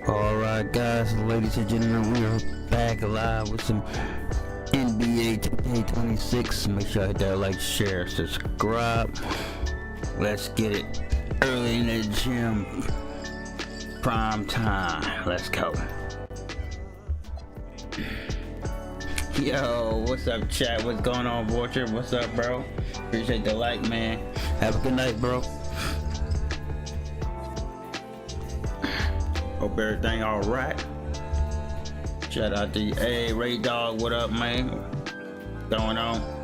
Alright guys, ladies and gentlemen, we are back live with some NBA2K26. Make sure you hit that like, share, subscribe. Let's get it. Early in the gym. Prime time. Let's go. Yo, what's up chat? What's going on, Vulture? What's up, bro? Appreciate the like, man. Have a good night, bro. Hope everything all right. Shout out to you. Hey, Ray Dog, what up, man? What's going on?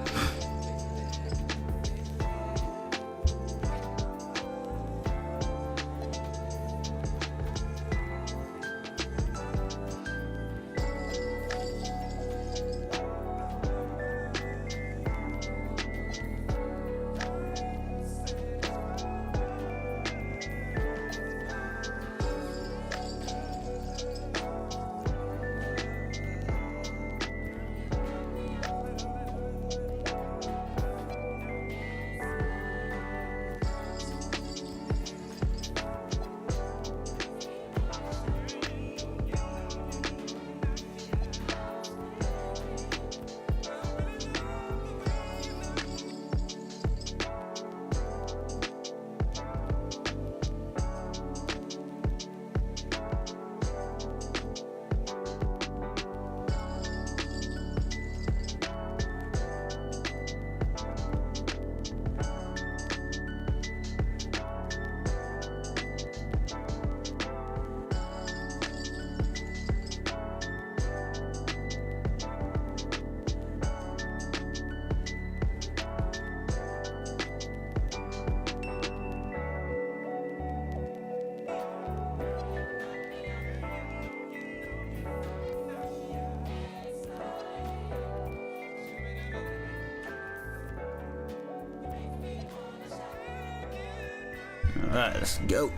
Alright, let's go.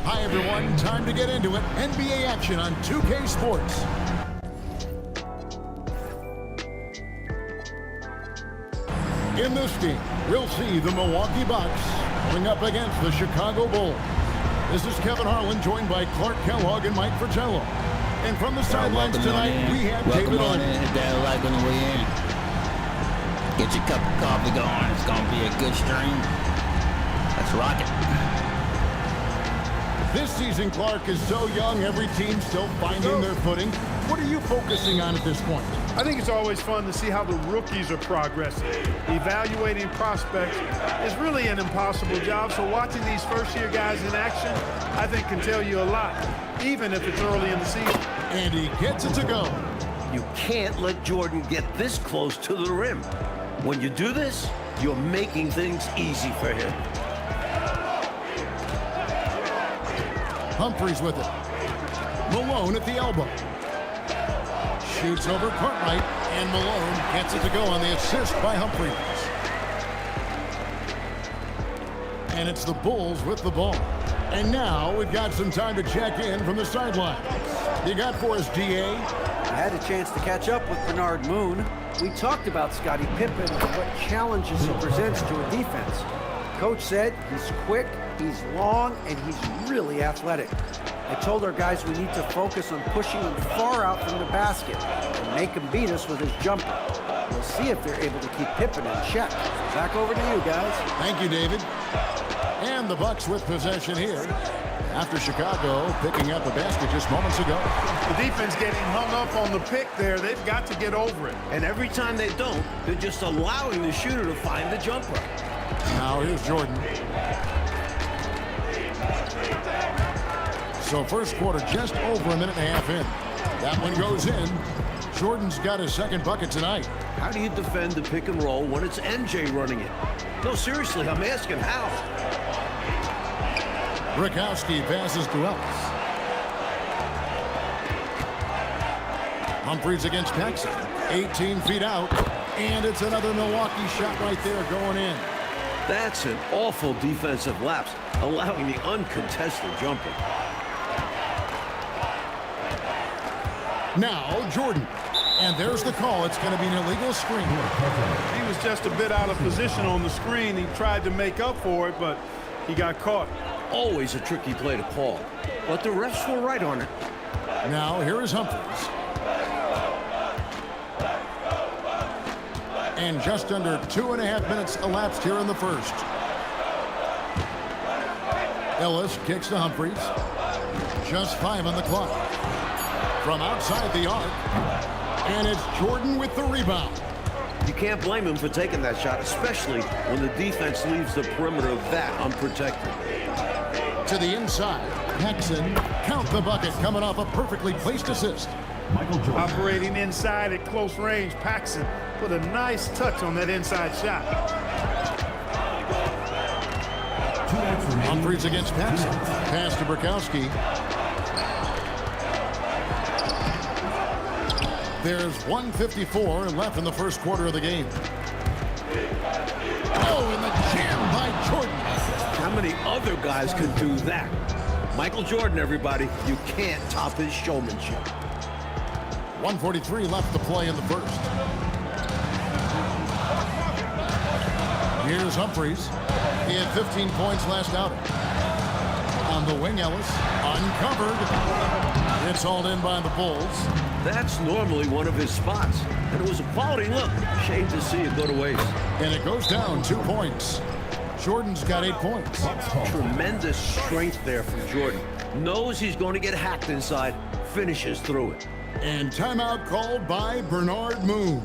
Hi everyone, time to get into it. NBA action on 2K Sports. In this game, we'll see the Milwaukee Bucks going up against the Chicago Bulls. This is Kevin Harlan, joined by Clark Kellogg and Mike Fratello. And from the sidelines tonight, we have David on in. Hit that like on the way in. Get your cup of coffee going. It's going to be a good stream. Let's rock it. This season, Clark, is so young, every team still finding their footing. What are you focusing on at this point? I think it's always fun to see how the rookies are progressing. Evaluating prospects is really an impossible job, so watching these first-year guys in action, I think can tell you a lot, even if it's early in the season. And he gets it to go. You can't let Jordan get this close to the rim. When you do this, you're making things easy for him. Humphries with it. Malone at the elbow. Shoots over Cartwright, and Malone gets it to go on the assist by Humphries. And it's the Bulls with the ball. And now we've got some time to check in from the sidelines. You got for us, DA? I had a chance to catch up with Bernard Moon. We talked about Scottie Pippen and what challenges he presents to a defense. Coach said he's quick, he's long, and he's really athletic. I told our guys we need to focus on pushing him far out from the basket and make him beat us with his jumper. We'll see if they're able to keep Pippen in check. Back over to you guys. Thank you, David. And the Bucks with possession here after Chicago picking up a basket just moments ago. The defense getting hung up on the pick there. They've got to get over it. And every time they don't, they're just allowing the shooter to find the jumper. Now here's Jordan. So first quarter just over a minute and a half in. That one goes in. Jordan's got his second bucket tonight. How do you defend the pick and roll when it's MJ running it? No, seriously, I'm asking how. Rakowski passes to Ellis. Humphries against Paxson. 18 feet out. And it's another Milwaukee shot right there going in. That's an awful defensive lapse, allowing the uncontested jumper. Now Jordan. And there's the call. It's going to be an illegal screen. He was just a bit out of position on the screen. He tried to make up for it, but he got caught. Always a tricky play to call, but the refs were right on it. Now here is Humphries. And just under 2.5 minutes elapsed here in the first. Ellis kicks to Humphries. Just 5 on the clock. From outside the arc. And it's Jordan with the rebound. You can't blame him for taking that shot, especially when the defense leaves the perimeter that unprotected. To the inside, Paxson, count the bucket, coming off a perfectly placed assist. Operating inside at close range, Paxson put a nice touch on that inside shot. Humphries against Paxson. Pass to Rakowski. There's 1:54 left in the first quarter of the game. Oh, and the jam by Jordan. How many other guys could do that? Michael Jordan, everybody. You can't top his showmanship. 1:43 left to play in the first. Here's Humphries. He had 15 points last outing. On the wing, Ellis. Uncovered. It's hauled in by the Bulls. That's normally one of his spots, and it was a quality look. Shame to see it go to waste. And it goes down 2 points. Jordan's got 8 points. Tremendous strength there from Jordan. Knows he's going to get hacked inside, finishes through it. And timeout called by Bernard Moon.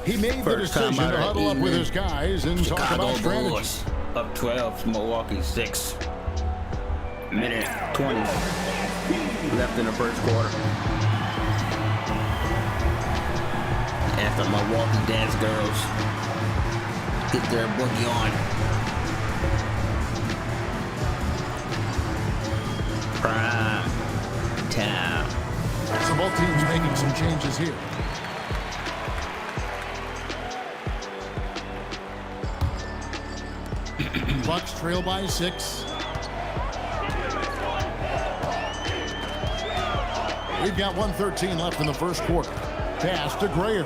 He made the First decision timeout to of the huddle up with evening. his guys and talk Chicago about strategy. Bulls up 12, Milwaukee 6. Minute 20 left in the first quarter. After Milwaukee dance girls get their boogie on. Prime time. So both teams making some changes here. Bucks trail by 6. We've got 1:13 left in the first quarter. Pass to Grayer.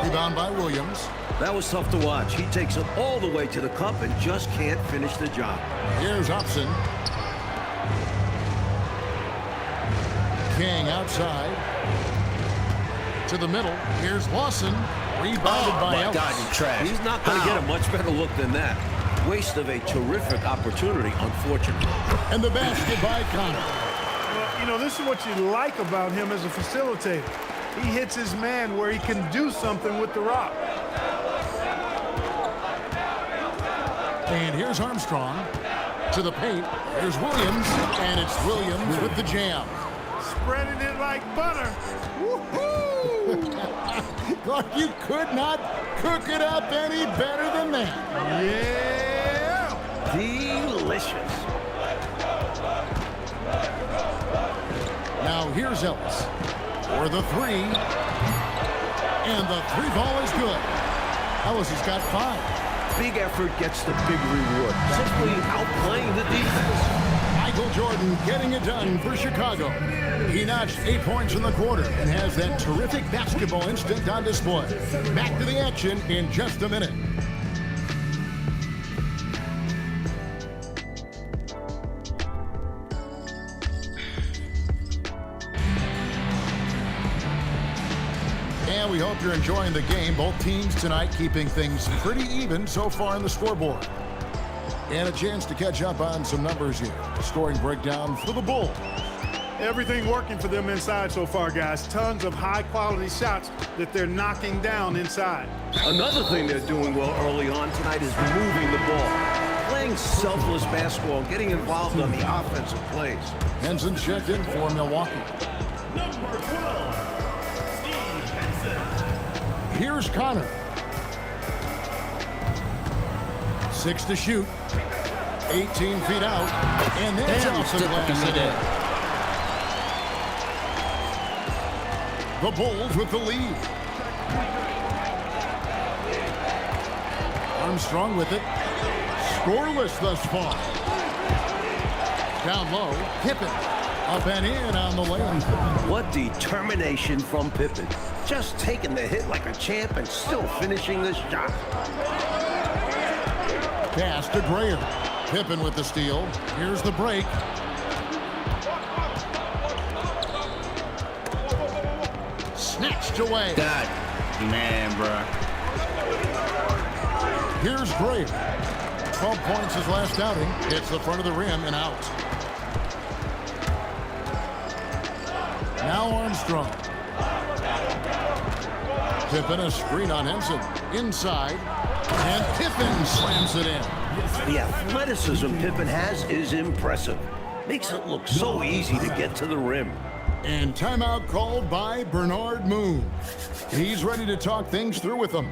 Rebound by Williams. That was tough to watch. He takes it all the way to the cup and just can't finish the job. Here's Upson. King outside. To the middle. Here's Lawson. Rebounded by my Ellis. God, you trash. He's not going to get a much better look than that. Waste of a terrific opportunity, unfortunately. And the basket by Connor. Well, you know, this is what you like about him as a facilitator. He hits his man where he can do something with the rock. And here's Armstrong. To the paint. Here's Williams. And it's Williams with the jam. Spreading it like butter. Woohoo! Clark, you could not cook it up any better than that. Yeah! Delicious. Now here's Ellis for the 3. And the 3 ball is good. Ellis has got 5. Big effort gets the big reward. Simply outplaying the defense. Michael Jordan getting it done for Chicago. He notched 8 points in the quarter and has that terrific basketball instinct on display. Back to the action in just a minute. And we hope you're enjoying the game. Both teams tonight keeping things pretty even so far on the scoreboard. And a chance to catch up on some numbers here. Scoring breakdown for the Bulls. Everything working for them inside so far, guys. Tons of high-quality shots that they're knocking down inside. Another thing they're doing well early on tonight is moving the ball. Playing selfless basketball, getting involved on the offensive plays. Henson checked in for Milwaukee. Here's Connor. 6 to shoot. 18 feet out. And that's off the glass again. The Bulls with the lead. Armstrong with it. Scoreless thus far. Down low, Pippen. Up and in on the layup. What determination from Pippen. Just taking the hit like a champ and still finishing this shot. Pass to Dreyer. Pippen with the steal. Here's the break. Snatched away. God, man, bro. Here's Dreyer. 12 points his last outing. Hits the front of the rim and out. Now Armstrong. Pippen a screen on Henson. Inside. And Pippen slams it in. The athleticism Pippen has is impressive. Makes it look so easy to get to the rim. And timeout called by Bernard Moon. He's ready to talk things through with them.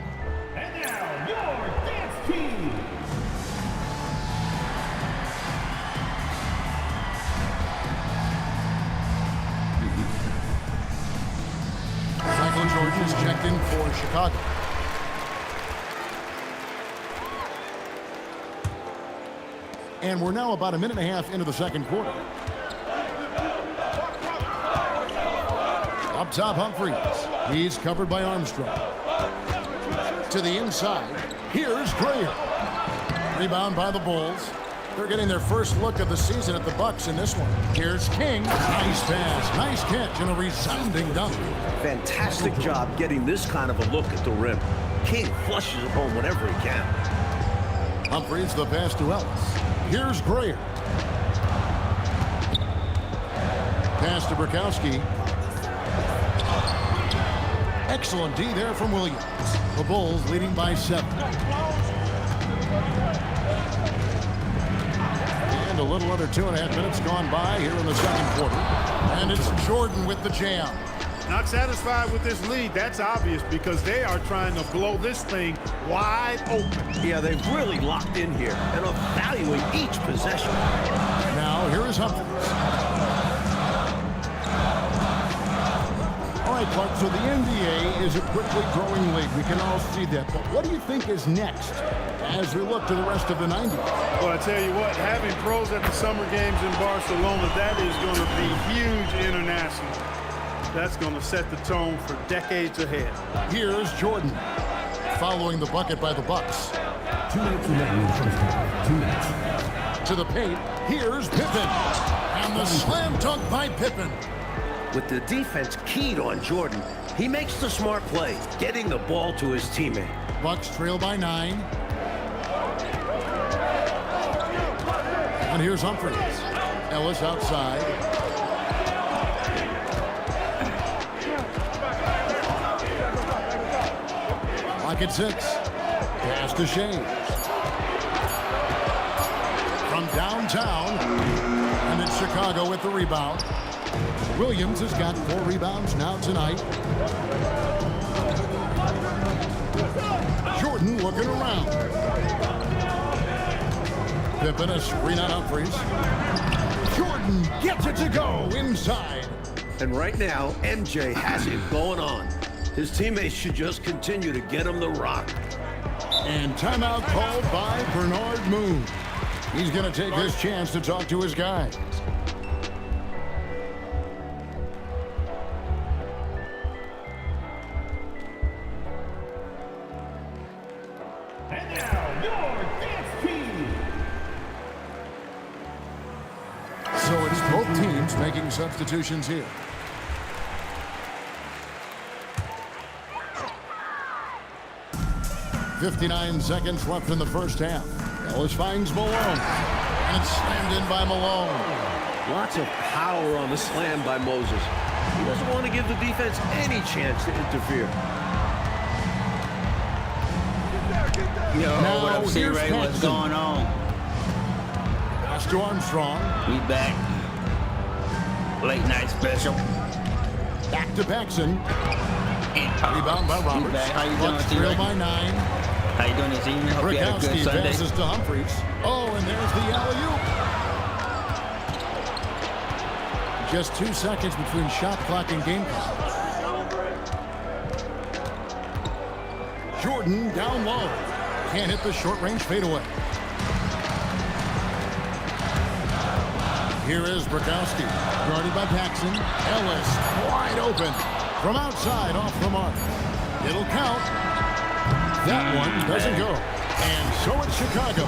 And now, your dance team. Michael Jordan is checked in for Chicago. And we're now about a minute and a half into the second quarter. Up top, Humphries. He's covered by Armstrong. To the inside. Here's Dreyer. Rebound by the Bulls. They're getting their first look of the season at the Bucks in this one. Here's King. Nice pass. Nice catch and a resounding dunk. Fantastic job getting this kind of a look at the rim. King flushes it home whenever he can. Humphries the pass to Ellis. Here's Dreyer. Pass to Burkowski. Excellent D there from Williams. The Bulls leading by 7. And a little under 2.5 minutes gone by here in the second quarter. And it's Jordan with the jam. Not satisfied with this lead. That's obvious because they are trying to blow this thing wide open. Yeah, they've really locked in here and evaluate each possession. Now here is Humphries. All right, Clark, so the NBA is a quickly growing league. We can all see that. But what do you think is next as we look to the rest of the 90s? Well, I tell you what, having pros at the summer games in Barcelona, that is going to be huge internationally. That's going to set the tone for decades ahead. Here's Jordan, following the bucket by the Bucks. 2 minutes remaining in the first half. 2 minutes. To the paint, here's Pippen. And the slam dunk by Pippen. With the defense keyed on Jordan, he makes the smart play, getting the ball to his teammate. Bucks trail by 9. And here's Humphries. Ellis outside. Lock at 6. Pass to Shea. From downtown. And it's Chicago with the rebound. Williams has got 4 rebounds now tonight. Jordan looking around. Pippen a screen on Humphries. Jordan gets it to go inside. And right now, MJ has it going on. His teammates should just continue to get him the rock. And timeout called by Bernard Moon. He's going to take this chance to talk to his guys. And now, your dance team. So it's both teams making substitutions here. .59 seconds left in the first half. Ellis finds Malone. And it's slammed in by Malone. Lots of power on the slam by Moses. He doesn't want to give the defense any chance to interfere. Yo, Now, what up, here's C-Ray? What's Paxson. going on? Pass to Armstrong. We back. Late night special. Back to Paxson. Rebound by Roberts. How you doing, Bucks T-Ray? trail by 9. How you doing this evening? Hope you had a good Brikowski Sunday. passes to Humphries. Oh, and there's the alley-oop. Just 2 seconds between shot clock and game clock. Jordan down low. Can't hit the short-range fadeaway. Here is Brikowski, guarded by Paxson. Ellis wide open from outside off the mark. It'll count. That one doesn't go. And so it's Chicago.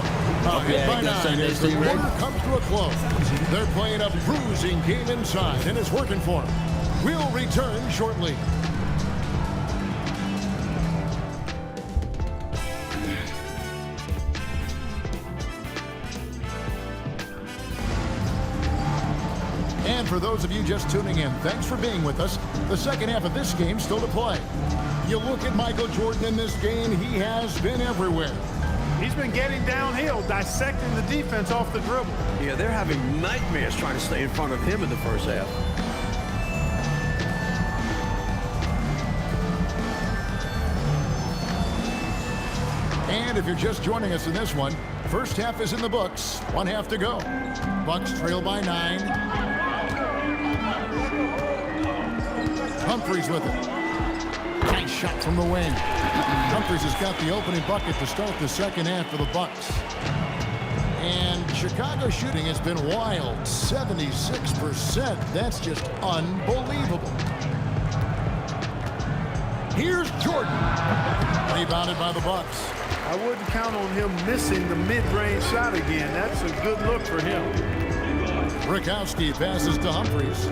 Hit by 9 as the quarter comes to a close. They're playing a bruising game inside, and it's working for them. We'll return shortly. And for those of you just tuning in, thanks for being with us. The second half of this game still to play. You look at Michael Jordan in this game, he has been everywhere. He's been getting downhill, dissecting the defense off the dribble. Yeah, they're having nightmares trying to stay in front of him in the first half. And if you're just joining us in this one, first half is in the books. 1 half to go. Bucks trail by 9. Humphries with it. Nice shot from the wing. Humphries has got the opening bucket to start the second half for the Bucks. And Chicago shooting has been wild. 76%. That's just unbelievable. Here's Jordan. Rebounded by the Bucks. I wouldn't count on him missing the mid-range shot again. That's a good look for him. Brikowski passes to Humphries.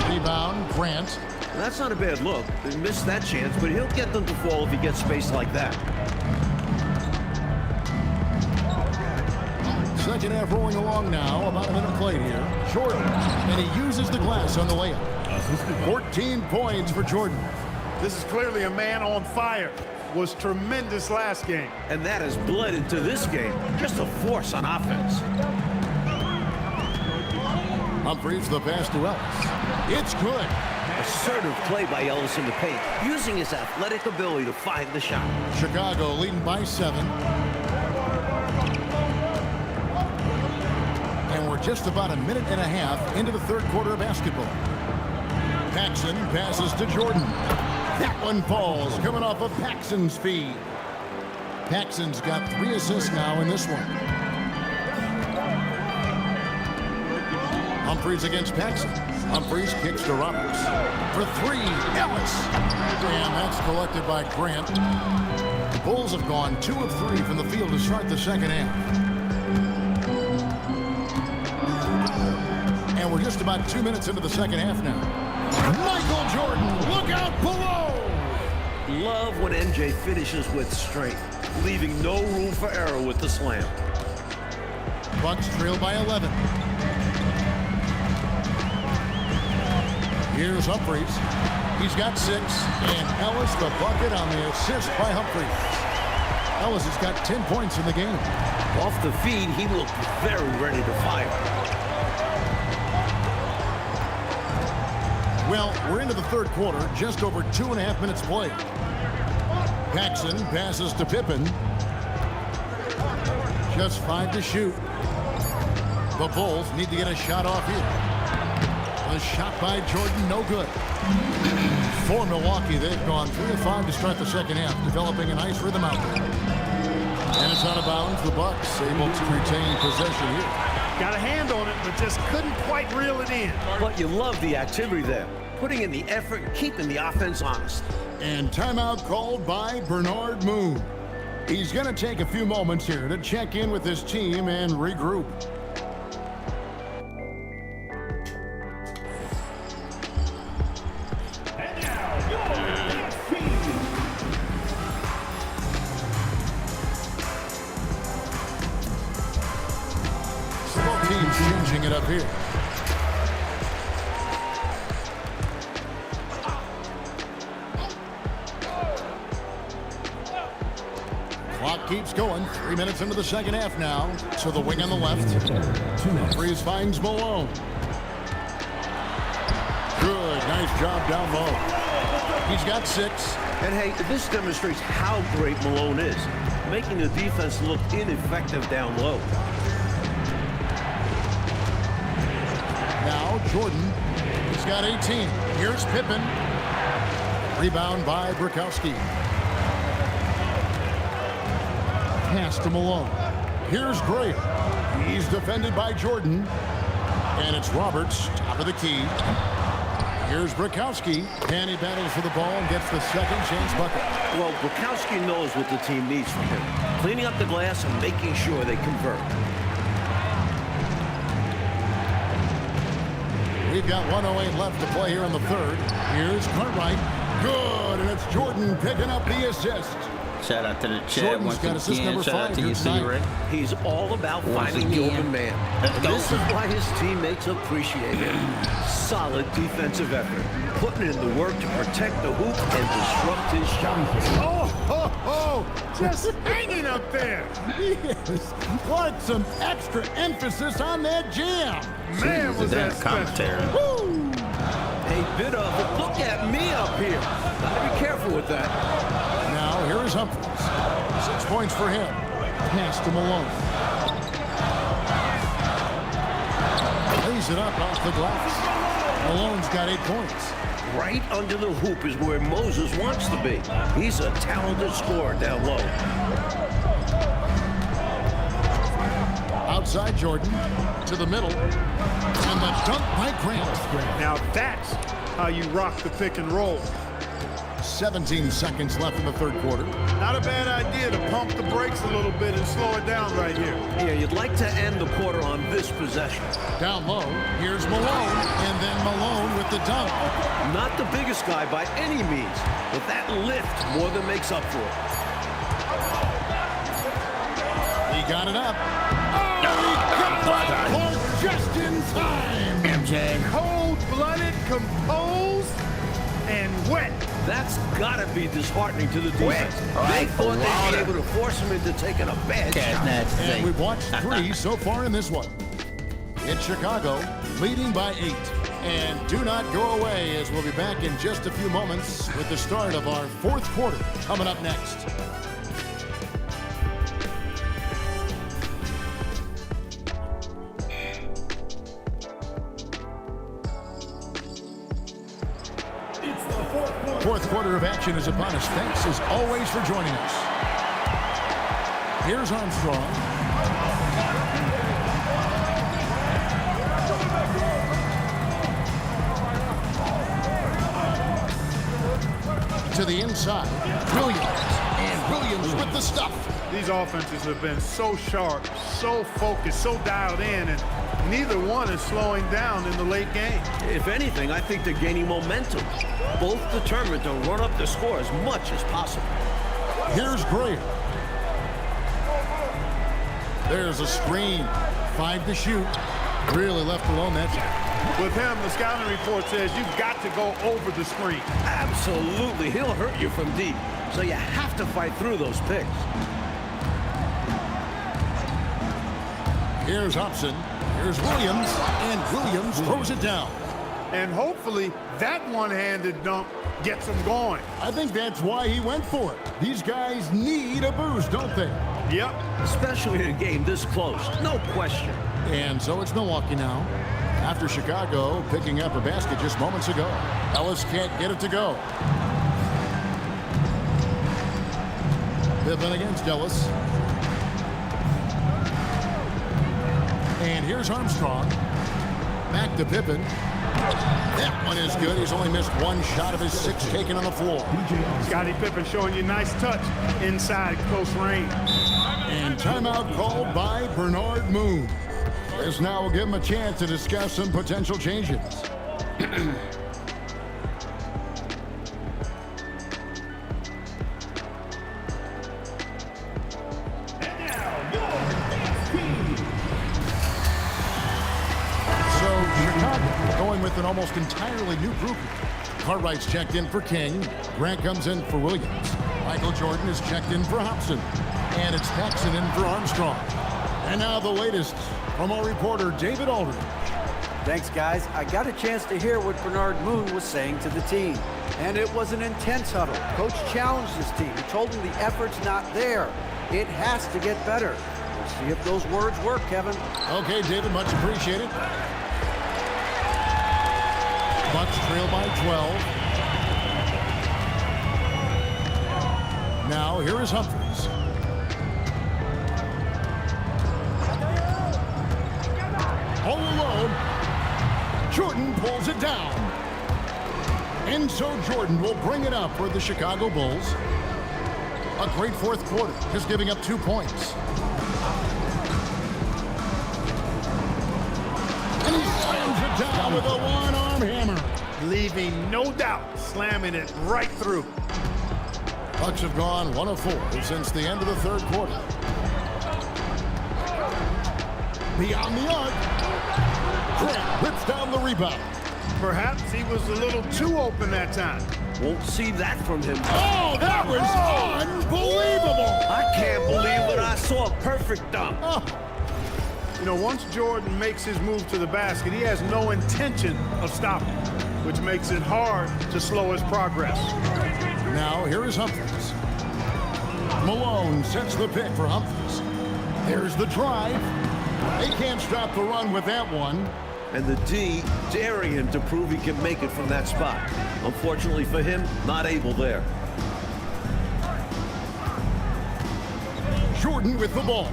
Rebound, Grant. That's not a bad look. They missed that chance, but he'll get them to fall if he gets space like that. Second half rolling along now. About a minute played here. Jordan, and he uses the glass on the layup. 14 points for Jordan. This is clearly a man on fire. Was tremendous last game. And that has bled into this game. Just a force on offense. Humphries the pass to Ellis. It's good. Assertive play by Ellis in the paint, using his athletic ability to find the shot. Chicago leading by 7. And we're just about a minute and a half into the third quarter of basketball. Paxson passes to Jordan. That one falls, coming off of Paxson's feed. Paxson's got 3 assists now in this one. Humphries against Paxson. Humphries kicks to Roberts. For 3, Ellis. And that's collected by Grant. The Bulls have gone 2 of 3 from the field to start the second half. And we're just about 2 minutes into the second half now. Michael Jordan, look out below! Love when MJ finishes with strength, leaving no room for error with the slam. Bucks trail by 11. Here's Humphries. He's got 6, and Ellis the bucket on the assist by Humphries. Ellis has got 10 points in the game. Off the feed, he looked very ready to fire. Well, we're into the third quarter, just over 2.5 minutes played. Paxson passes to Pippen. Just 5 to shoot. The Bulls need to get a shot off here. A shot by Jordan, no good. For Milwaukee, they've gone 3 of 5 to start the second half, developing a nice rhythm out there. And it's out of bounds. The Bucks able to retain possession here. Got a hand on it, but just couldn't quite reel it in. But you love the activity there, putting in the effort and keeping the offense honest. And timeout called by Bernard Moon. He's going to take a few moments here to check in with his team and regroup. And now, your next team. Both teams changing it up here. Clock keeps going. 3 minutes into the second half now. To the wing on the left. Humphries finds Malone. Good, nice job down low. He's got 6. And hey, this demonstrates how great Malone is, making the defense look ineffective down low. Now Jordan, he's got 18. Here's Pippen. Rebound by Bukowski. Pass to Malone. Here's Gray. He's defended by Jordan. And it's Roberts, top of the key. Here's Bukowski, and he battles for the ball and gets the second chance bucket. Well, Bukowski knows what the team needs from him. Cleaning up the glass and making sure they convert. We've got 1:08 left to play here in the third. Here's Cartwright. Good, and it's Jordan picking up the assist. Shout out to the chat Jordan's once got assist again. number Shout out 5 to here you, tonight. Ray. He's all about Once finding the again. open man. Let's And go. this is why his teammates appreciate him. Solid defensive effort, putting in the work to protect the hoop and disrupt his shot. Just hanging up there. Yes. What some extra emphasis on that jam. Man, was that That special. commentary. A bit of it. Look at me up here. Gotta be careful with that. Now here is Humphries. 6 points for him. Pass to Malone. Lays it up off the glass. Malone's got 8 points. Right under the hoop is where Moses wants to be. He's a talented scorer down low. Outside Jordan to the middle. And the dunk by Grant. Now that's how you rock the pick and roll. 17 seconds left in the third quarter. Not a bad idea to pump the brakes a little bit and slow it down right here. Yeah, you'd like to end the quarter on this possession. Down low, here's Malone, and then Malone with the dunk. Not the biggest guy by any means, but that lift more than makes up for it. He got it up. Oh, just in time. MJ. Cold-blooded, composed, and wet. That's gotta be disheartening to the defense. All They right, thought they'd water. be able to force him into taking a bad Cash shot. Nats And thing. we've watched 3 so far in this one. It's Chicago leading by 8. And do not go away, as we'll be back in just a few moments with the start of our fourth quarter coming up next. Fourth quarter of action is upon us. Thanks as always for joining us. Here's Armstrong. To the inside, Williams. And Williams with the stuff. These offenses have been so sharp, so focused, so dialed in, and neither one is slowing down in the late game. If anything, I think they're gaining momentum. Both determined to run up the score as much as possible. Here's Graham. There's a screen. 5 to shoot. Really left alone that time. With him, the scouting report says you've got to go over the screen. Absolutely. He'll hurt you from deep. So you have to fight through those picks. Here's Hobson. Here's Williams. And Williams throws it down. And hopefully that one-handed dunk gets him going. I think that's why he went for it. These guys need a boost, don't they? Yep. Especially in a game this close. No question. And so it's Milwaukee now. After Chicago picking up a basket just moments ago. Ellis can't get it to go. Pippen against Ellis. And here's Armstrong. Back to Pippen. That one is good. He's only missed 1 shot of his 6 taken on the floor. Scottie Pippen showing you nice touch inside close range. And timeout called by Bernard Moon. This now will give him a chance to discuss some potential changes. So Chicago going with an almost entirely new group. Cartwright's checked in for King. Grant comes in for Williams. Michael Jordan is checked in for Hobson. And it's Paxson in for Armstrong. And now the latest from our reporter, David Aldridge. Thanks, guys. I got a chance to hear what Bernard Moon was saying to the team. And it was an intense huddle. Coach challenged his team. He told them the effort's not there. It has to get better. We'll see if those words work, Kevin. Okay, David, much appreciated. Bucks trail by 12. Now, here is Humphries. All alone. Jordan pulls it down. And so Jordan will bring it up for the Chicago Bulls. A great fourth quarter, just giving up 2 points. And he slams it down with a one-arm hammer. Leaving no doubt, slamming it right through. Bucks have gone 1 of 4 since the end of the third quarter. Beyond the arc. Grant whips down the rebound. Perhaps he was a little too open that time. Won't see that from him. Oh, that was unbelievable! I can't believe what I saw. Perfect dunk. Oh, You know, once Jordan makes his move to the basket, he has no intention of stopping, which makes it hard to slow his progress. now here is Humphries. Malone sets the pick for Humphries. There's the drive. They can't stop the run with that one. And the D daring him to prove he can make it from that spot. Unfortunately for him, not able there. Jordan with the ball.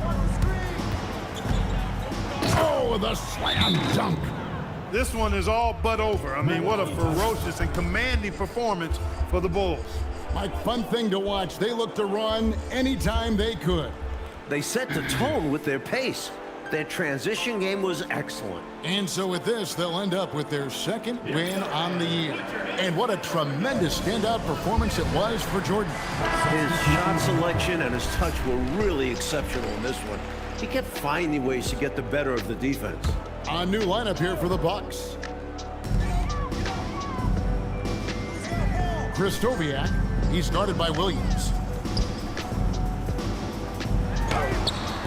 Oh, the slam dunk. This one is all but over. I mean, what a ferocious and commanding performance for the Bulls. Mike, fun thing to watch. They look to run anytime they could. They set the tone with their pace. Their transition game was excellent. And so with this, they'll end up with their second win on the year. And what a tremendous standout performance it was for Jordan. His shot selection and his touch were really exceptional in this one. He kept finding ways to get the better of the defense. A new lineup here for the Bucks. Kristoviak, he's guarded by Williams.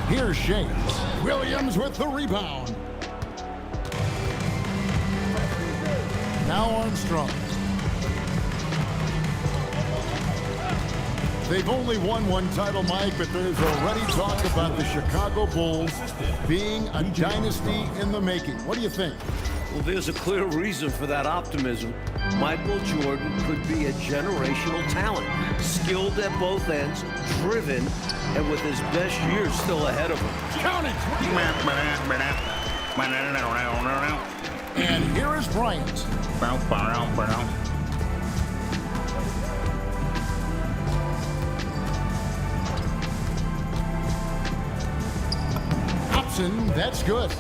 Here's Shea. Williams with the rebound. Now Armstrong. They've only won one title, Mike, but there's already talk about the Chicago Bulls being a dynasty in the making. What do you think? Well, there's a clear reason for that optimism. Michael Jordan could be a generational talent, skilled at both ends, driven, and with his best years still ahead of him. Count it! And here is Bryant. Hobson, that's good.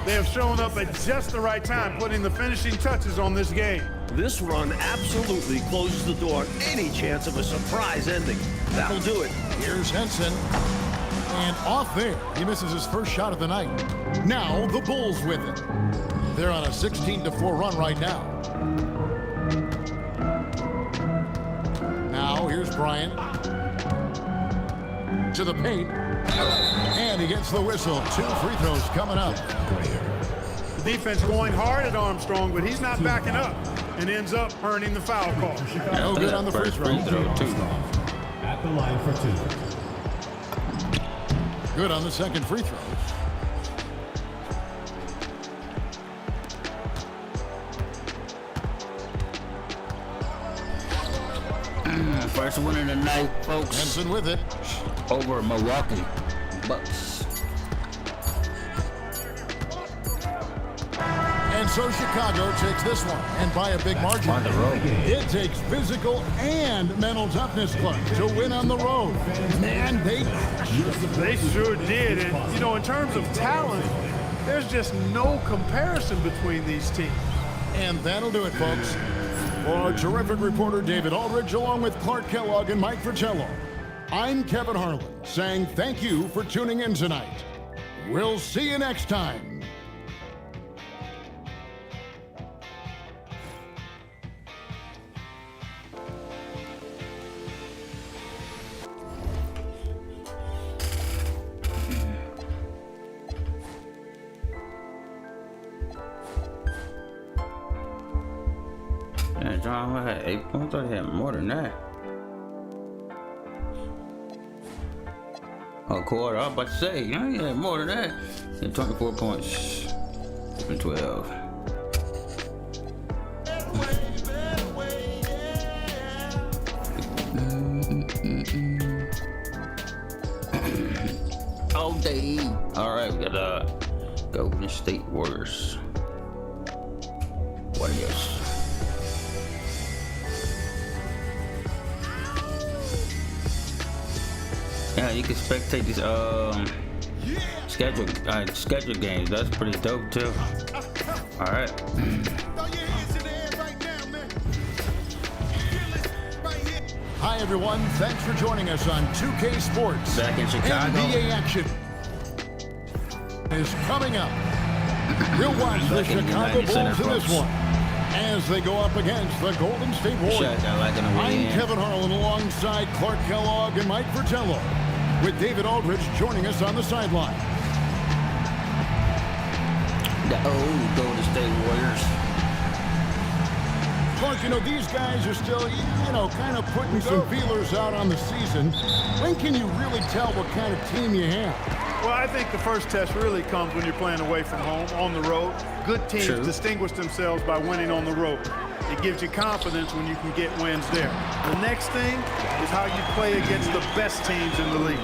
They have shown up at just the right time, putting the finishing touches on this game. This run absolutely closes the door on any chance of a surprise ending. That'll do it. Here's Henson. And off there, he misses his first shot of the night. Now the Bulls with it. They're on a 16-4 run right now. Now here's Bryant. To the paint. And he gets the whistle. 2 free throws coming up. The defense going hard at Armstrong, but he's not backing up and ends up earning the foul call. No good on the free throw. At the line for 2. Good on the second free throw. First win of the night, folks, Henson with it. over Milwaukee Bucks. And so Chicago takes this one, and by a big margin. On the road. It takes physical and mental toughness, Clark, to win on the road. Man, they sure did. And, you know, in terms of talent, there's just no comparison between these teams. And that'll do it, folks. For our terrific reporter, David Aldridge, along with Clark Kellogg and Mike Fratello, I'm Kevin Harlan, saying thank you for tuning in tonight. We'll see you next time. Yeah, John had 8 points. I thought he had more than that. A quarter. I was about to say, he had more than that. He had 24 points. And 12. All day. All right, we got Golden State Warriors. Warriors. Yeah, you can spectate these schedule games. That's pretty dope too. All right. Hi everyone, thanks for joining us on 2K Sports. Back in Chicago. NBA action is coming up. We'll watch the Back in Chicago United Center, Bulls in this folks. one as they go up against the Golden State Warriors. Shot like in the I'm win. Kevin Harlan alongside Clark Kellogg and Mike Fratello, with David Aldridge joining us on the sideline. The old Golden State Warriors. Clark, these guys are still, kind of putting some feelers out on the season. When can you really tell what kind of team you have? Well, I think the first test really comes when you're playing away from home, on the road. Good teams True. distinguish themselves by winning on the road. It gives you confidence when you can get wins there. The next thing is how you play against the best teams in the league.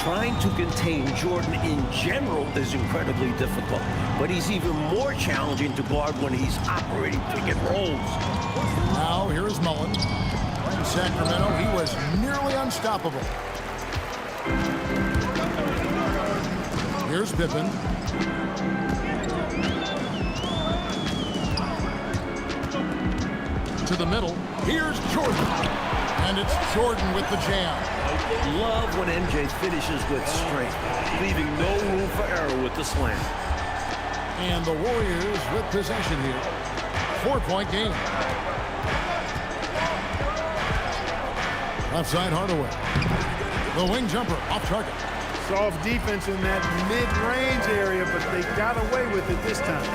Trying to contain Jordan in general is incredibly difficult, but he's even more challenging to guard when he's operating pick and rolls. Now, here is Mullen. In Sacramento, he was nearly unstoppable. Here's Pippen. To the middle. Here's Jordan. And it's Jordan with the jam. Love when MJ finishes with strength, leaving no room for error with the slam. And the Warriors with possession here. 4-point game. Left side Hardaway. The wing jumper off target. Soft defense in that mid-range area, but they got away with it this time.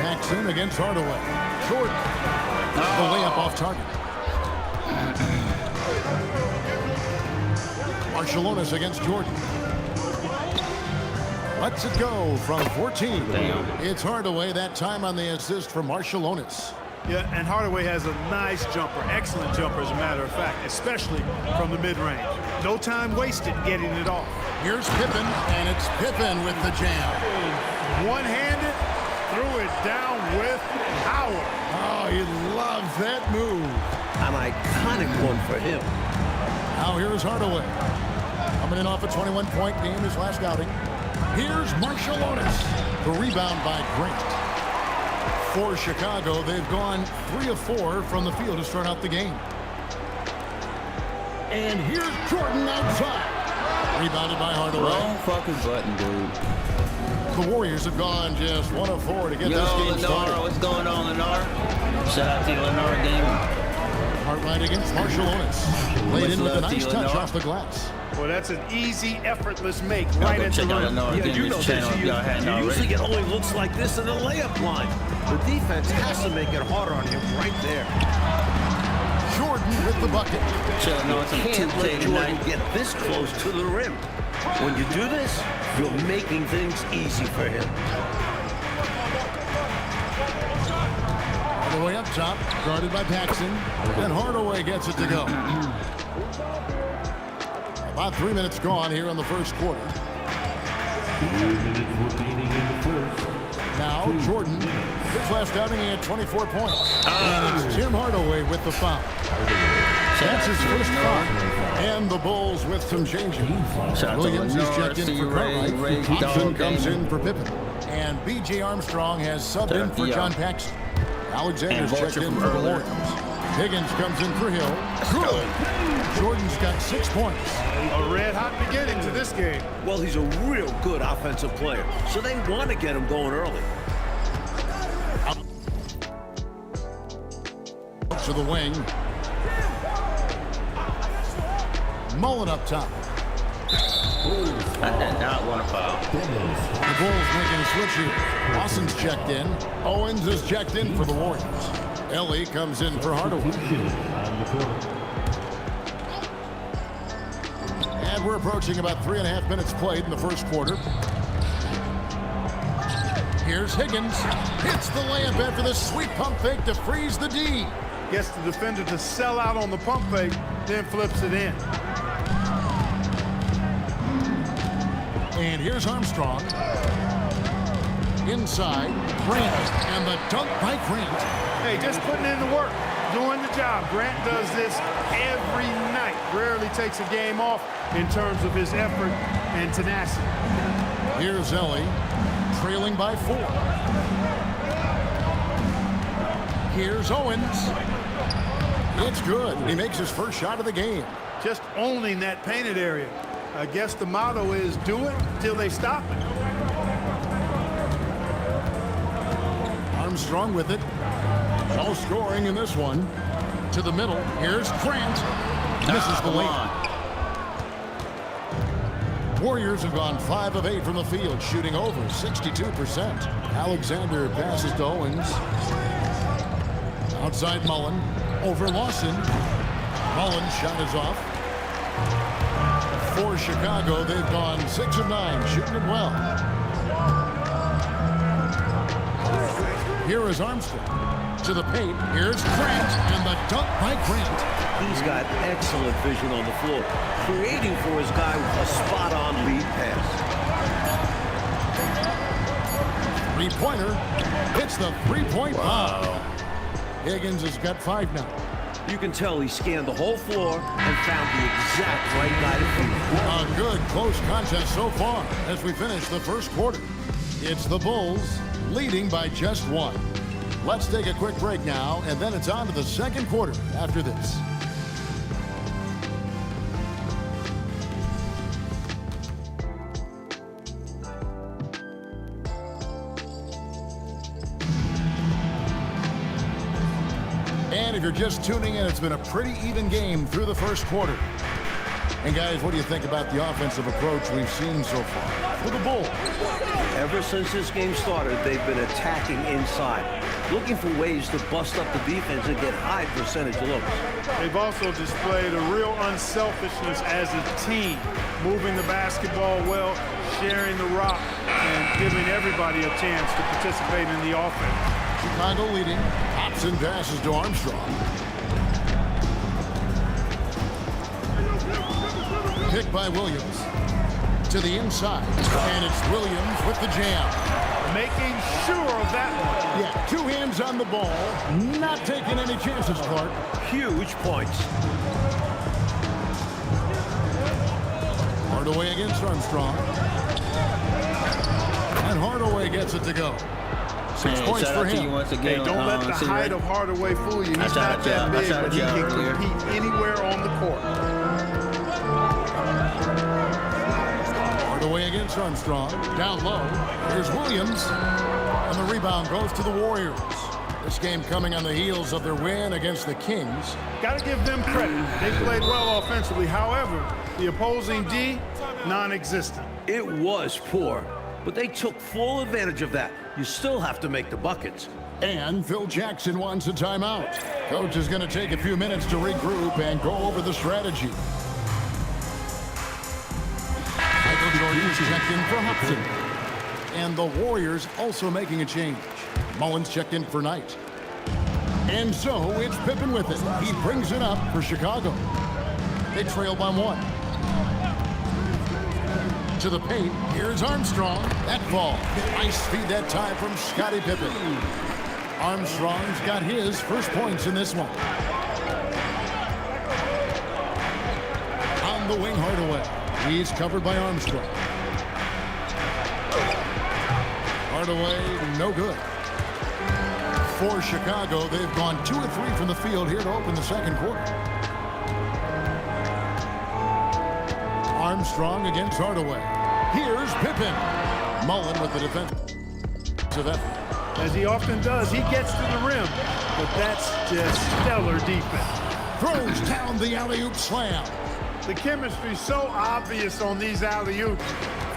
Jackson against Hardaway. Jordan. The layup off target. Marciulionis against Jordan. Lets it go from 14. Damn. It's Hardaway, that time on the assist for Marciulionis. Yeah, and Hardaway has a nice jumper, excellent jumper as a matter of fact, especially from the mid-range. No time wasted getting it off. Here's Pippen, and it's Pippen with the jam. One-handed, threw it down with power. Oh, he loves that move. An iconic one for him. Now here's Hardaway. Coming in off a 21-point game his last outing. Here's Marciulionis. The rebound by Grant. For Chicago, they've gone 3 of 4 from the field to start out the game. And here's Jordan outside. Rebounded by Hardaway. Wrong fucking button, dude. The Warriors have gone just 1 of 4 to get this game Lenore, started. what's going on, Lenore? Shout out to you, Lenore game. Cartwright against Marciulionis. Laid in with a love to nice you, touch Lenore. off the glass. Well, that's an easy, effortless make Y'all right go into check the out rim. Lenore Yeah, game, you know his this. channel if y'all hadn't Usually already. it only looks like this in the layup line. The defense has to make it harder on him right there. Jordan with the bucket. Chilling on some Can't let 2K Jordan tonight. get this close to the rim. When you do this, you're making things easy for him. All the way up top, guarded by Paxson. And Hardaway gets it to go. About 3 minutes gone here in the first quarter. Now Jordan, his last outing, he had 24 points. And it's Tim Hardaway with the foul. That's his first foul. And the Bulls with some changing. Shout out to Williams is Lenore, checked in see for Ray Cartwright. Thompson Dog comes game. in for Pippen. And B.J. Armstrong has subbed Shout in out to for y'all. John Paxson. Alexander's And checked Vulture in from for the earlier. Warriors. Higgins comes in for Hill. Good. Jordan's got 6 points. A red-hot beginning to this game. Well, he's a real good offensive player, so they want to get him going early. To the wing. Mullen up top. I did not want to foul. The Bulls making a switch here. Lawson's checked in. Owens is checked in for the Warriors. Ellie comes in for Hardaway. And we're approaching about 3.5 minutes played in the first quarter. Here's Higgins. Hits the layup after the sweet pump fake to freeze the D. Gets the defender to sell out on the pump fake, then flips it in. And here's Armstrong. Inside, Grant, and the dunk by Grant. Hey, just putting in the work, doing the job. Grant does this every night. Rarely takes a game off in terms of his effort and tenacity. Here's Ellie, trailing by 4. Here's Owens. It's good. He makes his first shot of the game. Just owning that painted area. I guess the motto is do it till they stop it. Armstrong with it. No scoring in this one. To the middle. Here's Grant. Misses the layup. Warriors have gone 5 of 8 from the field, shooting over 62%. Alexander passes to Owens. Outside Mullen. Over Lawson. Mullen's shot is off. For Chicago, they've gone 6 of 9, shooting it well. Here is Armstrong. To the paint. Here's Grant, and the dunk by Grant. He's got excellent vision on the floor, creating for his guy with a spot-on lead pass. Three-pointer. Hits the three-point bomb. Higgins has got 5 now. You can tell he scanned the whole floor and found the exact right guy to beat. A good close contest so far as we finish the first quarter. It's the Bulls leading by just 1. Let's take a quick break now, and then it's on to the second quarter after this. And if you're just tuning in, it's been a pretty even game through the first quarter. And guys, what do you think about the offensive approach we've seen so far for the Bulls? Ever since this game started, they've been attacking inside, looking for ways to bust up the defense and get high percentage looks. They've also displayed a real unselfishness as a team, moving the basketball well, sharing the rock, and giving everybody a chance to participate in the offense. Chicago leading. Thompson passes to Armstrong. Picked by Williams. To the inside. And it's Williams with the jam. Making sure of that one. Yeah, 2 hands on the ball. Not taking any chances, Clark. Huge points. Hardaway against Armstrong. And Hardaway gets it to go. 6 points for him. Hey, don't let the height of Hardaway fool you. He's not that big, but he can compete anywhere on the court. Hardaway against Armstrong. Down low. Here's Williams. And the rebound goes to the Warriors. This game coming on the heels of their win against the Kings. Got to give them credit. They played well offensively. However, the opposing D, non-existent. It was poor, but they took full advantage of that. You still have to make the buckets. And Phil Jackson wants a timeout. Coach is going to take a few minutes to regroup and go over the strategy. Michael Jordan's checked in for Hudson. And the Warriors also making a change. Mullins checked in for Knight. And so it's Pippen with it. He brings it up for Chicago. They trail by 1. To the paint. Here's Armstrong. That ball. Nice feed that time from Scottie Pippen. Armstrong's got his first points in this one. On the wing, Hardaway. He's covered by Armstrong. Hardaway, no good. For Chicago, they've gone 2 of 3 from the field here to open the second quarter. Armstrong against Hardaway. Here's Pippen. Mullen with the defensive effort. As he often does, he gets to the rim, but that's just stellar defense. Throws down the alley-oop slam. The chemistry's so obvious on these alley-oops.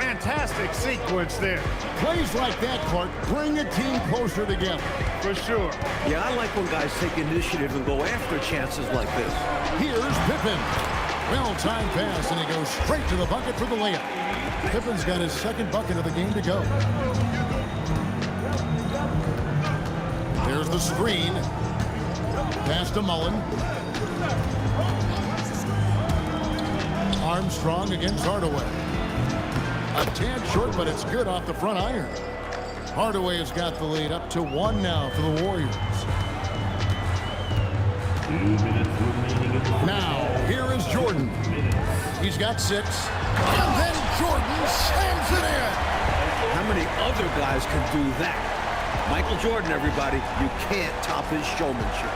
fantastic sequence there. Plays like that, Clark, bring a team closer together. For sure. Yeah, I like when guys take initiative and go after chances like this. Here's Pippen. Well-timed pass, and he goes straight to the bucket for the layup. Pippen's got his second bucket of the game to go. There's the screen. Pass to Mullen. Armstrong against Hardaway. A tad short, but it's good off the front iron. Hardaway has got the lead up to 1 now for the Warriors. Now, here is Jordan. He's got 6. And then Jordan slams it in. How many other guys can do that? Michael Jordan, everybody. You can't top his showmanship.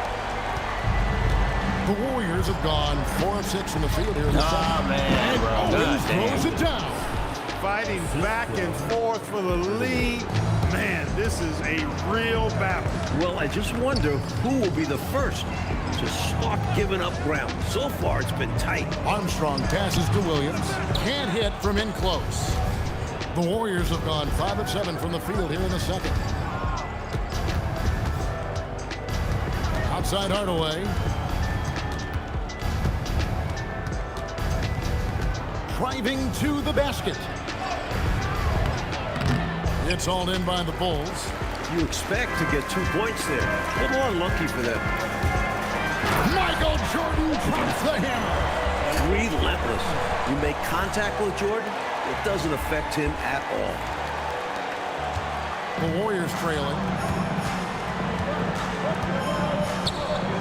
The Warriors have gone 4 of 6 from the field here in the second. Man, bro. Owens throws it down. Fighting back and forth for the lead. Man, this is a real battle. Well, I just wonder who will be the first to start giving up ground. So far, it's been tight. Armstrong passes to Williams. Can't hit from in close. The Warriors have gone 5 of 7 from the field here in the second. Outside Hardaway. Driving to the basket. It's hauled in by the Bulls. You expect to get 2 points there. A little unlucky for them. Michael Jordan drops the hammer. Relentless. You make contact with Jordan, it doesn't affect him at all. The Warriors trailing.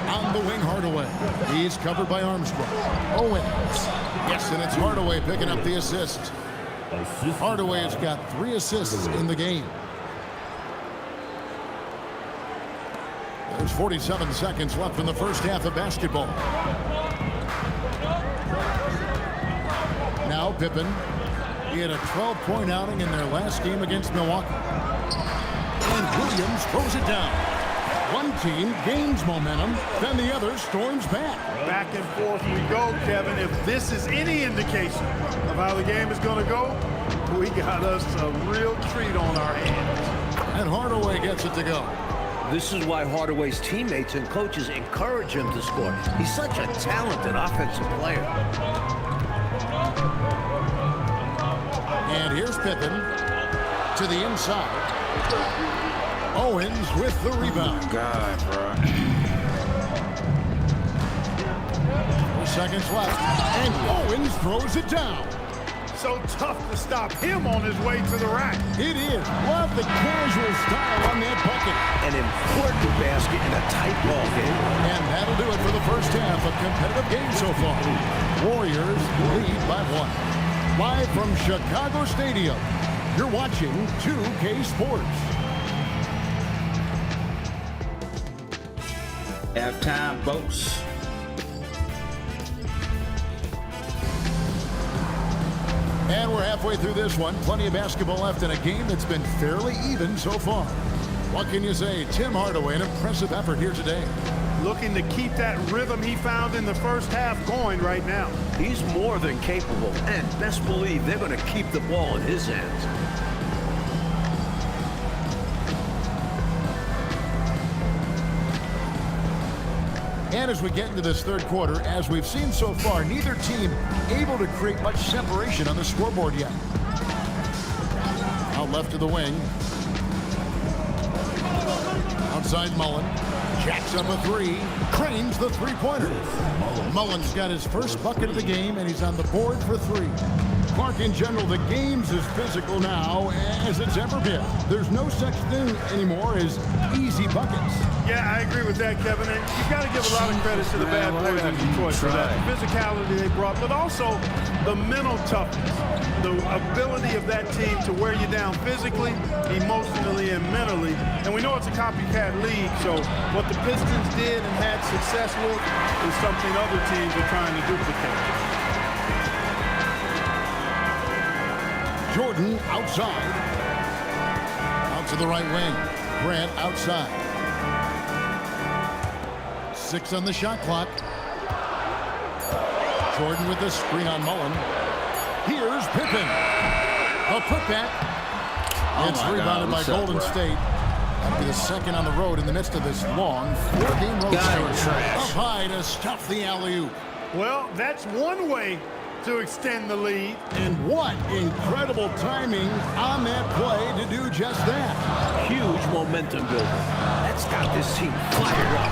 On the wing, Hardaway. He's covered by Armstrong. Owens. Yes, and it's Hardaway picking up the assist. Hardaway has got 3 assists in the game. There's 47 seconds left in the first half of basketball. Now Pippen. He had a 12-point outing in their last game against Milwaukee. And Williams throws it down. One team gains momentum, then the other storms back. Back and forth we go, Kevin. If this is any indication of how the game is going to go, we got us a real treat on our hands. And Hardaway gets it to go. This is why Hardaway's teammates and coaches encourage him to score. He's such a talented offensive player. And here's Pippen to the inside. Owens with the rebound. God, bro. 4 seconds left. And Owens throws it down. So tough to stop him on his way to the rack. It is. Love the casual style on that bucket. An important basket in a tight ball game. And that'll do it for the first half of competitive game so far. Warriors lead by 1. Live from Chicago Stadium, you're watching 2K Sports. Halftime, folks. And we're halfway through this one. Plenty of basketball left in a game that's been fairly even so far. What can you say? Tim Hardaway, an impressive effort here today. Looking to keep that rhythm he found in the first half going right now. He's more than capable, and best believe they're going to keep the ball in his hands. And as we get into this third quarter, as we've seen so far, neither team able to create much separation on the scoreboard yet. Out left to the wing. Outside Mullen. Jacks up a 3. Cranes the three-pointer. Mullen's got his first bucket of the game, and he's on the board for 3. Clark, in general, the game's as physical now as it's ever been. There's no such thing anymore as easy buckets. Yeah, I agree with that, Kevin. And you've got to give a lot of credit to the bad boys in Detroit for that physicality they brought, but also the mental toughness, the ability of that team to wear you down physically, emotionally, and mentally. And we know it's a copycat league, so what the Pistons did and had success with is something other teams are trying to duplicate. Jordan outside. Out to the right wing. Grant outside. 6 on the shot clock. Jordan with the screen on Mullen. Here's Pippen. A putback. It's my rebounded God, by what's up, Golden bro? State. That'll be the second on the road in the midst of this long 4-game road God, series. trash. Up high to stuff the alley-oop. Well, that's one way to extend the lead. And what incredible timing on that play to do just that. Huge momentum builder. That's got this team fired up.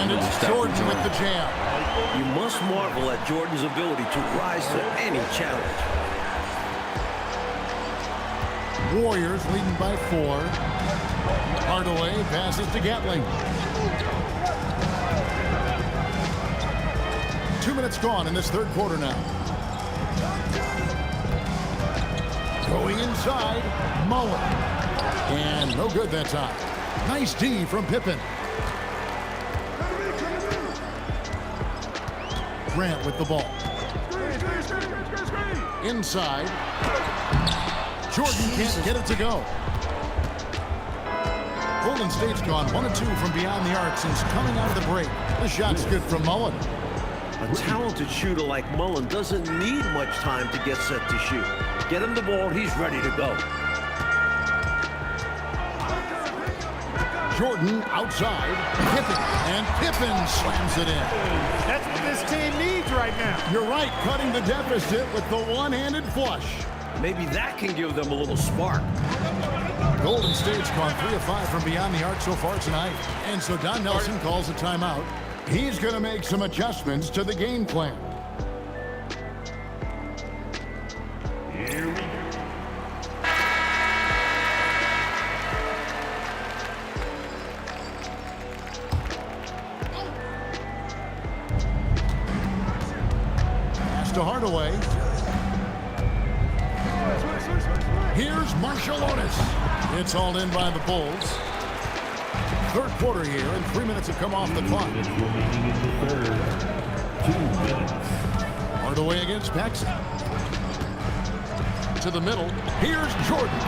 And it's Jordan with the jam. You must marvel at Jordan's ability to rise to any challenge. Warriors leading by 4. Hardaway passes to Gatling. 2 minutes gone in this third quarter now. Going inside, Mullen. And no good that time. Nice D from Pippen. Grant with the ball. Inside. Jordan can't get it to go. Golden State's gone 1 of 2 from beyond the arc since coming out of the break. The shot's good from Mullen. A talented shooter like Mullen doesn't need much time to get set to shoot. Get him the ball, he's ready to go. Jordan outside. Pippen. And Pippen slams it in. That's what this team needs right now. You're right, cutting the deficit with the one-handed flush. Maybe that can give them a little spark. Golden State's gone 3 of 5 from beyond the arc so far tonight. And so Don Nelson calls a timeout. He's going to make some adjustments to the game plan. Here we go. Pass to Hardaway. Here's Marciulionis. It's hauled in by the Bulls. Third quarter here, and 3 minutes have come off the clock. Minutes remaining in the third. 2 minutes. Hardaway against Paxson. To the middle. Here's Jordan.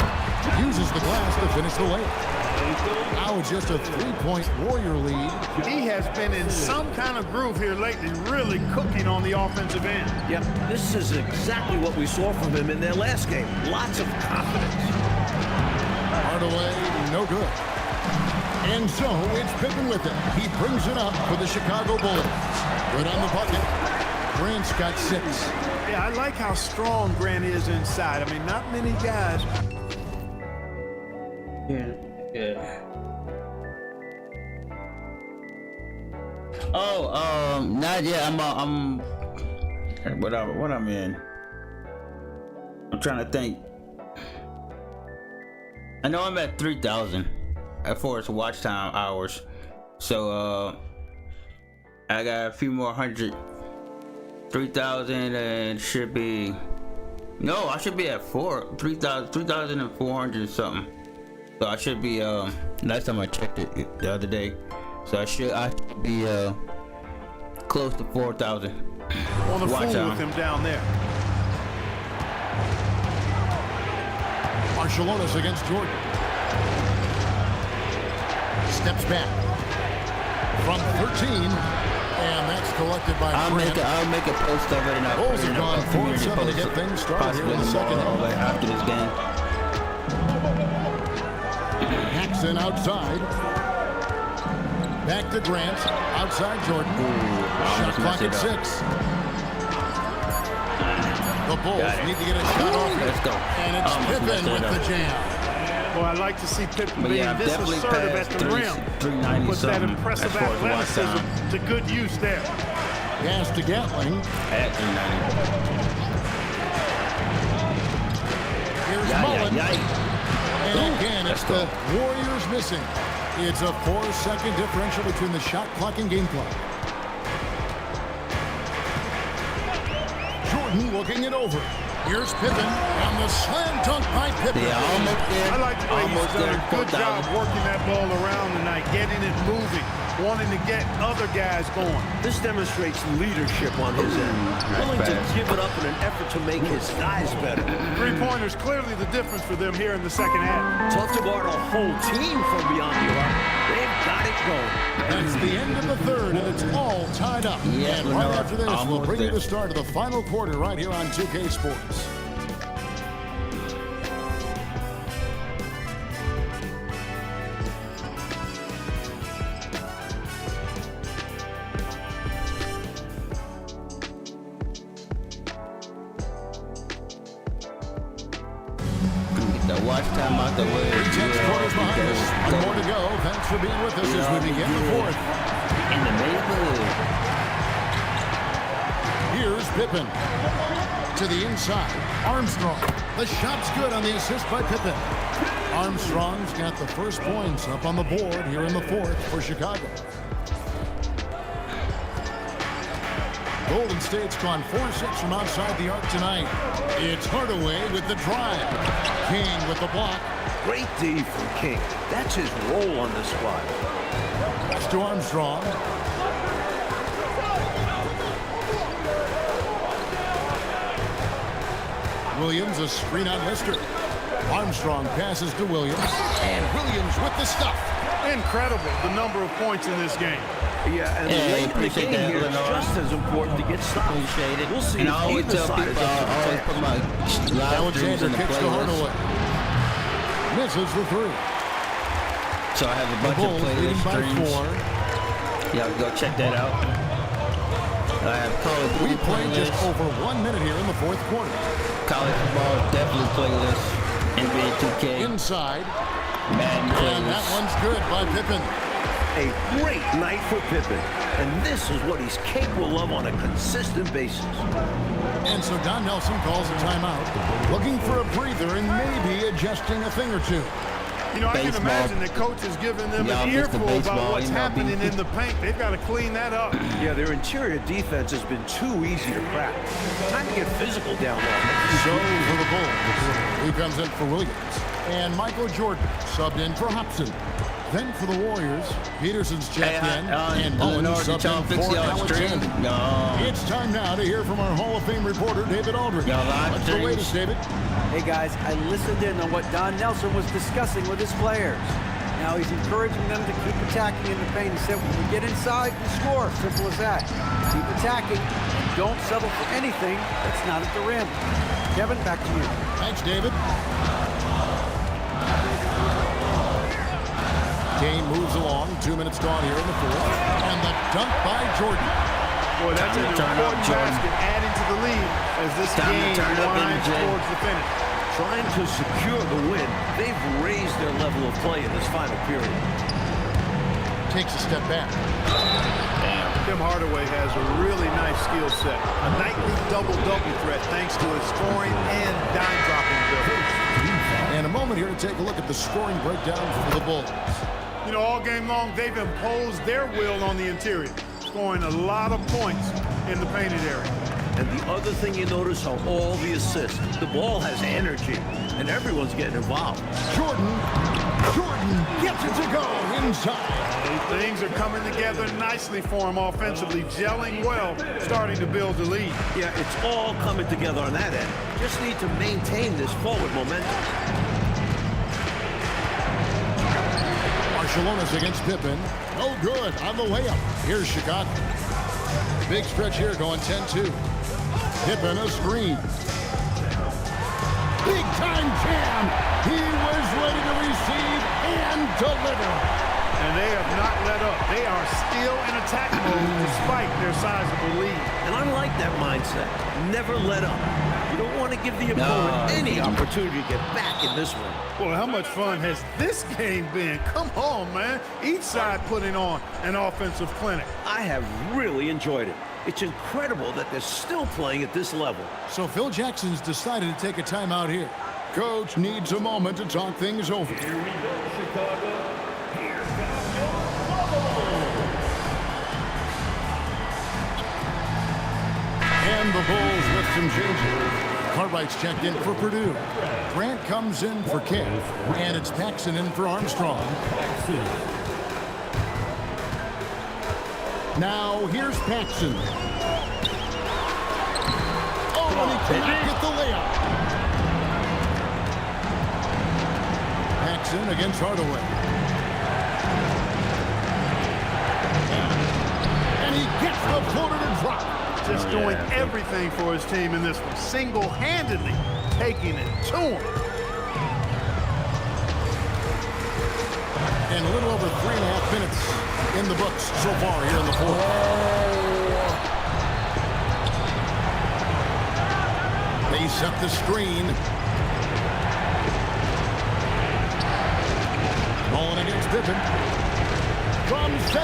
Uses the glass to finish the layup. Now just a 3-point Warrior lead. He has been in some kind of groove here lately, really cooking on the offensive end. Yep, this is exactly what we saw from him in their last game. Lots of confidence. Hardaway, no good. And so it's Pippen with it. He brings it up for the Chicago Bulls. Good on the bucket. Grant's got 6. Yeah, I like how strong Grant is inside. I mean, not many guys. Yeah. Oh, not yet. I'm what I'm in. I'm trying to think. I know I'm at 3,000 as far as watch time hours. So I got a few more hundred. 3,000 and should be. No, I should be at 3,400 something. So I should be last time I checked it the other day. So I should be close to 4,000. On the Watch fool out. with him down there. Marciulionis against Jordan. Steps back. From 13. And that's collected by I'll Grant. make a post of it and I'll Bulls put it have in gone a community 4-7 to post get things started here in the possibly second tomorrow or half. after this game. Paxson outside. Back to Grant. Outside Jordan. Shot clock at 6. The Bulls Got it. need to get a shot off here. Let's go. And it's Almost Pippen messed it with up. the jam. Boy, I like to see Pippen But being yeah, I've this definitely assertive at passed the rim. 390 Puts that something impressive as far as watch athleticism time. to good use there. Pass to Gatling. At 390. Here's Mullen. And Ooh, again, it's let's go. the Warriors missing. It's a 4-second differential between the shot clock and game clock. Jordan looking it over. Here's Pippen, and the slam dunk by Pippen. Yeah, almost there. I like the way he's Almost done there. a good job 4,000. working that ball around tonight, getting it moving, wanting to get other guys going. This demonstrates leadership on his end. Willing to pass. give it up in an effort to make his guys better. Three-pointers clearly the difference for them here in the second half. Tough to guard a whole team from beyond the arc. They've got it going. That's the end of the third, and it's all tied up. Yeah, and right Lenore, after this, we'll almost bring you there. the start of the final quarter right here on 2K Sports. the watch time out the way. 3 quarters behind us. One more to go. Thanks for being with us as we begin the fourth. In the neighborhood. Here's Pippen. To the inside. Armstrong. The shot's good on the assist by Pippen. Armstrong's got the first points up on the board here in the fourth for Chicago. Golden State's gone 4-6 from outside the arc tonight. It's Hardaway with the drive. King with the block. Great D from King. That's his role on this squad. Pass to Armstrong. Williams, a screen on Lister. Armstrong passes to Williams. And Williams with the stuff. Incredible, the number of points in this game. Yeah, and late in the game here, it's just as important to get stopped. We'll see And if I always either tell side people, is I up to always task. put my live streams Alexander in the kicks to playlist. Hardaway. Misses the three. So I have a The bunch of Bulls leading playlist by streams. 4. Y'all go check that out. I have college We football played just playlist, over 1 minute here in the fourth quarter. college football definitely playlist, NBA2K, Inside. Madden And that playlist. one's good by Pippen. A great night for Pippen. And this is what he's capable of on a consistent basis. And so Don Nelson calls a timeout, looking for a breather and maybe adjusting a thing or two. You know, I can Baseball. imagine the coach is giving them Y'all an missed the earful baseball, about what's you know, happening B. in the paint. They've got to clean that up. Yeah, their interior defense has been too easy to crack. Time to get physical down low. So for the Bulls, he comes in for Williams. And Michael Jordan subbed in for Hobson. Then for the Warriors, Peterson's checked in. And Mullins subbed in for Alexander. It's time now to hear from our Hall of Fame reporter, David Aldridge. Y'all live What's the streams? latest, David? Hey guys, I listened in on what Don Nelson was discussing with his players. Now he's encouraging them to keep attacking in the paint. He said, when we get inside, we score. Simple as that. Keep attacking. Don't settle for anything that's not at the rim. Kevin, back to you. Thanks, David. Game moves along. 2 minutes gone here in the fourth. And the dunk by Jordan. Boy, that's an Turn up, important Jordan. basket adding to the lead as this Time to game turn up, winds MJ. towards the finish. Trying to secure the win, they've raised their level of play in this final period. Takes a step back. Tim Hardaway has a really nice skill set. A nightly double-double threat thanks to his scoring and dime-dropping ability. And a moment here to take a look at the scoring breakdown for the Bulls. You know, all game long, they've imposed their will on the interior, scoring a lot of points in the painted area. And the other thing you notice are all the assists. The ball has energy, and everyone's getting involved. Jordan gets it to go inside. Things are coming together nicely for him offensively, gelling well, starting to build the lead. Yeah, it's all coming together on that end. Just need to maintain this forward momentum. Barcelona's against Pippen. Oh, good on the layup. Here's Chicago. Big stretch here going 10-2. Pippen a screen. Big time jam. He was ready to receive and deliver. And they have not let up. They are still in attack mode despite their sizable lead. And I like that mindset. Never let up. You don't want to give the opponent any opportunity to get back in this one. Boy, how much fun has this game been? Come on, man. Each side putting on an offensive clinic. I have really enjoyed it. It's incredible that they're still playing at this level. So Phil Jackson's decided to take a timeout here. Coach needs a moment to talk things over. Here we go, Chicago. Here comes your Bulls. And the Bulls with some changes. Cartwright's checked in for Purdue. Grant comes in for King. And it's Paxson in for Armstrong. Now here's Paxson. Oh, and he cannot get the layup. Paxson against Hardaway. And he gets the floater to drop. Just doing everything for his team in this one. Single-handedly taking it to him. And a little over 3.5 minutes in the books so far here in the fourth. They set the screen. Pippen. From 17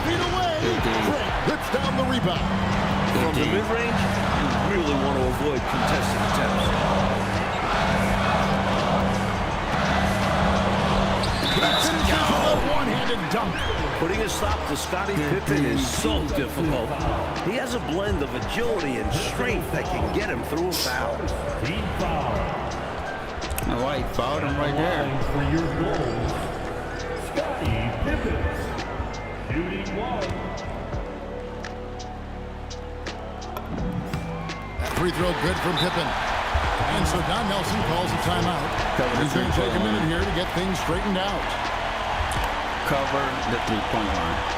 feet away, Drake hits down the rebound. From the mid-range, you really want to avoid contested attempts. Finishes with a one-handed dunk. Putting a stop to Scottie Pippen is so difficult. He has a blend of agility and strength that can get him through a foul. Team foul. Oh, why he fouled him right there? For your goals, Scottie Pippen. Shooting one. That free throw good from Pippen. And so Don Nelson calls a timeout. He's going to take a minute here to get things straightened out. Cover the three-point line.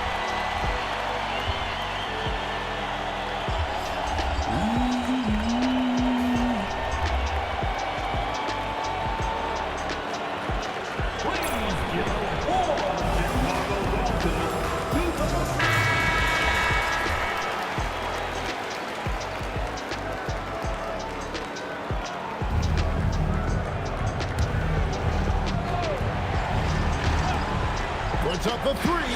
Puts up the three.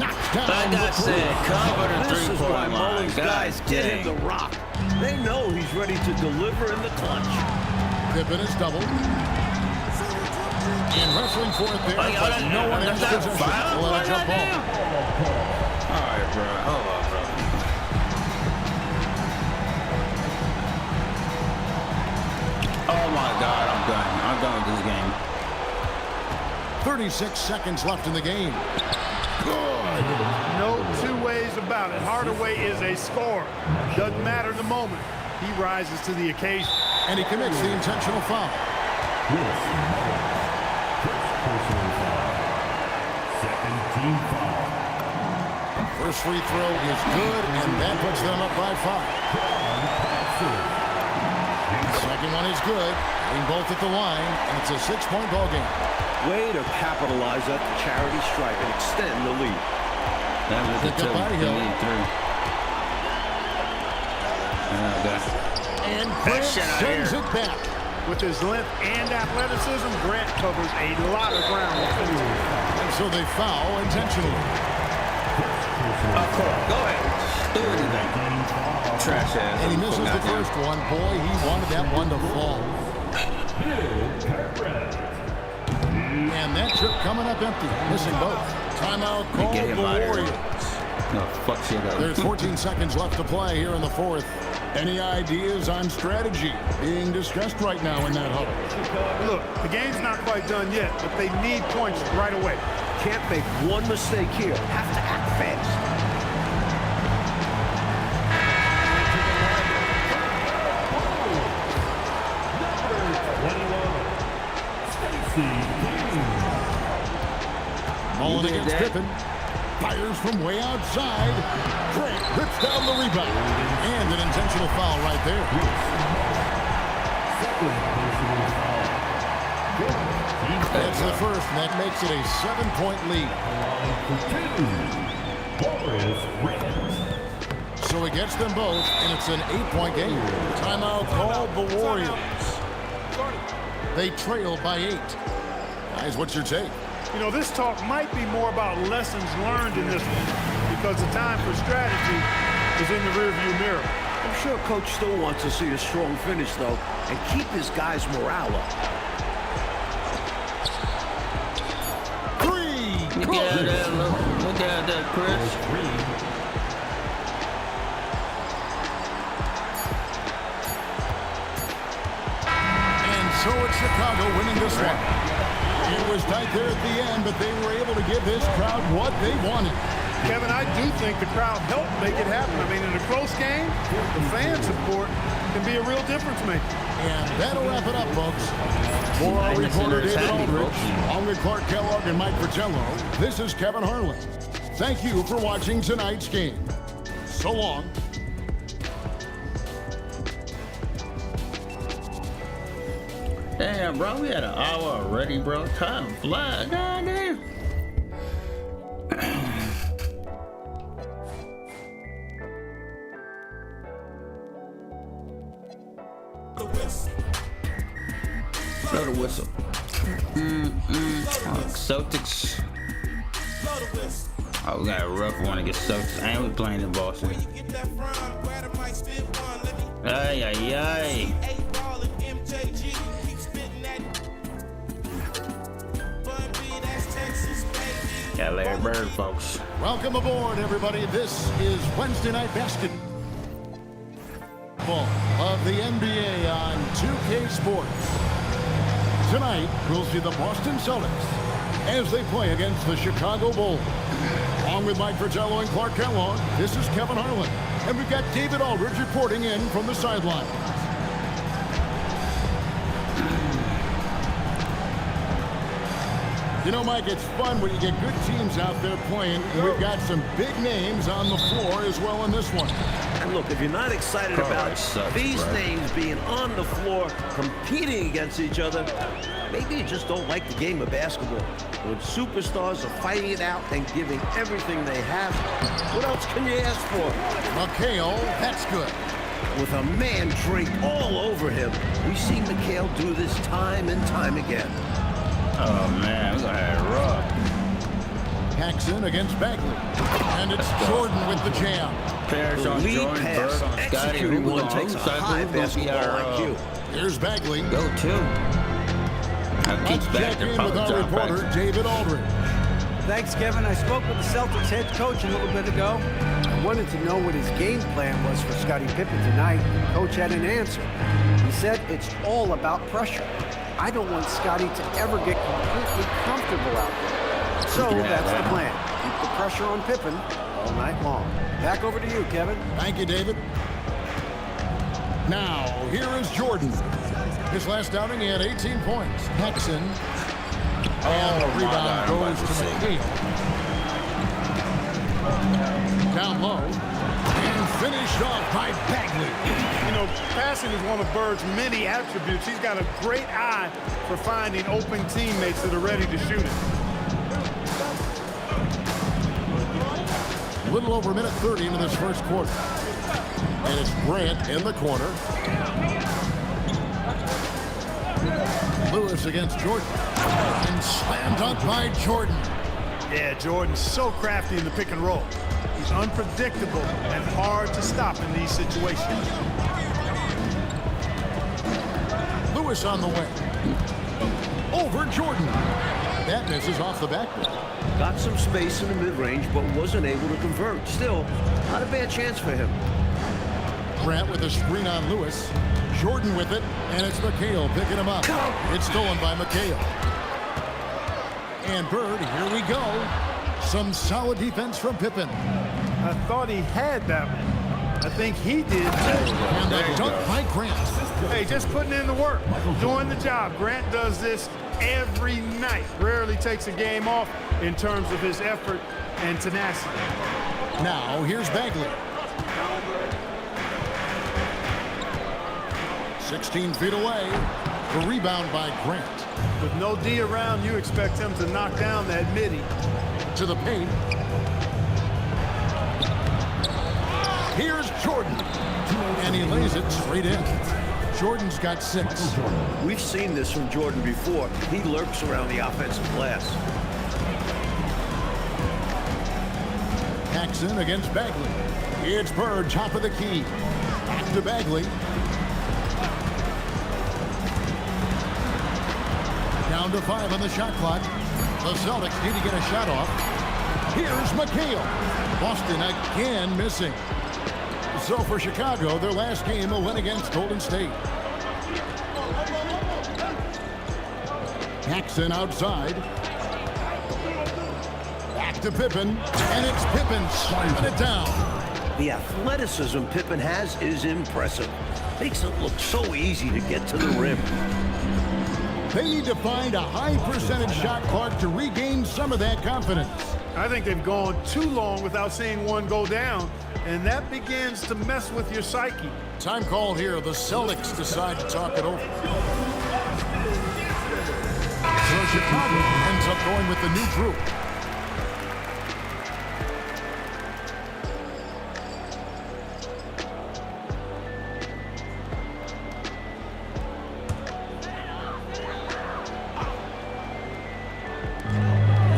Knocks down Like I said, cover the This is why three-point line. Mullins guys get him dang. the rock. They know he's ready to deliver in the clutch. Pippen is doubled. And wrestling for it there, Oh, but no one has possession. We'll let it jump ball. All right, bro. Hold on, bro. Oh my God, I'm done. I'm done with this game. 36 seconds left in the game. Good. No two ways about it. Hardaway is a scorer. Doesn't matter the moment. He rises to the occasion. And he commits the intentional foul. Personal foul. Second team foul. First free throw is good, and that puts them up by 5. Second one is good. Getting both at the line, and it's a 6-point ball game. Way to capitalize at the charity stripe and extend the lead. That was the Picked up two. by They Hill. need three. And That Grant shit out sends here. it back. With his length and athleticism, Grant covers a lot of ground. And so they foul intentionally. Of course. Go ahead. Do anything. Trash ass. And he misses the first one. Boy, he wanted that one to fall. And that trip coming up empty. Missing both. Timeout called Get the him out of here. Warriors. No, fuck shit up. There's 14 seconds left to play here in the fourth. Any ideas on strategy being discussed right now in that huddle? Look, the game's not quite done yet, but they need points right away. Can't make one mistake here. Have to act fast. Mullen against Pippen. Fires from way outside. Drake rips down the rebound. And an intentional foul right there. That's the first, and that makes it a 7-point lead. So he gets them both, and it's an 8-point game. Timeout called the Warriors. They trail by 8. Guys, what's your take? You know, this talk might be more about lessons learned in this one because the time for strategy is in the rearview mirror. I'm sure Coach still wants to see a strong finish, though, and keep his guys' morale up. Look at that, look at that, Chris. And so it's Chicago winning this one. It was tight there at the end, but they were able to give this crowd what they wanted. Kevin, I do think the crowd helped make it happen. I mean, in a close game, the fan support can be a real difference maker. And that'll wrap it up, folks. For our reporter David Aldridge, along with Clark Kellogg and Mike Fratello, this is Kevin Harlan. Thank you for watching tonight's game. So long. Damn, bro, we had an hour already, bro. Time fly, goddamn. Blow the whistle. Celtics Oh, we got a rough one against Celtics, and we playing in Boston. Ay, ay, ay. Got Larry Bird, folks. Welcome aboard, everybody. This is Wednesday Night Basketball of the NBA on 2K Sports. Tonight, we'll see the Boston Celtics as they play against the Chicago Bulls. Along with Mike Fratello and Clark Kellogg, this is Kevin Harlan. And we've got David Aldridge reporting in from the sideline. You know, Mike, it's fun when you get good teams out there playing, and we've got some big names on the floor as well in this one. And look, if you're not excited about these names being on the floor, competing against each other, maybe you just don't like the game of basketball. When superstars are fighting it out and giving everything they have, what else can you ask for? McHale, that's good. With a man draped all over him, we see McHale do this time and time again. Oh, man, we're going to have it rough. Paxson against Bagley. And it's Jordan with the jam. Pairs on Lead Jordan, pass, Bird on Scotty. executing one takes a high basketball IQ. Here's Bagley. Go to. Let's check in with our reporter, David Aldridge. Thanks, Kevin. I spoke with the Celtics head coach a little bit ago. I wanted to know what his game plan was for Scottie Pippen tonight. The coach had an answer. He said it's all about pressure. I don't want Scottie to ever get completely comfortable out there. So that's the plan. Keep the pressure on Pippen all night long. Back over to you, Kevin. Thank you, David. Now, here is Jordan. His last outing, he had 18 points. Paxson. And the rebound goes to McHale. Down low. And finished off by Bagley. You know, passing is one of Bird's many attributes. He's got a great eye for finding open teammates that are ready to shoot it. A little over a minute 30 into this first quarter. And it's Grant in the corner. Lewis against Jordan. And slammed up by Jordan. Yeah, Jordan's so crafty in the pick and roll. He's unpredictable and hard to stop in these situations. Lewis on the way. Over Jordan. That misses off the backboard. Got some space in the mid-range, but wasn't able to convert. Still, not a bad chance for him. Grant with a screen on Lewis. Jordan with it, and it's McHale picking him up. It's stolen by McHale. And Bird, here we go. Some solid defense from Pippen. I thought he had that one. I think he did too. And the dunk by Grant. Hey, just putting in the work, doing the job. Grant does this every night. Rarely takes a game off in terms of his effort and tenacity. Now, here's Bagley. 16 feet away. The rebound by Grant. With no D around, you expect him to knock down that midi. To the paint. Here's Jordan. And he lays it straight in. Jordan's got 6. We've seen this from Jordan before. He lurks around the offensive glass. Paxson against Bagley. It's Bird, top of the key. Back to Bagley. Down to 5 on the shot clock. The Celtics need to get a shot off. Here's McHale. Boston again missing. So for Chicago, their last game a win against Golden State. Paxson outside. Back to Pippen. And it's Pippen slamming it down. The athleticism Pippen has is impressive. Makes it look so easy to get to the rim. They need to find a high percentage shot, Clark, to regain some of that confidence. I think they've gone too long without seeing one go down, and that begins to mess with your psyche. Time call here. The Celtics decide to talk it over. So Chicago ends up going with the new group.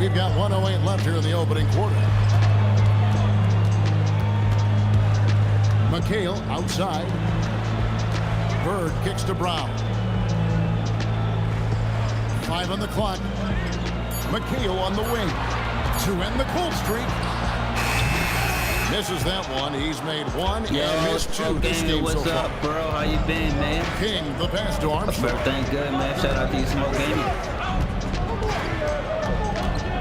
We've got 1:08 left here in the opening quarter. McHale outside. Bird kicks to Brown. 5 on the clock. McHale on the wing to end the cold streak. Misses that one. He's made one and missed two this game what's so up, far. bro? How you been, man? King, the pass to Armstrong. Everything good, man. Shout out to you, Smoke Gaming.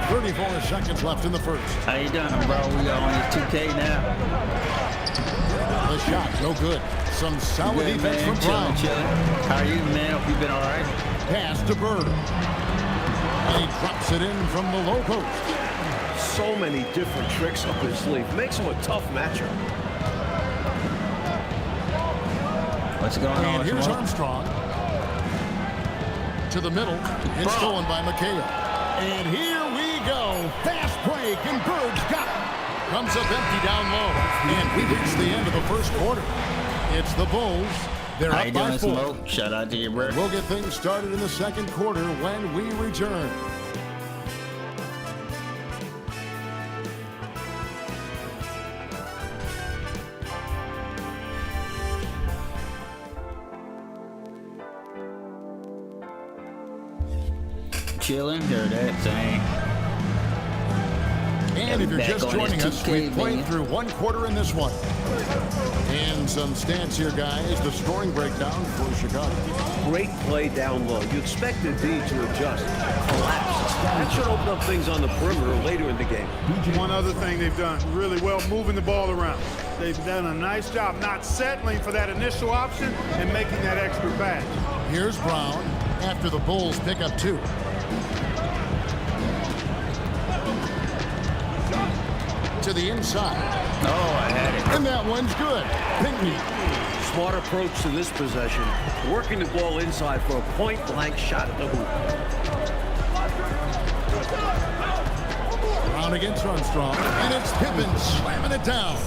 34 seconds left in the first. How you doing, bro? We on this 2K now. The shot, no good. Some solid Good, defense man. from Brown. Chilling. How are you, man? Hope you been all right. Pass to Bird. And he drops it in from the low post. So many different tricks up his sleeve. Makes him a tough matchup. What's going on? And here's Smoke? Armstrong. To the middle. It's stolen by McHale. And here we go. Fast break, and Bird's got it. Comes up empty down low. And we reach the end of the first quarter. It's the Bulls. They're How up you by doing, 4. Smoke? Shout out to you, bro. We'll get things started in the second quarter when we return. Chilling, heard that saying. And if you're Back just on joining this us, 2K, we've played man. through one quarter in this one. And some stats here, guys. The scoring breakdown for Chicago. Great play down low. You expected D to adjust. Collapse. That should open up things on the perimeter later in the game. One other thing they've done really well, moving the ball around. They've done a nice job not settling for that initial option and making that extra pass. Here's Brown after the Bulls pick up 2. To the inside. Oh, I had it. And that one's good. Pinkney. Smart approach to this possession. Working the ball inside for a point-blank shot at the hoop. Brown against Armstrong. And it's Pippen slamming it down.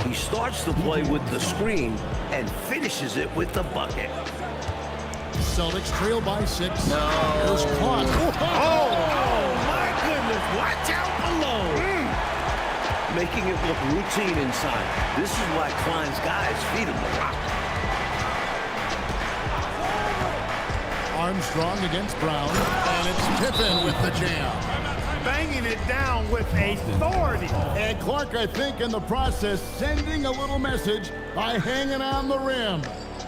He starts the play with the screen and finishes it with the bucket. Celtics trail by 6. No. Here's Clark. Oh, my goodness. Watch out below. Making it look routine inside. This is why Klein's guys feed him the rock. Armstrong against Brown. And it's Pippen with the jam. Banging it down with authority. And Clark, I think, in the process, sending a little message by hanging on the rim.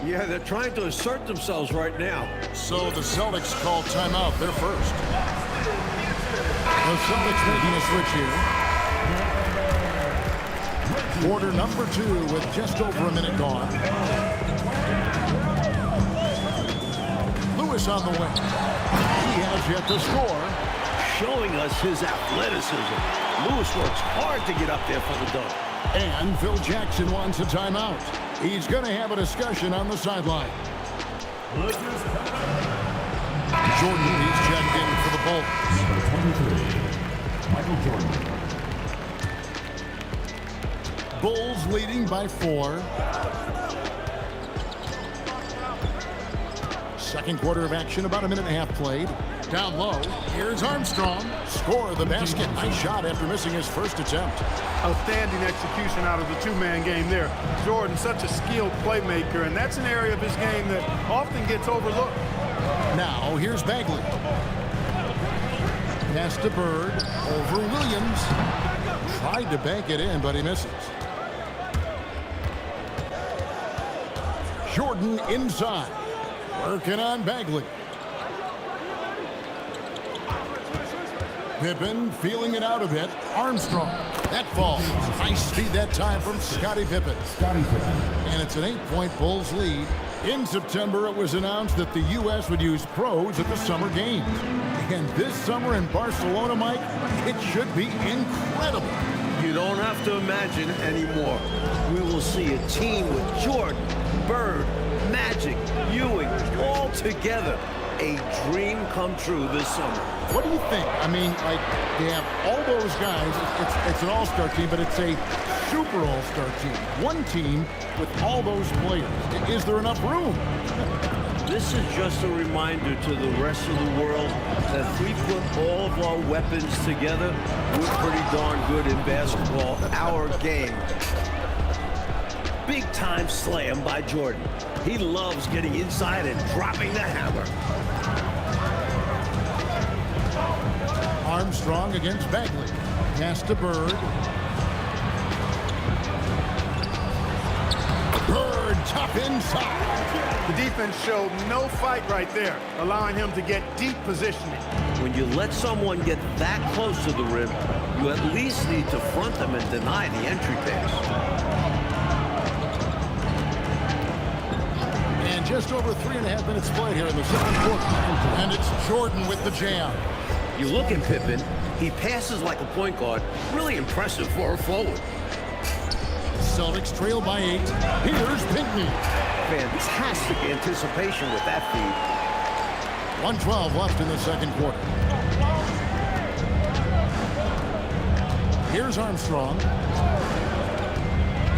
Yeah, they're trying to assert themselves right now. So the Celtics call timeout. They're first. The Celtics making a switch here. Quarter number 2 with just over a minute gone. Lewis on the wing. He has yet to score. Showing us his athleticism. Lewis works hard to get up there for the dunk. And Phil Jackson wants a timeout. He's going to have a discussion on the sideline. Jordan, he's checked in for the Bulls. Number 23, Michael Jordan. Bulls leading by 4. Second quarter of action, about a minute and a half played. Down low, here's Armstrong. Score the basket. Nice shot after missing his first attempt. Outstanding execution out of the two-man game there. Jordan, such a skilled playmaker, and that's an area of his game that often gets overlooked. Now, here's Bagley. Pass to Bird, over Williams. Tried to bank it in, but he misses. Jordan inside. Working on Bagley. Pippen feeling it out a bit. Armstrong. That falls. Nice speed that time from Scottie Pippen. And it's an 8-point Bulls lead. In September, it was announced that the U.S. would use pros at the Summer Games. And this summer in Barcelona, Mike, it should be incredible. You don't have to imagine anymore. We will see a team with Jordan, Bird, Magic, Ewing, all together. A dream come true this summer. What do you think? I mean, like, they have all those guys. It's an all-star team, but it's a super all-star team. One team with all those players. Is there enough room? This is just a reminder to the rest of the world that 3-foot all of our weapons together, we're pretty darn good in basketball. Our game. Big time slam by Jordan. He loves getting inside and dropping the hammer. Armstrong against Bagley. Pass to Bird. Bird, tough inside. The defense showed no fight right there, allowing him to get deep positioning. When you let someone get that close to the rim, you at least need to front them and deny the entry pass. And just over 3.5 minutes played here in the second quarter. And it's Jordan with the jam. You look at Pippen, he passes like a point guard. Really impressive for a forward. Celtics trail by 8. Here's Pinkney. Fantastic anticipation with that feed. 1:12 left in the second quarter. Here's Armstrong.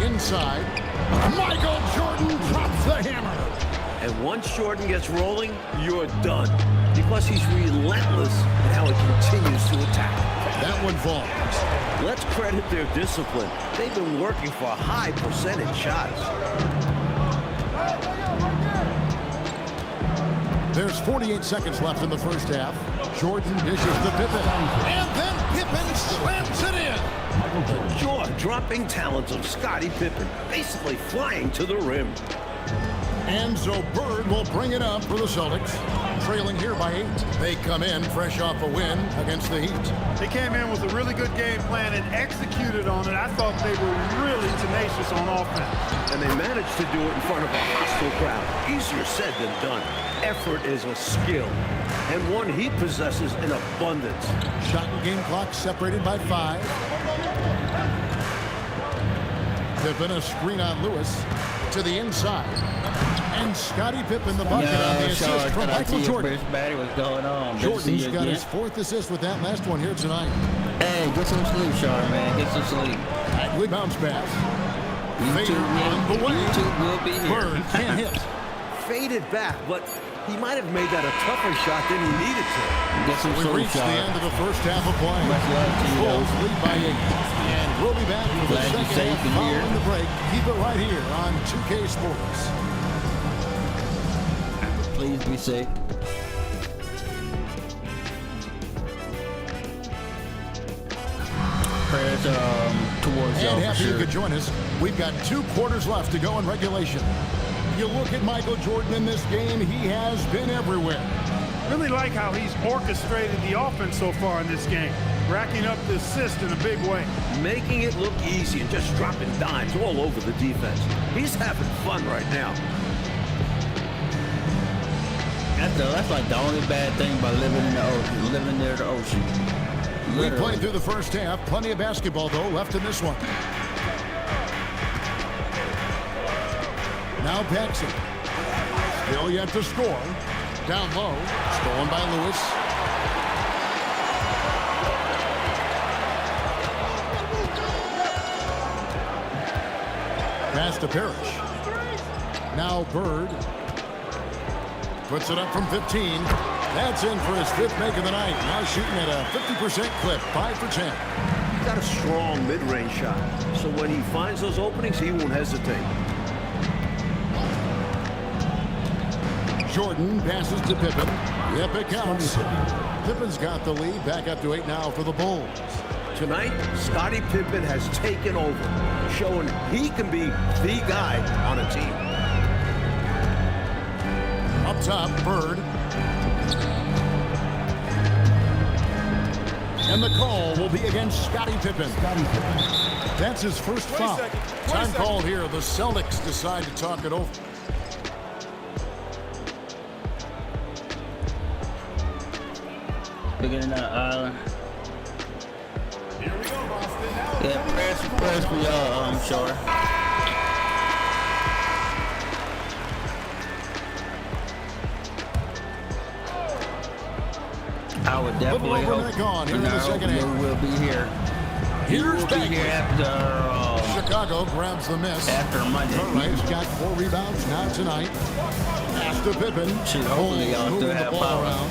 Inside. Michael Jordan drops the hammer. And once Jordan gets rolling, you're done. Because he's relentless in how he continues to attack. That one falls. Let's credit their discipline. They've been working for high percentage shots. There's 48 seconds left in the first half. Jordan dishes the Pippen. And then Pippen slams it in. The jaw-dropping talents of Scottie Pippen, basically flying to the rim. And so Bird will bring it up for the Celtics, trailing here by 8. They come in fresh off a win against the Heat. They came in with a really good game plan and executed on it. I thought they were really tenacious on offense. And they managed to do it in front of a hostile crowd. Easier said than done. Effort is a skill, and one he possesses in abundance. Shot and game clock separated by 5. Pippen a screen on Lewis to the inside. And Scottie Pippen the bucket on the assist from Michael Jordan. What's going on? Jordan's got his 4th assist with that last one here tonight. Hey, get some sleep, Sean, man. Get some sleep. Bagley bounce pass. Fader on the way. YouTube will be here. Bird can't hit. Faded back, but he might have made that a tougher shot than he needed to. Get some We sleep, reached the Sean. end of the first half of play. Much love to you, Bulls though. lead by 8. And we'll be back for the Glad you're second safe half in here. following the break. Keep it right here on 2K Sports. Please be safe. Prayers towards y'all And for happy you sure. could join us. We've got 2 quarters left to go in regulation. You look at Michael Jordan in this game, he has been everywhere. Really like how he's orchestrated the offense so far in this game, racking up the assist in a big way. Making it look easy and just dropping dimes all over the defense. He's having fun right now. That's like the only bad thing about living in the ocean, living near the ocean. We Literally. played through the first half. Plenty of basketball, though, left in this one. Now Paxson. Still yet to score. Down low. Stolen by Lewis. Pass to Parrish. Now Bird. Puts it up from 15. That's in for his 5th make of the night. Now shooting at a 50% clip. 5 for 10. He's got a strong mid-range shot. So when he finds those openings, he won't hesitate. Jordan passes to Pippen. Yep, it counts. Pippen's got the lead. Back up to 8 now for the Bulls. Tonight, Scottie Pippen has taken over, showing he can be the guy on a team. Up top, Bird. And the call will be against Scottie Pippen. That's his first foul. Time called here. The Celtics decide to talk it over. Bigger than that island. Here we go, Boston. Now Yeah, prayers for y'all, I'm sure. I would definitely Little over a hope minute gone here in the Bernard second half. will be here. Here's We'll be Bagley. here after Chicago grabs the miss. Monday. He's got 4 rebounds now tonight. Pass to Pippen. Shoot, hopefully y'all Bulls still moving the have ball power. around.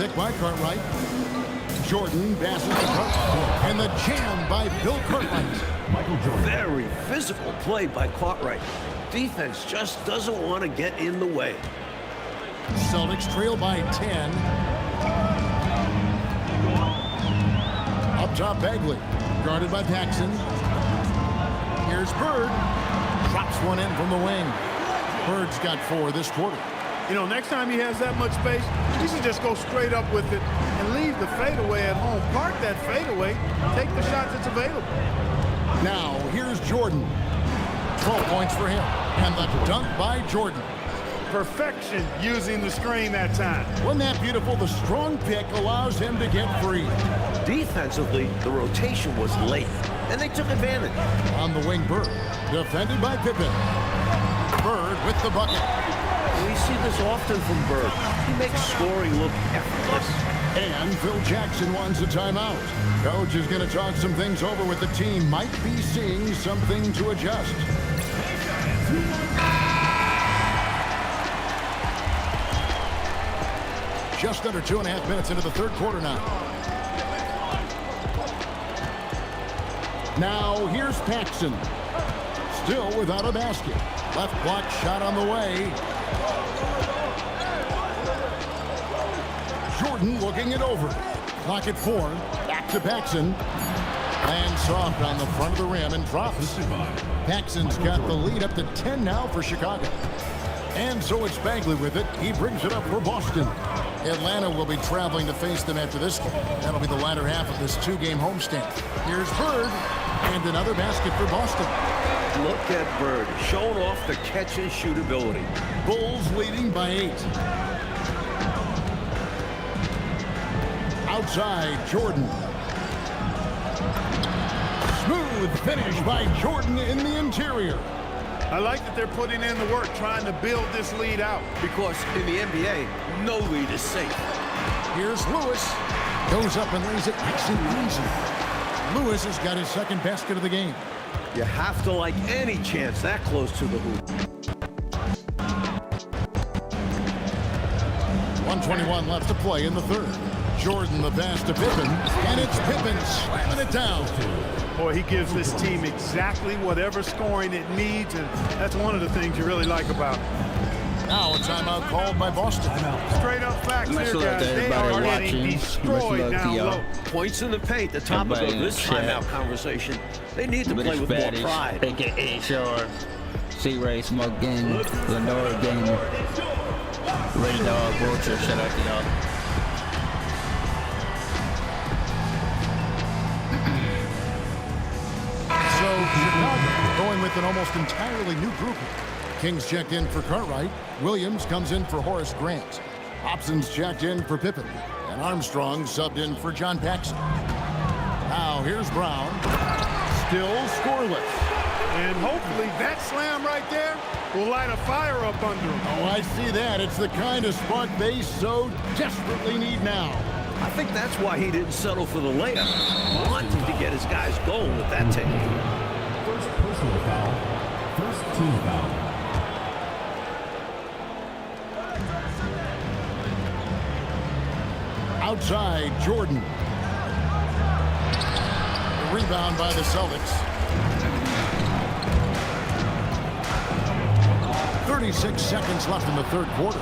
pick by Cartwright. Jordan passes to Cartwright. And the jam by Bill Cartwright. Michael Jordan. Very physical play by Cartwright. Defense just doesn't want to get in the way. Celtics trail by 10. Up top, Bagley. Guarded by Paxson. Here's Bird. Drops one in from the wing. Bird's got 4 this quarter. You know, next time he has that much space, he should just go straight up with it and leave the fadeaway at home. Park that fadeaway, take the shot that's available. Now, here's Jordan. 12 points for him. And the dunk by Jordan. Perfection using the screen that time. Wasn't that beautiful? The strong pick allows him to get free. Defensively, the rotation was late, and they took advantage. On the wing, Bird. Defended by Pippen. Bird with the bucket. We see this often from Bird. He makes scoring look effortless. And Phil Jackson wants a timeout. Coach is going to talk some things over with the team. Might be seeing something to adjust. Just under 2.5 minutes into the third quarter now. Now here's Paxson. Still without a basket. Left block shot on the way. Jordan looking it over. Clock at 4. Back to Paxson. Lands soft on the front of the rim and drops. Paxson's got the lead up to 10 now for Chicago. And so it's Bagley with it. He brings it up for Boston. Atlanta will be traveling to face them after this game. That'll be the latter half of this 2-game homestand. Here's Bird. And another basket for Boston. Look at Bird, showing off the catch and shoot ability. Bulls leading by 8. Outside, Jordan. Smooth finish by Jordan in the interior. I like that they're putting in the work trying to build this lead out. Because in the NBA, no lead is safe. Here's Lewis. Goes up and lays it nice and easy. Lewis has got his second basket of the game. You have to like any chance that close to the hoop. 1:21 left to play in the third. Jordan the pass to Pippen, and it's Pippen slamming it down. Boy, he gives this team exactly whatever scoring it needs, and that's one of the things you really like about it. Now a timeout called by Boston. Straight up facts Much here, love guys. to They everybody are watching. getting Much destroyed love to down y'all. low. Points in the paint, the topic Everybody of in the this chat. timeout conversation. They need to play with more pride. AKA Shore, C-Ray, Smoke Gang, Lenore Gang, Ray Dog, Vulture, shout out to y'all. So Chicago going with an almost entirely new group. Kings checked in for Cartwright. Williams comes in for Horace Grant. Hobson's checked in for Pippen. And Armstrong subbed in for John Paxson. Now here's Brown. Still scoreless. And hopefully that slam right there will light a fire up under him. Oh, I see that. It's the kind of spark they so desperately need now. I think that's why he didn't settle for the layup. Wanting to get his guys going with that technique. First personal foul. First team foul. Outside, Jordan. The rebound by the Celtics. 36 seconds left in the third quarter.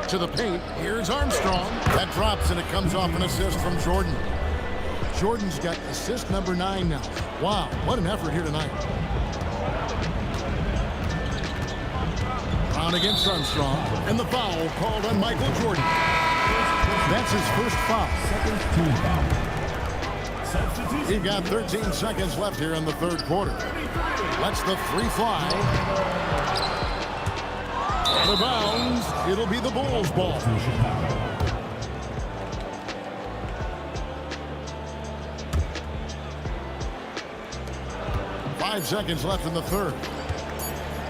To the paint, here's Armstrong. That drops and it comes off an assist from Jordan. Jordan's got assist number 9 now. Wow, what an effort here tonight. Brown against Armstrong, and the foul called on Michael Jordan. That's his first foul. Second team foul. Substitution. He got 13 seconds left here in the third quarter. Lets the three fly. The bounds, it'll be the Bulls' ball. To Chicago. 5 seconds left in the third.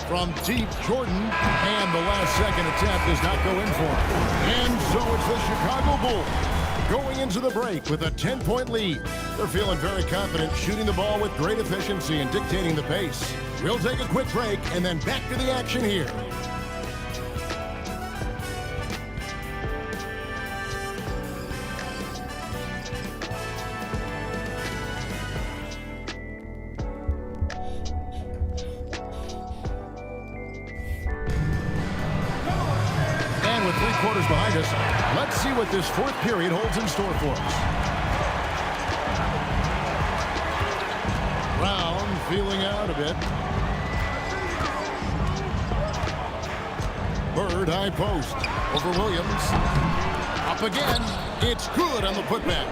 From deep, Jordan, and the last second attempt does not go in for him. And so it's the Chicago Bulls going into the break with a 10-point lead. They're feeling very confident, shooting the ball with great efficiency and dictating the pace. We'll take a quick break and then back to the action here. And with 3 quarters behind us, let's see what this fourth period holds in store for us. Brown feeling out a bit. Bird high post over Williams. Up again. It's good on the putback.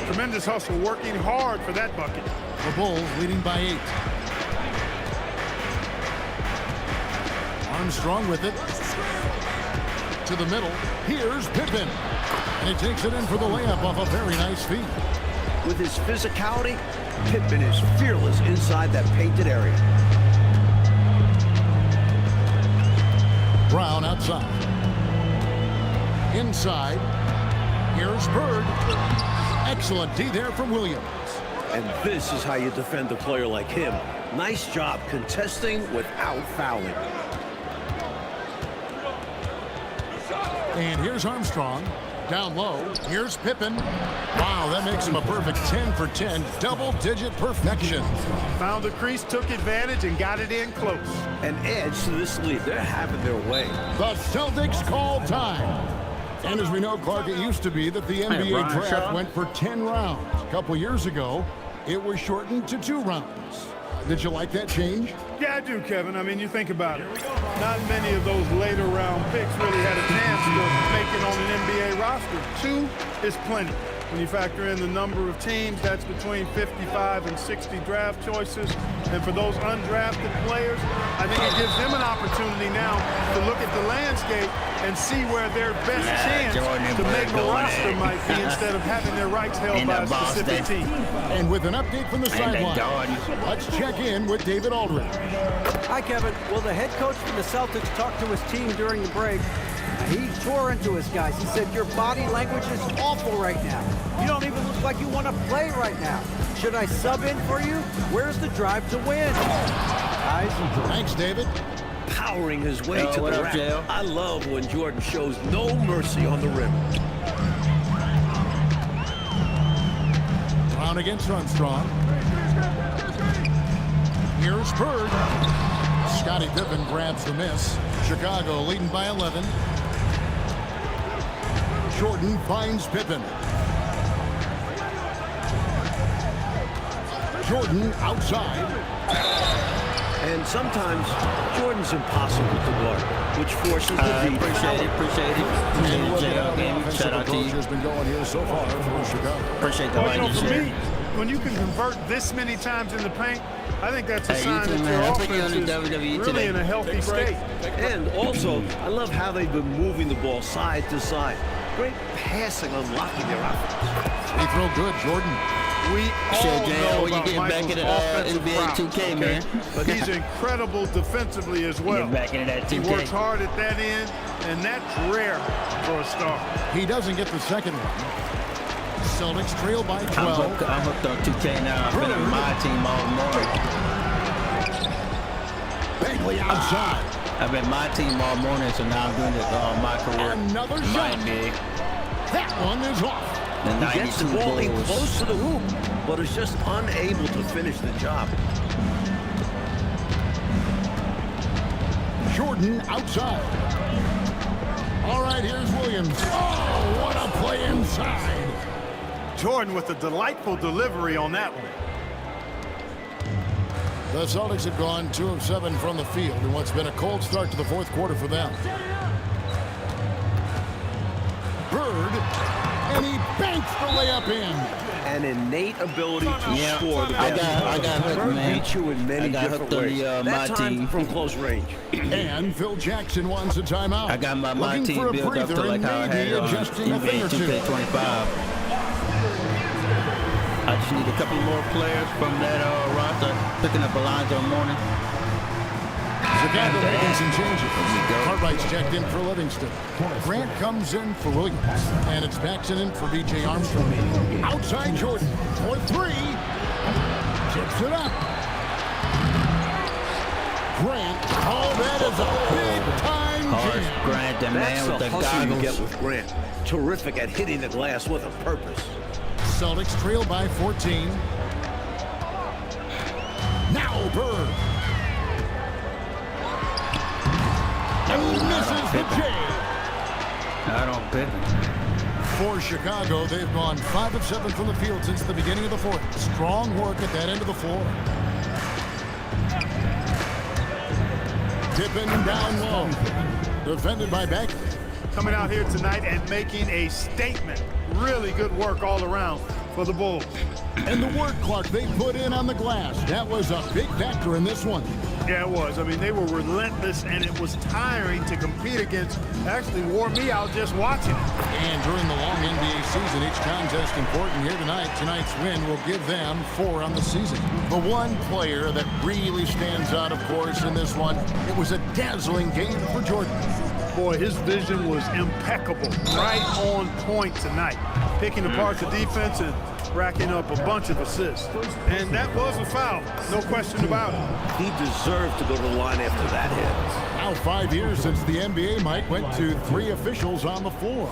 Tremendous hustle, working hard for that bucket. The Bulls leading by 8. Armstrong with it. To the middle. Here's Pippen. And he takes it in for the layup off a very nice feed. With his physicality, Pippen is fearless inside that painted area. Brown outside. Inside. Here's Bird. Excellent D there from Williams. And this is how you defend a player like him. Nice job contesting without fouling. And here's Armstrong. Down low. Here's Pippen. Wow, that makes him a perfect 10 for 10. Double-digit perfection. Found the crease, took advantage, and got it in close. An edge to this lead. They're having their way. The Celtics call time. And as we know, Clark, it used to be that the NBA draft went for 10 rounds. A couple years ago, it was shortened to 2 rounds. Did you like that change? Yeah, I do, Kevin. I mean, you think about it. Not many of those later round picks really had a chance to make it on an NBA roster. 2 is plenty. When you factor in the number of teams, that's between 55 and 60 draft choices. And for those undrafted players, I think it gives them an opportunity now to look at the landscape and see where their best chance to make a roster might be instead of having their rights held by a specific team. And with an update from the sideline, let's check in with David Aldridge. Hi, Kevin. Well, the head coach from the Celtics talked to his team during the break. He tore into his guys. He said, your body language is awful right now. You don't even look like you want to play right now. Should I sub in for you? Where's the drive to win? Guys, thanks, David. Powering his way to the rack. I love when Jordan shows no mercy on the rim. Brown against Armstrong. Here's Bird. Scottie Pippen grabs the miss. Chicago leading by 11. Jordan finds Pippen. Jordan outside. And sometimes Jordan's impossible to guard, which forces the deep. Appreciate it. Shout out to you. Has been going here so far for Chicago. Appreciate the Well, light for share. me, when you can convert this many times in the paint, I think that's a Hey, sign you too, that man. your I'll put you on offense the is WWE really today. in a healthy state. And also, I love how they've been moving the ball side to side. Great passing, unlocking their offense. Free throw good, Jordan. We Shit, all Jay, know when you about get back Michael's into offensive NBA2K, prowess, man. But he's incredible defensively as well. Get back into that He 2K. works hard at that end, and that's rare for a star. He doesn't get the second one. Celtics trail by 12. I'm hooked on 2K now. I've been on my team all morning. Bagley outside. I've been my team all morning, so now I'm doing it my career. Another My shot. NBA. That one is off. The He gets the 92 ball in Bulls. close to the hoop, but is just unable to finish the job. Jordan outside. All right, here's Williams. Oh, what a play inside. Jordan with a delightful delivery on that one. The Celtics have gone 2 of 7 from the field in what's been a cold start to the fourth quarter for them. Bird, and he banks the layup in. An innate ability to score the I basketball. got hooked, Bird man. beat you in many I got different hooked on ways. the, That my time team. from close range. And Phil Jackson wants a timeout. I got my Looking team for a built up breather to like and how I maybe had on adjusting a thing or two. NBA2K25. I just need a couple more players from that roster. Picking up Alonzo Mourning. Chicago making some changes. Cartwright's checked in for Livingston. Grant comes in for Williams. And it's Paxton in for B.J. Armstrong. Outside Jordan for three. Chips it up. Grant. Oh, that is a big-time jam. Grant, the man with the That's the hustle you goggles. get with Grant. Terrific at hitting the glass with a purpose. Celtics trail by 14. Now Bird. And misses the J. I don't pick him. For Chicago, they've gone 5 of 7 from the field since the beginning of the fourth. Strong work at that end of the floor. Tipping down low. Defended by Beck. Coming out here tonight and making a statement. Really good work all around for the Bulls. And the work, Clark, they put in on the glass. That was a big factor in this one. Yeah, it was. I mean, they were relentless, and it was tiring to compete against. Actually wore me out just watching it. And during the long NBA season, each contest important here tonight. Tonight's win will give them 4 on the season. The one player that really stands out, of course, in this one, it was a dazzling game for Jordan. Boy, his vision was impeccable. Right on point tonight. Picking apart the defense and racking up a bunch of assists. And that was a foul. No question about it. He deserved to go to the line after that hit. Now 5 years since the NBA, Mike, went to 3 officials on the floor.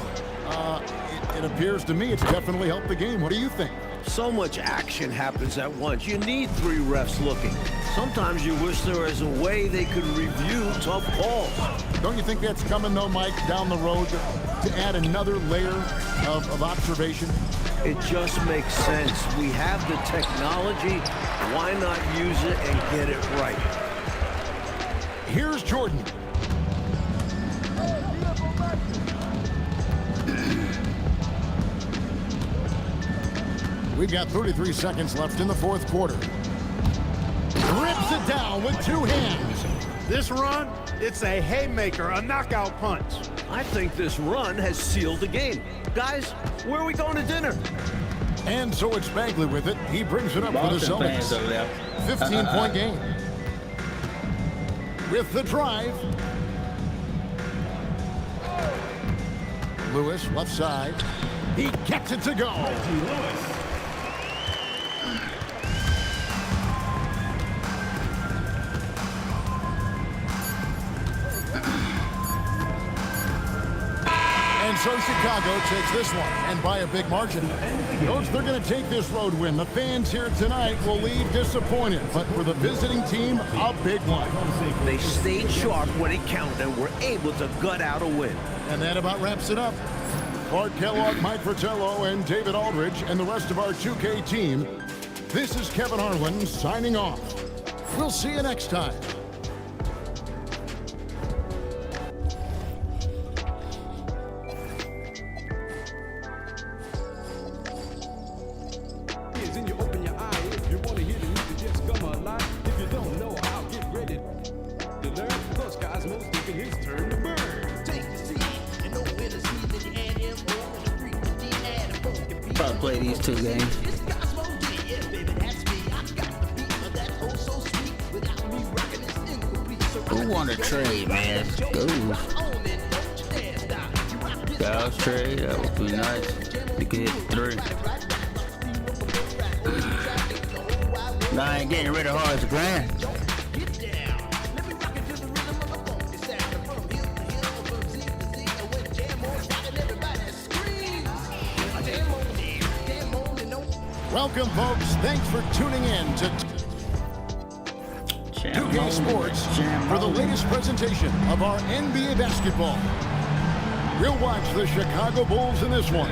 It appears to me it's definitely helped the game. What do you think? So much action happens at once. You need 3 refs looking. Sometimes you wish there was a way they could review tough calls. Don't you think that's coming, though, Mike, down the road to add another layer of observation? It just makes sense. We have the technology. Why not use it and get it right? Here's Jordan. We've got 33 seconds left in the fourth quarter. Rips it down with 2 hands. This run, it's a haymaker, a knockout punch. I think this run has sealed the game. Guys, where are we going to dinner? And so it's Bagley with it. He brings it up for the Boston fans Celtics. over there. 15-point game. With the drive. Lewis, left side. He gets it to go. And so Chicago takes this one, and by a big margin. Coach, they're going to take this road win. The fans here tonight will leave disappointed, but for the visiting team, a big one. They stayed sharp when it counted and were able to gut out a win. And that about wraps it up. Clark Kellogg, Mike Fratello, and David Aldridge, and the rest of our 2K team. This is Kevin Harlan signing off. We'll see you next time. And you open your eye if you want to hear the music just come alive. If you don't know, I'll get ready to learn. Cause Cosmo's taking his turn to burn. Take the seat, you know where the seed that you add him on the frequency add a funky Probably play these 2 games. It's Cosmo D, yeah, baby, that's me. I got the beat, but that's oh so sweet. Without me rocking this incomplete. So Who want to trade, man? Let's go. Guys trade, that would be nice. You can hit 3. Nah, I ain't getting rid of Horace Grant. Welcome, folks. Thanks for tuning in to 2K Sports for the latest presentation of our NBA basketball. We'll watch the Chicago Bulls in this one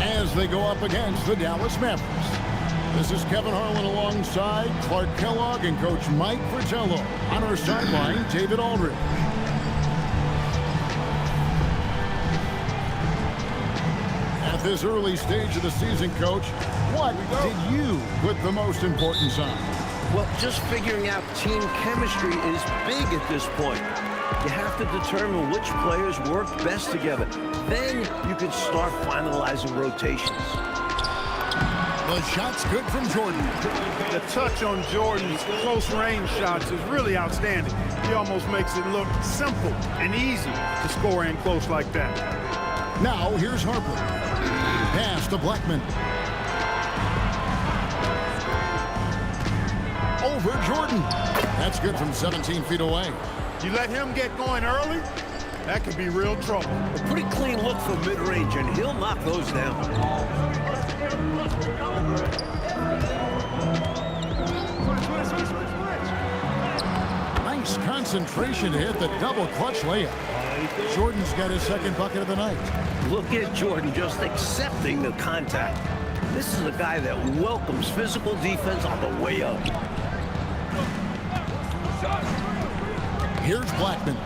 as they go up against the Dallas Mavericks. This is Kevin Harlan alongside Clark Kellogg and Coach Mike Fratello. On our sideline, David Aldridge. At this early stage of the season, Coach, what did you put the most importance on? Well, just figuring out team chemistry is big at this point. You have to determine which players work best together. Then you can start finalizing rotations. The shot's good from Jordan. The touch on Jordan's close range shots is really outstanding. He almost makes it look simple and easy to score in close like that. Now here's Harper. Pass to Blackman. Over Jordan. That's good from 17 feet away. You let him get going early, that could be real trouble. A pretty clean look from mid-range, and he'll knock those down. Nice concentration to hit the double clutch layup. Jordan's got his second bucket of the night. Look at Jordan just accepting the contact. This is a guy that welcomes physical defense on the way up. Here's Blackman.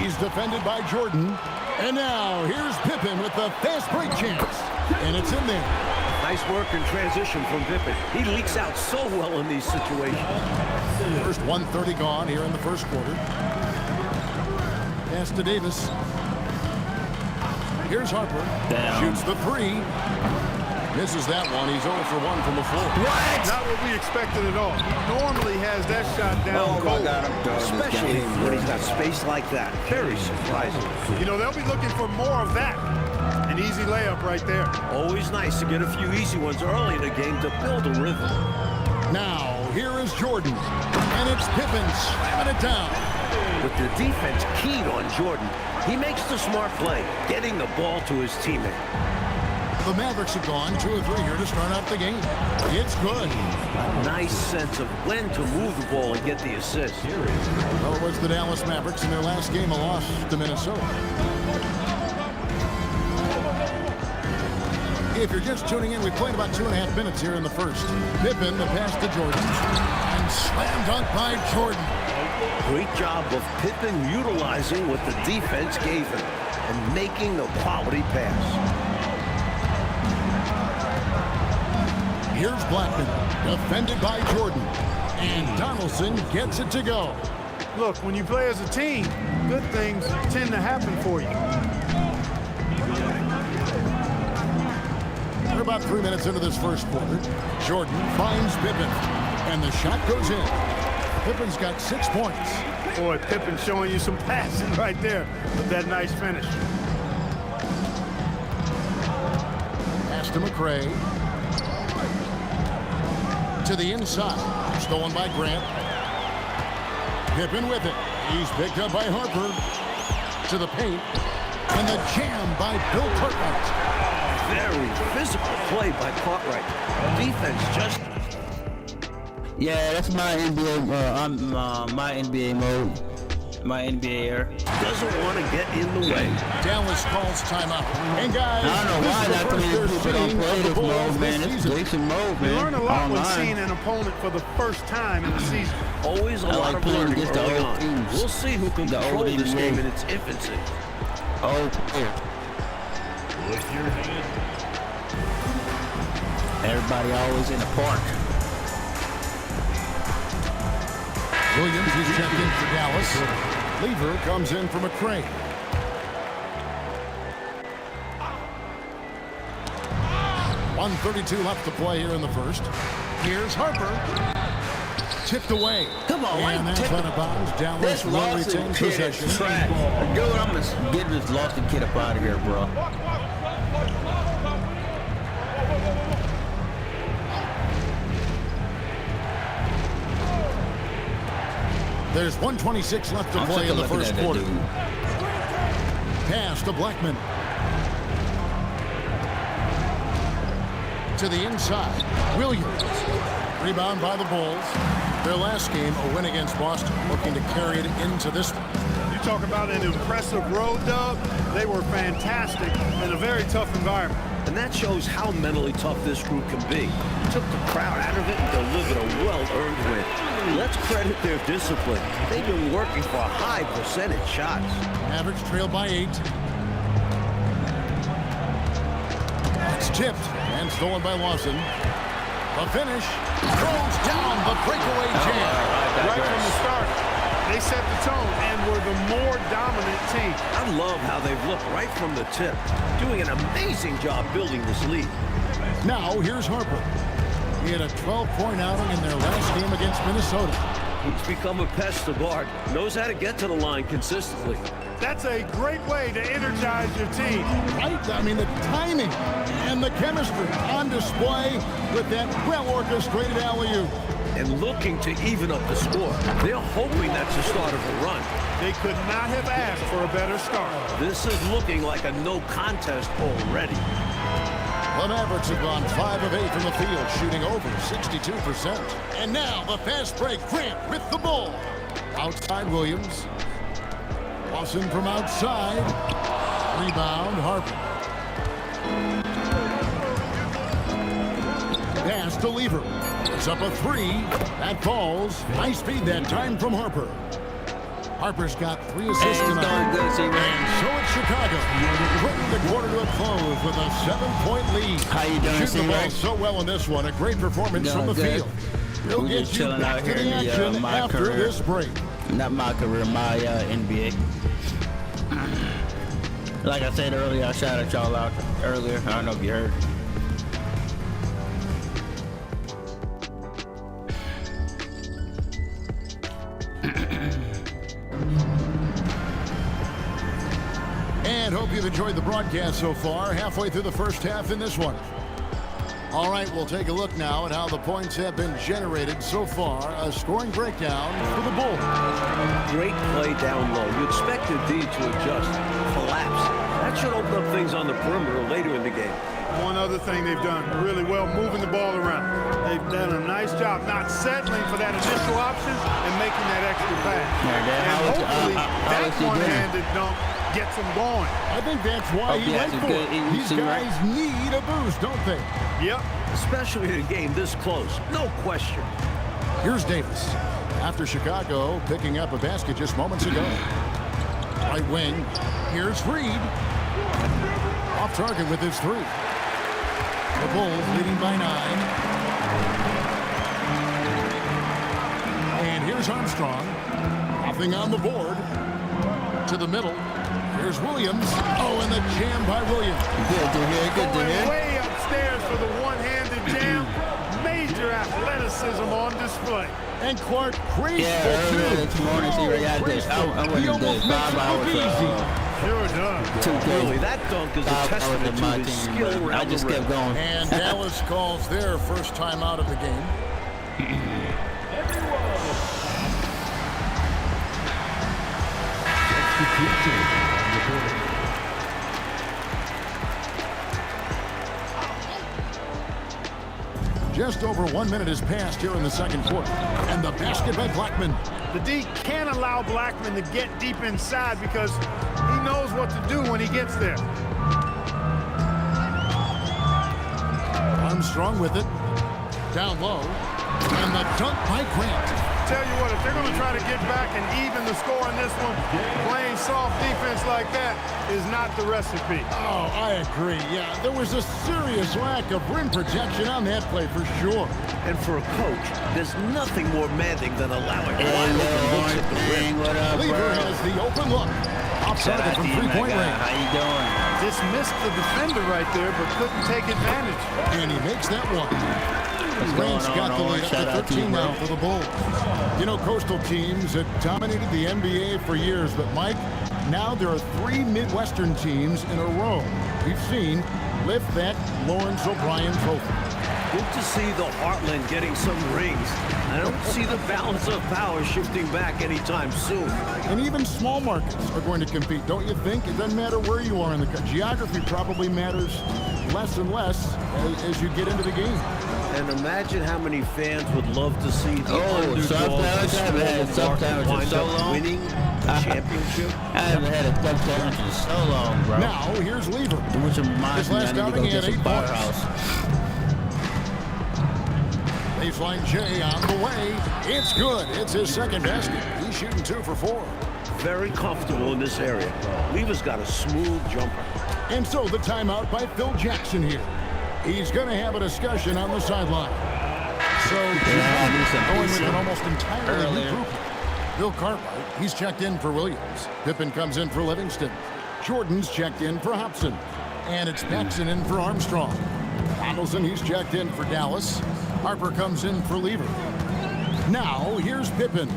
He's defended by Jordan. And now here's Pippen with the fast break chance. And it's in there. Nice work in transition from Pippen. He leaks out so well in these situations. First 1:30 gone here in the first quarter. Pass to Davis. Here's Harper. Down. Shoots the three. Misses that one. He's 0 for 1 from the floor. Not what we expected at all. He normally has that shot down cold. Especially when he's got space like that. Very surprising. You know, they'll be looking for more of that. An easy layup right there. Always nice to get a few easy ones early in the game to build a rhythm. Now, here is Jordan. And it's Pippen slamming it down. With the defense keyed on Jordan, he makes the smart play, getting the ball to his teammate. The Mavericks have gone 2 of 3 here to start out the game. It's good. A nice sense of when to move the ball and get the assist. Well, it was the Dallas Mavericks in their last game, a loss to Minnesota. If you're just tuning in, we played about 2.5 minutes here in the first. Pippen, the pass to Jordan. And slam dunk by Jordan. Great job of Pippen utilizing what the defense gave him and making the quality pass. Here's Blackman, defended by Jordan. And Donaldson gets it to go. Look, when you play as a team, good things tend to happen for you. We're about 3 minutes into this first quarter. Jordan finds Pippen, and the shot goes in. Pippen's got 6 points. Boy, Pippen showing you some passing right there with that nice finish. Pass to McRae. To the inside. Stolen by Grant. Pippen with it. He's picked up by Harper. To the paint. And the jam by Bill Cartwright. Very physical play by Cartwright. Defense just... Yeah, that's my NBA. My NBA mode. My NBA air. doesn't want to get in the way. Dallas calls timeout. And guys, I don't know why not too many people don't play this mode, man. It's decent mode, man. You learn a lot when Online. seeing an opponent for the first time in the season. Always a I lot like of playing learning against the early old on. teams. We'll see who can The control old this NBA. game in its infancy. Oh, yeah. With your hand. Everybody always in the park. Williams is checked in for Dallas. Lever comes in for McRae. .132 left to play here in the first. Here's Harper. Tipped away. Come on, and Mike, that's tip out of bounds. Dallas This will Lawson retain kid possession. is trash. Dude, I'm gonna get this Lawson kid up out of here, bro. There's 126 left to I'm play sick in of the looking first at that quarter. dude. Pass to Blackman. To the inside. Williams. Rebound by the Bulls. Their last game, a win against Boston, looking to carry it into this one. You talk about an impressive road dub. They were fantastic in a very tough environment. And that shows how mentally tough this group can be. Took the crowd out of it and delivered a well-earned win. Let's credit their discipline. They've been working for high percentage shots. Mavericks trail by 8. It's tipped and stolen by Lawson. The finish throws down the breakaway jam. Right from the start, they set the tone and were the more dominant team. I love how they've looked right from the tip, doing an amazing job building this lead. Now here's Harper. He had a 12-point outing in their last game against Minnesota. He's become a pest to guard. Knows how to get to the line consistently. That's a great way to energize your team. Right? I mean, the timing and the chemistry on display with that well-orchestrated alley-oop. And looking to even up the score. They're hoping that's the start of a run. They could not have asked for a better start. This is looking like a no contest already. The Mavericks have gone 5 of 8 from the field, shooting over 62%. And now the fast break. Grant with the ball. Outside Williams. Lawson from outside. Rebound, Harper. Pass to Lever. It's up a 3. That falls. Nice feed that time from Harper. Harper's got 3 assists tonight. And so it's Chicago. Bringing the quarter to a close with a 7-point lead. How you doing, Shooting the ball so well in this one. A great performance from the field. We'll get you back to the action after this break. Not my career, my NBA. Like I said earlier, I shouted y'all out earlier. I don't know if you heard. And hope you've enjoyed the broadcast so far. Halfway through the first half in this one. All right, we'll take a look now at how the points have been generated so far. A scoring breakdown for the Bulls. Great play down low. You expected D to adjust, collapse. That should open up things on the perimeter later in the game. One other thing they've done really well, moving the ball around. They've done a nice job not settling for that initial option and making that extra pass. And hopefully that one-handed dunk gets them going. I think that's why he went for it. These guys need a boost, don't they? Yep. Especially in a game this close. No question. Here's Davis. After Chicago picking up a basket just moments ago. Right wing. Here's Reed. Off target with his 3. The Bulls leading by 9. And here's Armstrong. Nothing on the board. To the middle. Here's Williams. Oh, and the jam by Williams. Good to hear, good to hear. Way upstairs for the one-handed jam. Major athleticism on display. And Clark graceful earlier this morning, see where I did. I went and did 5 hours. Sure does. Really, that dunk is a testament to his skill around I just kept going. And Dallas calls their first time out of the game. Just over 1 minute has passed here in the second quarter. And the basket by Blackman. The D can't allow Blackman to get deep inside because he knows what to do when he gets there. Armstrong with it. Down low. And the dunk by Grant. Tell you what, if they're going to try to get back and even the score in this one, playing soft defense like that is not the recipe. Oh, I agree. Yeah, there was a serious lack of rim protection on that play for sure. And for a coach, there's nothing more demanding than allowing wide open looks at the rim. What up, Lever has the open look. Off target from three-point range. How you doing? Just missed the defender right there, but couldn't take advantage. And he makes that one. Grant's got the lead up to 13 now for the Bulls. You know, coastal teams have dominated the NBA for years, but Mike, now there are 3 Midwestern teams in a row we've seen lift that Lawrence O'Brien trophy. Good to see the Heartland getting some rings. I don't see the balance of power shifting back anytime soon. And even small markets are going to compete, don't you think? It doesn't matter where you are in the country. Geography probably matters less and less as you get into the game. And imagine how many fans would love to see the underdog sometimes so long. winning the championship. I haven't had a touchdown in so long, bro. Now, here's Lever. Which reminds me, I need to go get some firehouse. Baseline J on the way. It's good. It's his second basket. He's shooting 2 for 4. Very comfortable in this area. Lever's got a smooth jumper. And so the timeout by Phil Jackson here. He's going to have a discussion on the sideline. So going with an almost entirely new group. Bill Cartwright, he's checked in for Williams. Pippen comes in for Livingston. Jordan's checked in for Hobson. And it's Paxson in for Armstrong. Donaldson, he's checked in for Dallas. Harper comes in for Lever. Now, here's Pippen.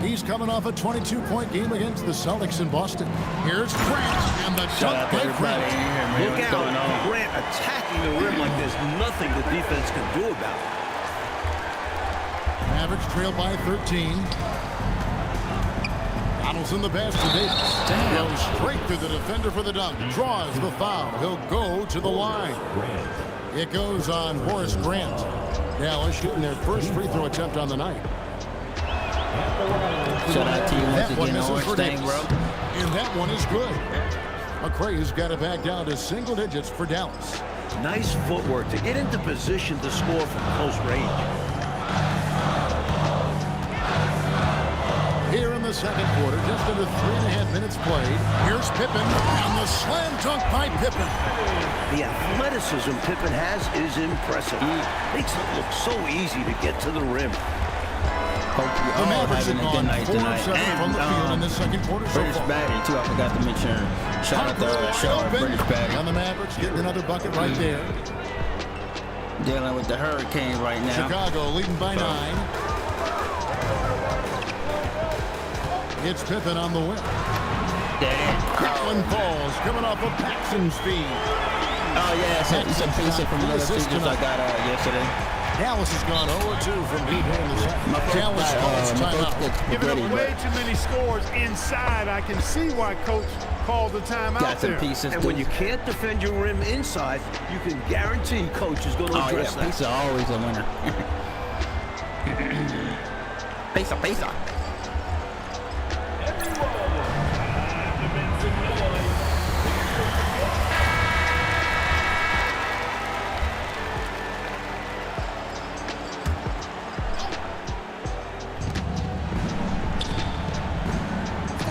He's coming off a 22-point game against the Celtics in Boston. Here's Grant, and the dunk by Grant. Look out. Grant attacking the rim like there's nothing the defense can do about it. Mavericks trail by 13. Donaldson the pass to Davis. Goes straight through the defender for the dunk. Draws the foul. He'll go to the line. It goes on Horace Grant. Dallas shooting their first free throw attempt on the night. Shout out to you once again, Orange thing, bro. And that one is good. McRae has got it back down to single digits for Dallas. Nice footwork to get into position to score from close range. Here in the second quarter, just under 3.5 minutes played. Here's Pippen, and the slam dunk by Pippen. The athleticism Pippen has is impressive. Makes it look so easy to get to the rim. Hope you The all Mavericks having have a good gone night 4 tonight. of 7 from the field in the second quarter so British far. Battery, too. I forgot to mention. Shout out to Shaw, British Battery. And the Mavericks getting another bucket right there. Dealing with the hurricane right now. Chicago leading by 9. It's Pippen on the win. Garland falls, coming off of Paxson's feed. Oh, yeah, it's a piece from the other figures I got yesterday. Dallas has gone 0-2 from deep here in the second. Dallas calls timeout. Giving up way too many scores inside. I can see why Coach called the timeout Got some there. pieces. And when you can't defend your rim inside, you can guarantee Coach is going to address that. Pizza always a winner. Pizza.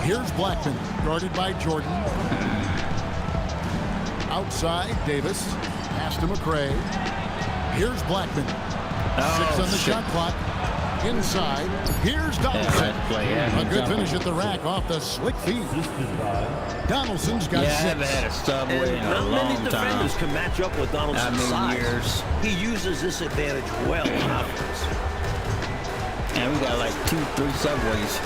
Here's Blackman, guarded by Jordan. Outside, Davis. Pass to McRae. Here's Blackman. 6 on the shot clock. Inside. Here's Donaldson. A good finish at the rack off the slick feed. Donaldson's got 6. I haven't had a subway in a Not long many defenders time. can match up with Donaldson's size. Years. He uses this advantage well on offense. And we got like 2-3 subways.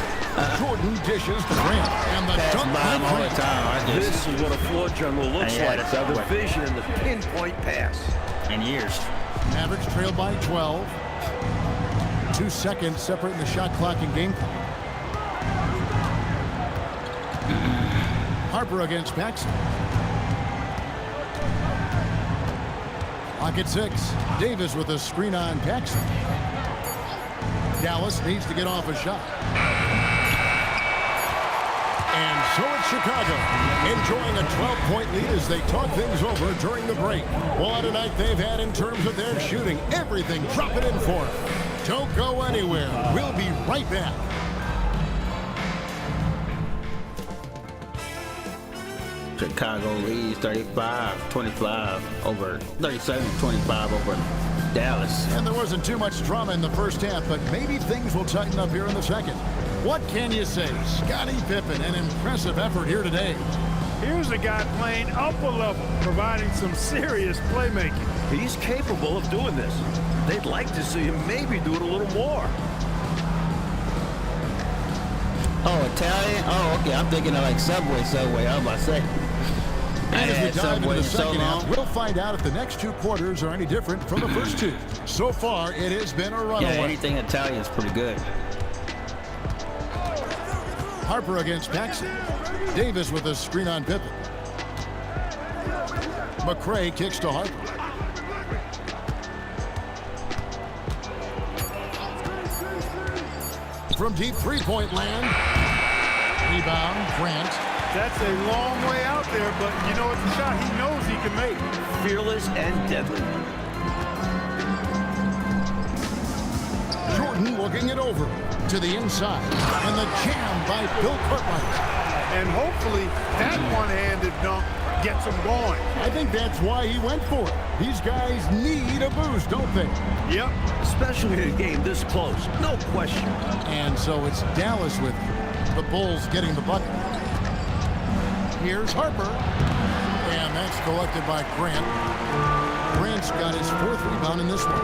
Jordan dishes to Grant. And the Pass dunk by by him all the Grant. time. This is what a floor general looks Yeah, like. that's up The with. vision and the pinpoint pass. In years. Mavericks trail by 12. 2 seconds separating the shot clock and game clock. Harper against Paxson. Clock at 6. Davis with a screen on Paxson. Dallas needs to get off a shot. And so it's Chicago, enjoying a 12-point lead as they talk things over during the break. What a night they've had in terms of their shooting. Everything dropping in for them. Don't go anywhere. We'll be right back. Chicago leads 35-25 over 37-25 over Dallas. And there wasn't too much drama in the first half, but maybe things will tighten up here in the second. What can you say? Scottie Pippen, an impressive effort here today. Here's a guy playing up a level, providing some serious playmaking. He's capable of doing this. They'd like to see him maybe do it a little more. Oh, Italian? Oh, okay. I'm thinking of like Subway. I was about to say. And as we dive into the so second half, long. we'll find out if the next 2 quarters are any different from the first 2. So far, it has been a Yeah, runaway. anything Italian is pretty good. Harper against Paxson. Davis with a screen on Pippen. McRae kicks to Harper. From deep three-point land. Rebound, Grant. That's a long way out there, but you know, it's a shot he knows he can make. Fearless and deadly. Jordan looking it over to the inside. And the jam by Bill Cartwright. And hopefully that one-handed dunk gets him going. I think that's why he went for it. These guys need a boost, don't they? Yep. Especially in a game this close. No question. And so it's Dallas with the Bulls getting the bucket. Here's Harper. And that's collected by Grant. Grant's got his 4th rebound in this one.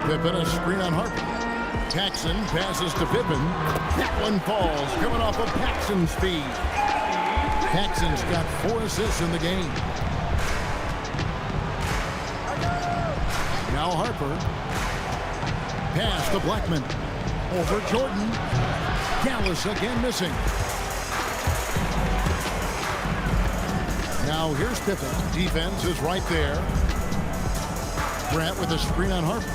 Pippen, a screen on Harper. Paxson passes to Pippen. That one falls, coming off of Paxson's speed. Paxson's got 4 assists in the game. Now Harper. Pass to Blackman. Over Jordan. Dallas again missing. Now here's Pippen. Defense is right there. Grant with a screen on Harper.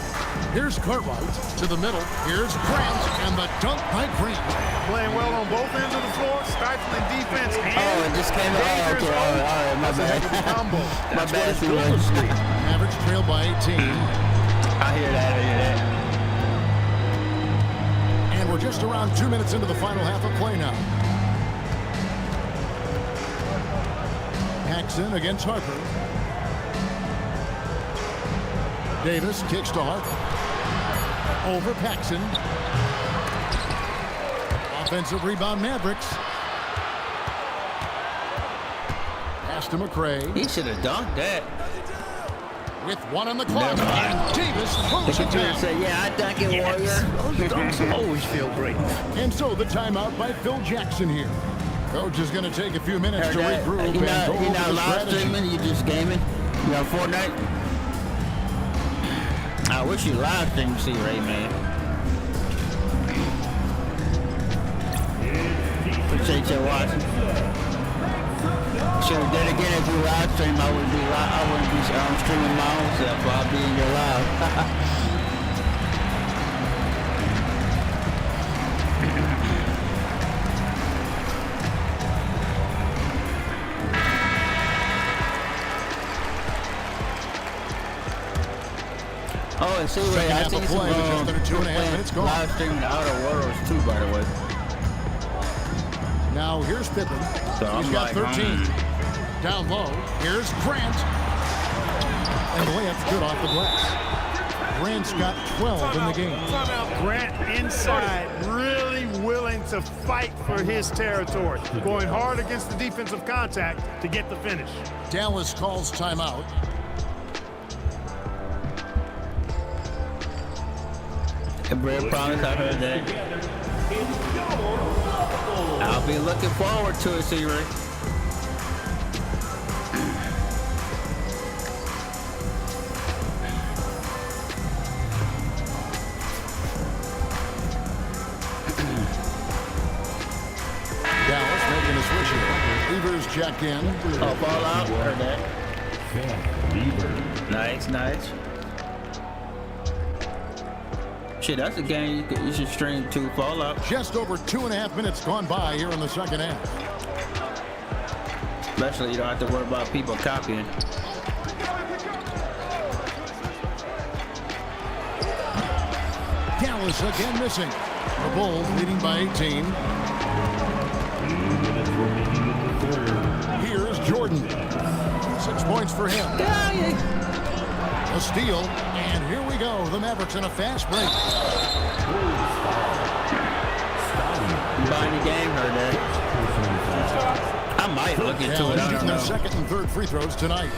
Here's Cartwright to the middle. Here's Grant, and the dunk by Grant. Playing well on both ends of the floor, stifling defense. Oh, it just came out. Okay, all right, my bad. Combo. My bad. Mavericks trail by 18. I hear that. And we're just around 2 minutes into the final half of play now. Paxson against Harper. Davis kicks to Harper. Over Paxson. Offensive rebound, Mavericks. Pass to McRae. He should have dunked that. With 1 on the clock. And Davis throws it down. Say, yeah, I dunk it, Warrior. Those dunks always feel great. And so the timeout by Phil Jackson here. Coach is going to take a few minutes to regroup and go over the live strategy. streaming, you just gaming. You got Fortnite? I wish you live stream see Ray, man. Appreciate you watching. Should have did it again if you live stream. I wouldn't be streaming my own self. I'll be in your live. Oh, and see, Ray, I think play, just under 2.5 minutes gone. Live streaming the Outer Worlds too, by the way. Now here's Pippen. So He's got 13. Down low. Here's Grant. And the layup's good off the glass. Grant's got 12 in the game. Timeout. Grant inside, really willing to fight for his territory. Going hard against the defensive contact to get the finish. Dallas calls timeout. Brad promise, I heard that. I'll be looking forward to it, see, Ray. Dallas making a switch here. Beavers check in. Oh, ball out. Heard that. Nice, nice. Shit, that's a game you should stream to Fallout. Just over 2.5 minutes gone by here in the second half. Especially you don't have to worry about people copying. Dallas again missing. The Bulls leading by 18. Here's Jordan. 6 points for him. A steal, and here we go. The Mavericks in a fast break. Buying the game, heard that. I might look into it. I don't their know. second and third free throws tonight.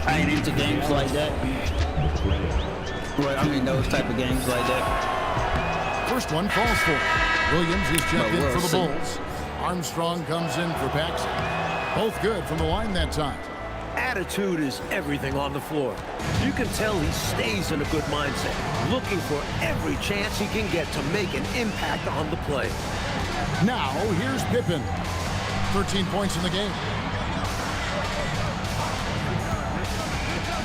I ain't into games like that. Well, I mean those type of games like that. First one falls for Williams. He's checked in we'll for the see. Bulls. Armstrong comes in for Paxson. Both good from the line that time. Attitude is everything on the floor. You can tell he stays in a good mindset, looking for every chance he can get to make an impact on the play. Now, here's Pippen. 13 points in the game.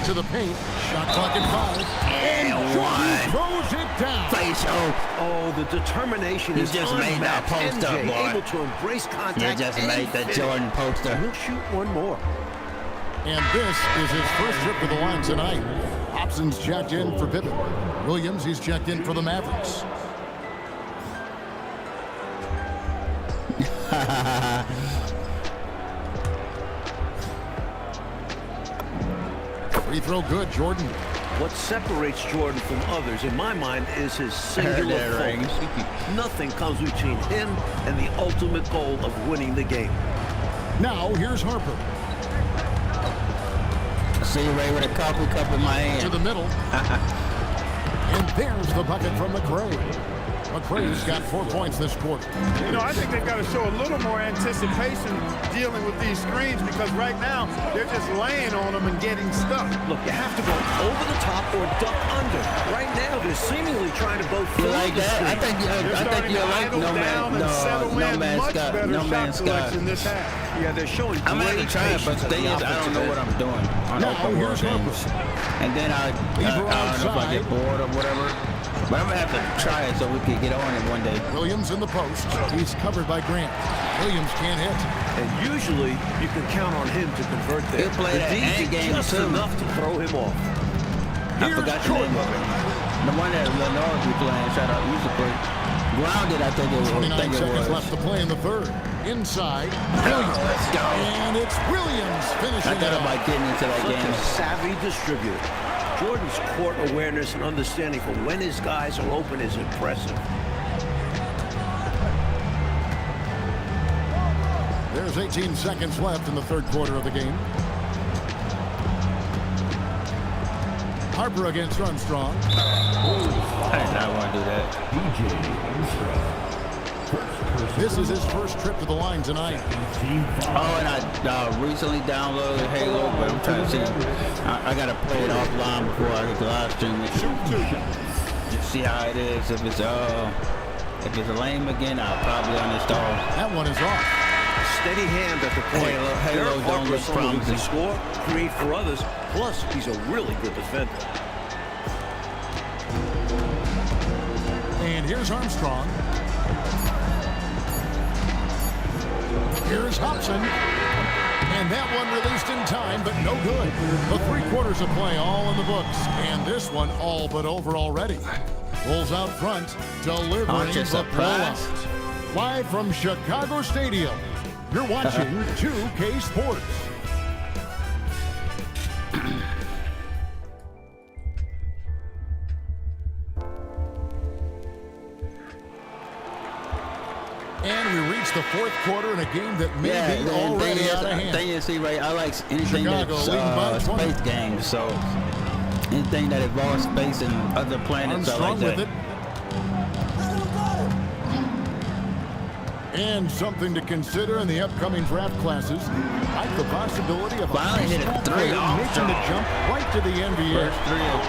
To the paint. Shot clock at 5. And Jordan throws it down. Face off. Oh, the determination is just made that unmatched. post up, MJ boy. able to embrace contact. You just and made that finish. Jordan poster. He'll shoot one more. And this is his first trip to the line tonight. Hobson's checked in for Pippen. Williams, he's checked in for the Mavericks. Free throw good, Jordan. What separates Jordan from others, in my mind, is his singular Heard that, focus. Nothing comes between him and the ultimate goal of winning the game. Now here's Harper. See Ray with a coffee cup in my hand. To the middle. And there's the bucket from McRae. McRae's got 4 points this quarter. You know, I think they've got to show a little more anticipation dealing with these screens because right now they're just laying on them and getting stuck. Look, you have to go over the top or duck under. Right now, they're seemingly trying to both fill like the that? I screen. They're think you're like idle down and settle in. Much better shot selection this half. Yeah, they're showing I'm gonna great try it, but the thing is, I don't know what I'm doing on open world games. And then I don't know if I get bored or whatever. But I'm gonna have to try it so we can get on it one day. Williams in the post. He's covered by Grant. Williams can't hit. And usually, you can count on him to convert there. He'll play The that D end did game just too. enough to throw him off. I forgot the name of it. The one that Lenore be playing, shout out, used to play. Grounded, I think it was. 29 seconds left to play in the third. Inside, Williams. Let's go. And it's Williams finishing I thought it about off. getting into that Such game. a savvy distributor. Jordan's court awareness and understanding for when his guys are open is impressive. There's 18 seconds left in the third quarter of the game. Harper against Armstrong. I did not want to do that. This is his first trip to the line tonight. Oh, and I recently downloaded Halo, but I'm trying to see. I gotta play it offline before I get to live stream it. Just see how it is. If it's lame again, I'll probably uninstall. That one is off. Steady hand at the point. Halo Derek don't Harper look is someone who can promising. score, create for others. Plus, he's a really good defender. And here's Armstrong. Here's Hobson. And that one released in time, but no good. The 3 quarters of play all in the books. And this one all but over already. Bulls out front, delivering Aren't you the surprised? blowout. Live from Chicago Stadium, you're watching 2K Sports. And we reach the fourth quarter in a game that may be already out of hand. Thing is, see, Ray, I like anything Chicago that's leading by 20. space games. So anything that involves space and other planets, I like Armstrong that. with it. And something to consider in the upcoming draft classes, like the possibility of a high Finally hit school a three player off making the jump. jump right to the NBA. First three of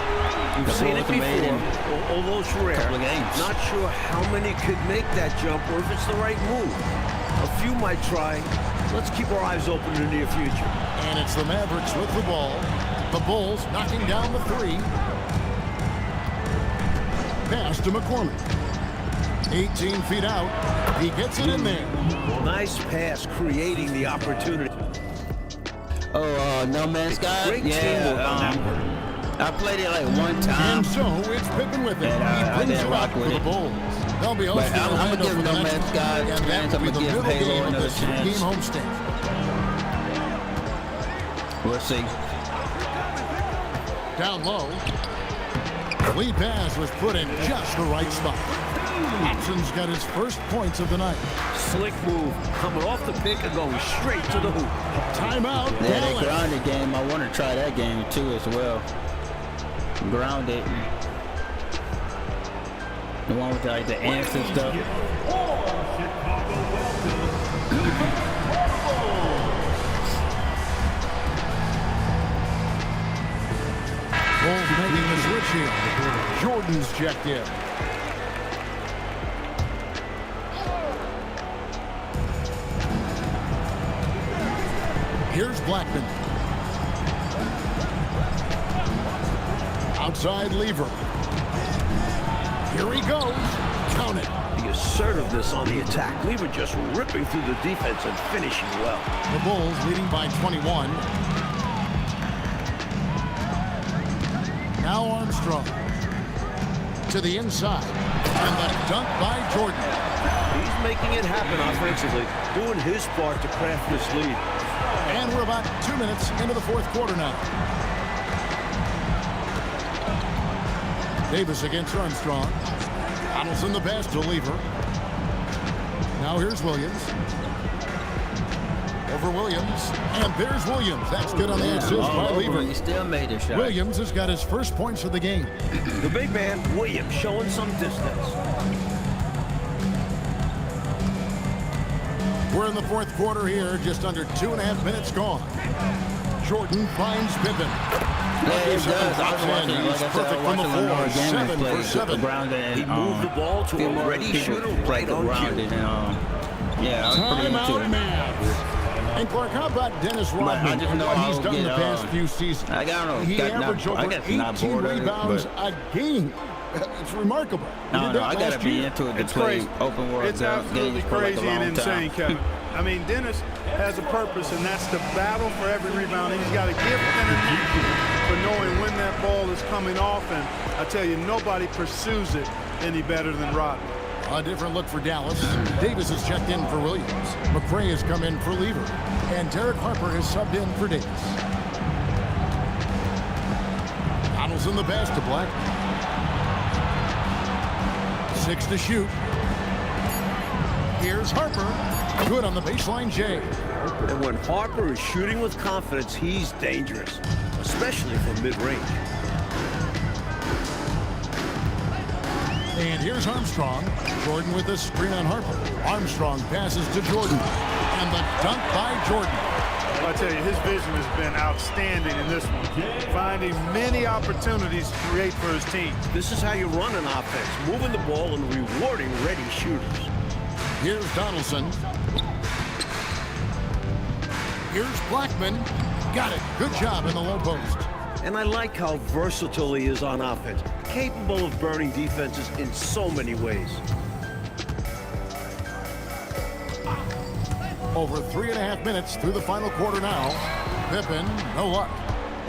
We've seen it Bulls made in before, although it's rare. couple of games. Not sure how many could make that jump or if it's the right move. A few might try. Let's keep our eyes open in the near future. And it's the Mavericks with the ball. The Bulls knocking down the three. Pass to McCormick. 18 feet out. He gets it in there. Nice pass, creating the opportunity. Oh, No Man's Sky? Great teamwork on that one. I played it like one time. And so it's Pippen with it. And, he I brings didn't it rock up with for the it. Bulls. They'll be But hosting I'm gonna Orlando give for the No next Man's Sky a and chance. that I'm will be gonna the give middle Halo game of another this chance. game homestand. We'll see. Down low. Lead pass was put in just the right spot. Hobson's got his first points of the night. Slick move, coming off the pick and going straight to the hoop. Timeout. Yeah, Dallas. the grounded game. I want to try that game too as well. Grounded. The one with like the ants and stuff. Bulls making the switch here. Jordan's checked in. Here's Blackman. Outside Lever. Here he goes. Count it. The assertiveness on the attack. Lever just ripping through the defense and finishing well. The Bulls leading by 21. Now Armstrong. To the inside. And the dunk by Jordan. He's making it happen offensively, doing his part to craft this lead. And we're about 2 minutes into the fourth quarter now. Davis against Armstrong. Donaldson the pass to Lever. Now here's Williams. over Williams. And there's Williams. That's good on the assist by Lever. He still made a shot. Williams has got his first points of the game. The big man, Williams, showing some distance. We're in the fourth quarter here, just under 2.5 minutes gone. Jordan finds Pippen. Yeah, it does. I was watching, like I said, Perfect from the floor. 7 for 7. Grounded, He moved the ball to a ready shooter right on cue. Yeah, I was pretty into Timeout it. Mavs. And Clark, how about Dennis Rodman? I just know What I he's will done the get, past few seasons. I don't know, He got not- averaged I over guess not 18 bored of it, rebounds but- a game. It's remarkable. He No, did I that gotta last be year. into it to It's play crazy. open world It's absolutely games for like a crazy and long insane, time. Kevin. I mean, Dennis has a purpose, and that's to battle for every rebound. He's got a gift and a knack for knowing when that ball is coming off, and I tell you, nobody pursues it any better than Rodman. A different look for Dallas. Davis has checked in for Williams. McRae has come in for Lever. And Derek Harper has subbed in for Davis. Donaldson the pass to Black. 6 to shoot. Here's Harper. Good on the baseline, Jay. And when Harper is shooting with confidence, he's dangerous, especially from mid-range. And here's Armstrong. Jordan with a screen on Harper. Armstrong passes to Jordan. And the dunk by Jordan. Well, I tell you, his vision has been outstanding in this one, finding many opportunities to create for his team. This is how you run an offense, moving the ball and rewarding ready shooters. Here's Donaldson. Here's Blackman. Got it. Good job in the low post. And I like how versatile he is on offense, capable of burning defenses in so many ways. Over 3.5 minutes through the final quarter now. Pippen, no luck.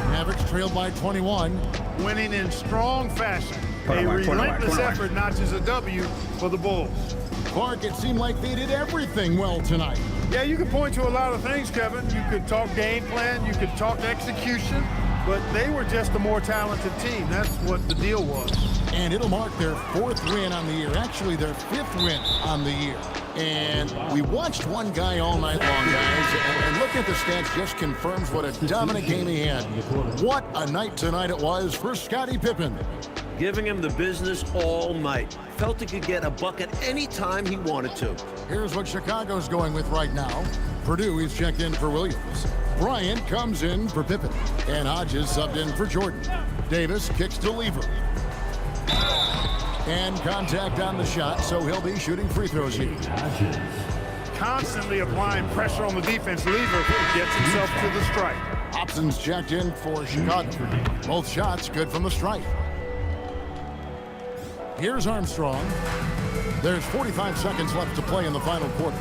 Mavericks trailed by 21. Winning in strong fashion. A 21. relentless effort notches a W for the Bulls. Clark, it seemed like they did everything well tonight. Yeah, you could point to a lot of things, Kevin. You could talk game plan, you could talk execution, but they were just a more talented team. That's what the deal was. And it'll mark their 4th win on the year. Actually, their 5th win on the year. And we watched one guy all night long, guys, and looking at the stats just confirms what a dominant game he had. What a night tonight it was for Scottie Pippen. Giving him the business all night. Felt he could get a bucket anytime he wanted to. Here's what Chicago's going with right now. Purdue is checked in for Williams. Bryant comes in for Pippen. And Hodges subbed in for Jordan. Davis kicks to Lever. And contact on the shot, so he'll be shooting free throws here. Constantly applying pressure on the defense, Lever gets himself to the strike. Hobson's checked in for Chicago. Both shots good from the strike. Here's Armstrong. There's 45 seconds left to play in the final quarter.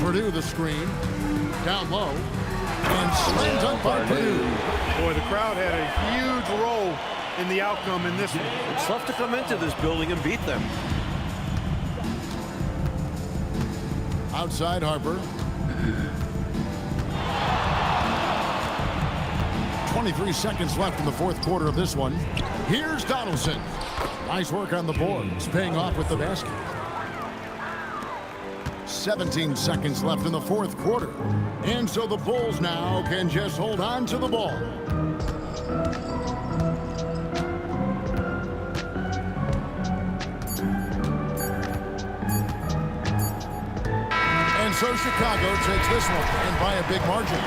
Purdue the screen. Down low. And slam dunk by Purdue. Boy, the crowd had a huge role in the outcome in this one. It's tough to come into this building and beat them. Outside Harper. 23 seconds left in the fourth quarter of this one. Here's Donaldson. Nice work on the boards, paying off with the basket. 17 seconds left in the fourth quarter. And so the Bulls now can just hold on to the ball. And so Chicago takes this one, and by a big margin.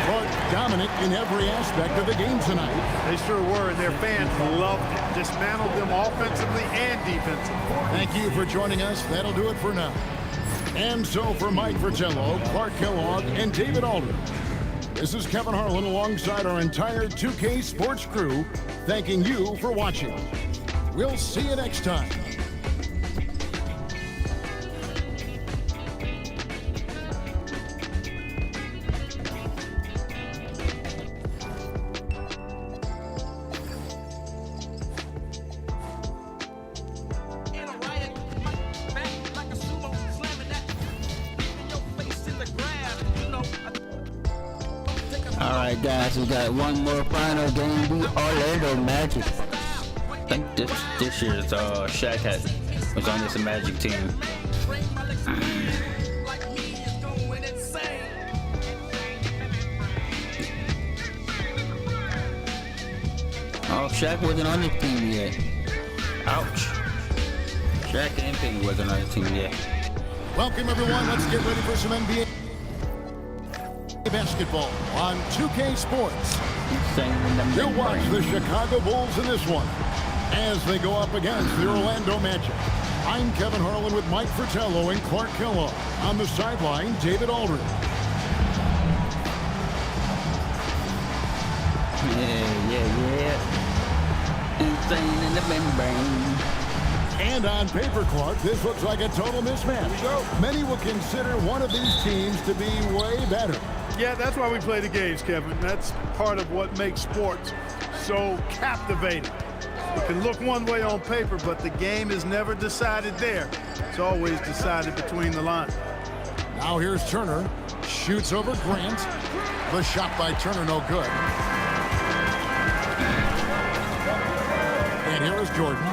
Clark dominant in every aspect of the game tonight. They sure were, and their fans loved it. Dismantled them offensively and defensively. Thank you for joining us. That'll do it for now. And so for Mike Fratello, Clark Kellogg, and David Aldridge, this is Kevin Harlan alongside our entire 2K Sports crew, thanking you for watching. We'll see you next time. Alright guys, we got one more final game. The Orlando Magic. I think this year's Shaq was on this Magic team. Oh, Shaq wasn't on this team yet. Ouch. Shaq and Penny wasn't on the team yet. Welcome, everyone. Let's get ready for some NBA basketball on 2K Sports. You'll watch the Chicago Bulls in this one as they go up against the Orlando Magic. I'm Kevin Harlan with Mike Fratello and Clark Kellogg. On the sideline, David Aldridge. Yeah. Insane in the membrane. And on paper, Clark, this looks like a total mismatch. Many will consider one of these teams to be way better. Yeah, that's why we play the games, Kevin. That's part of what makes sports so captivating. It can look one way on paper, but the game is never decided there. It's always decided between the lines. Now here's Turner. Shoots over Grant. The shot by Turner, no good. And here is Jordan.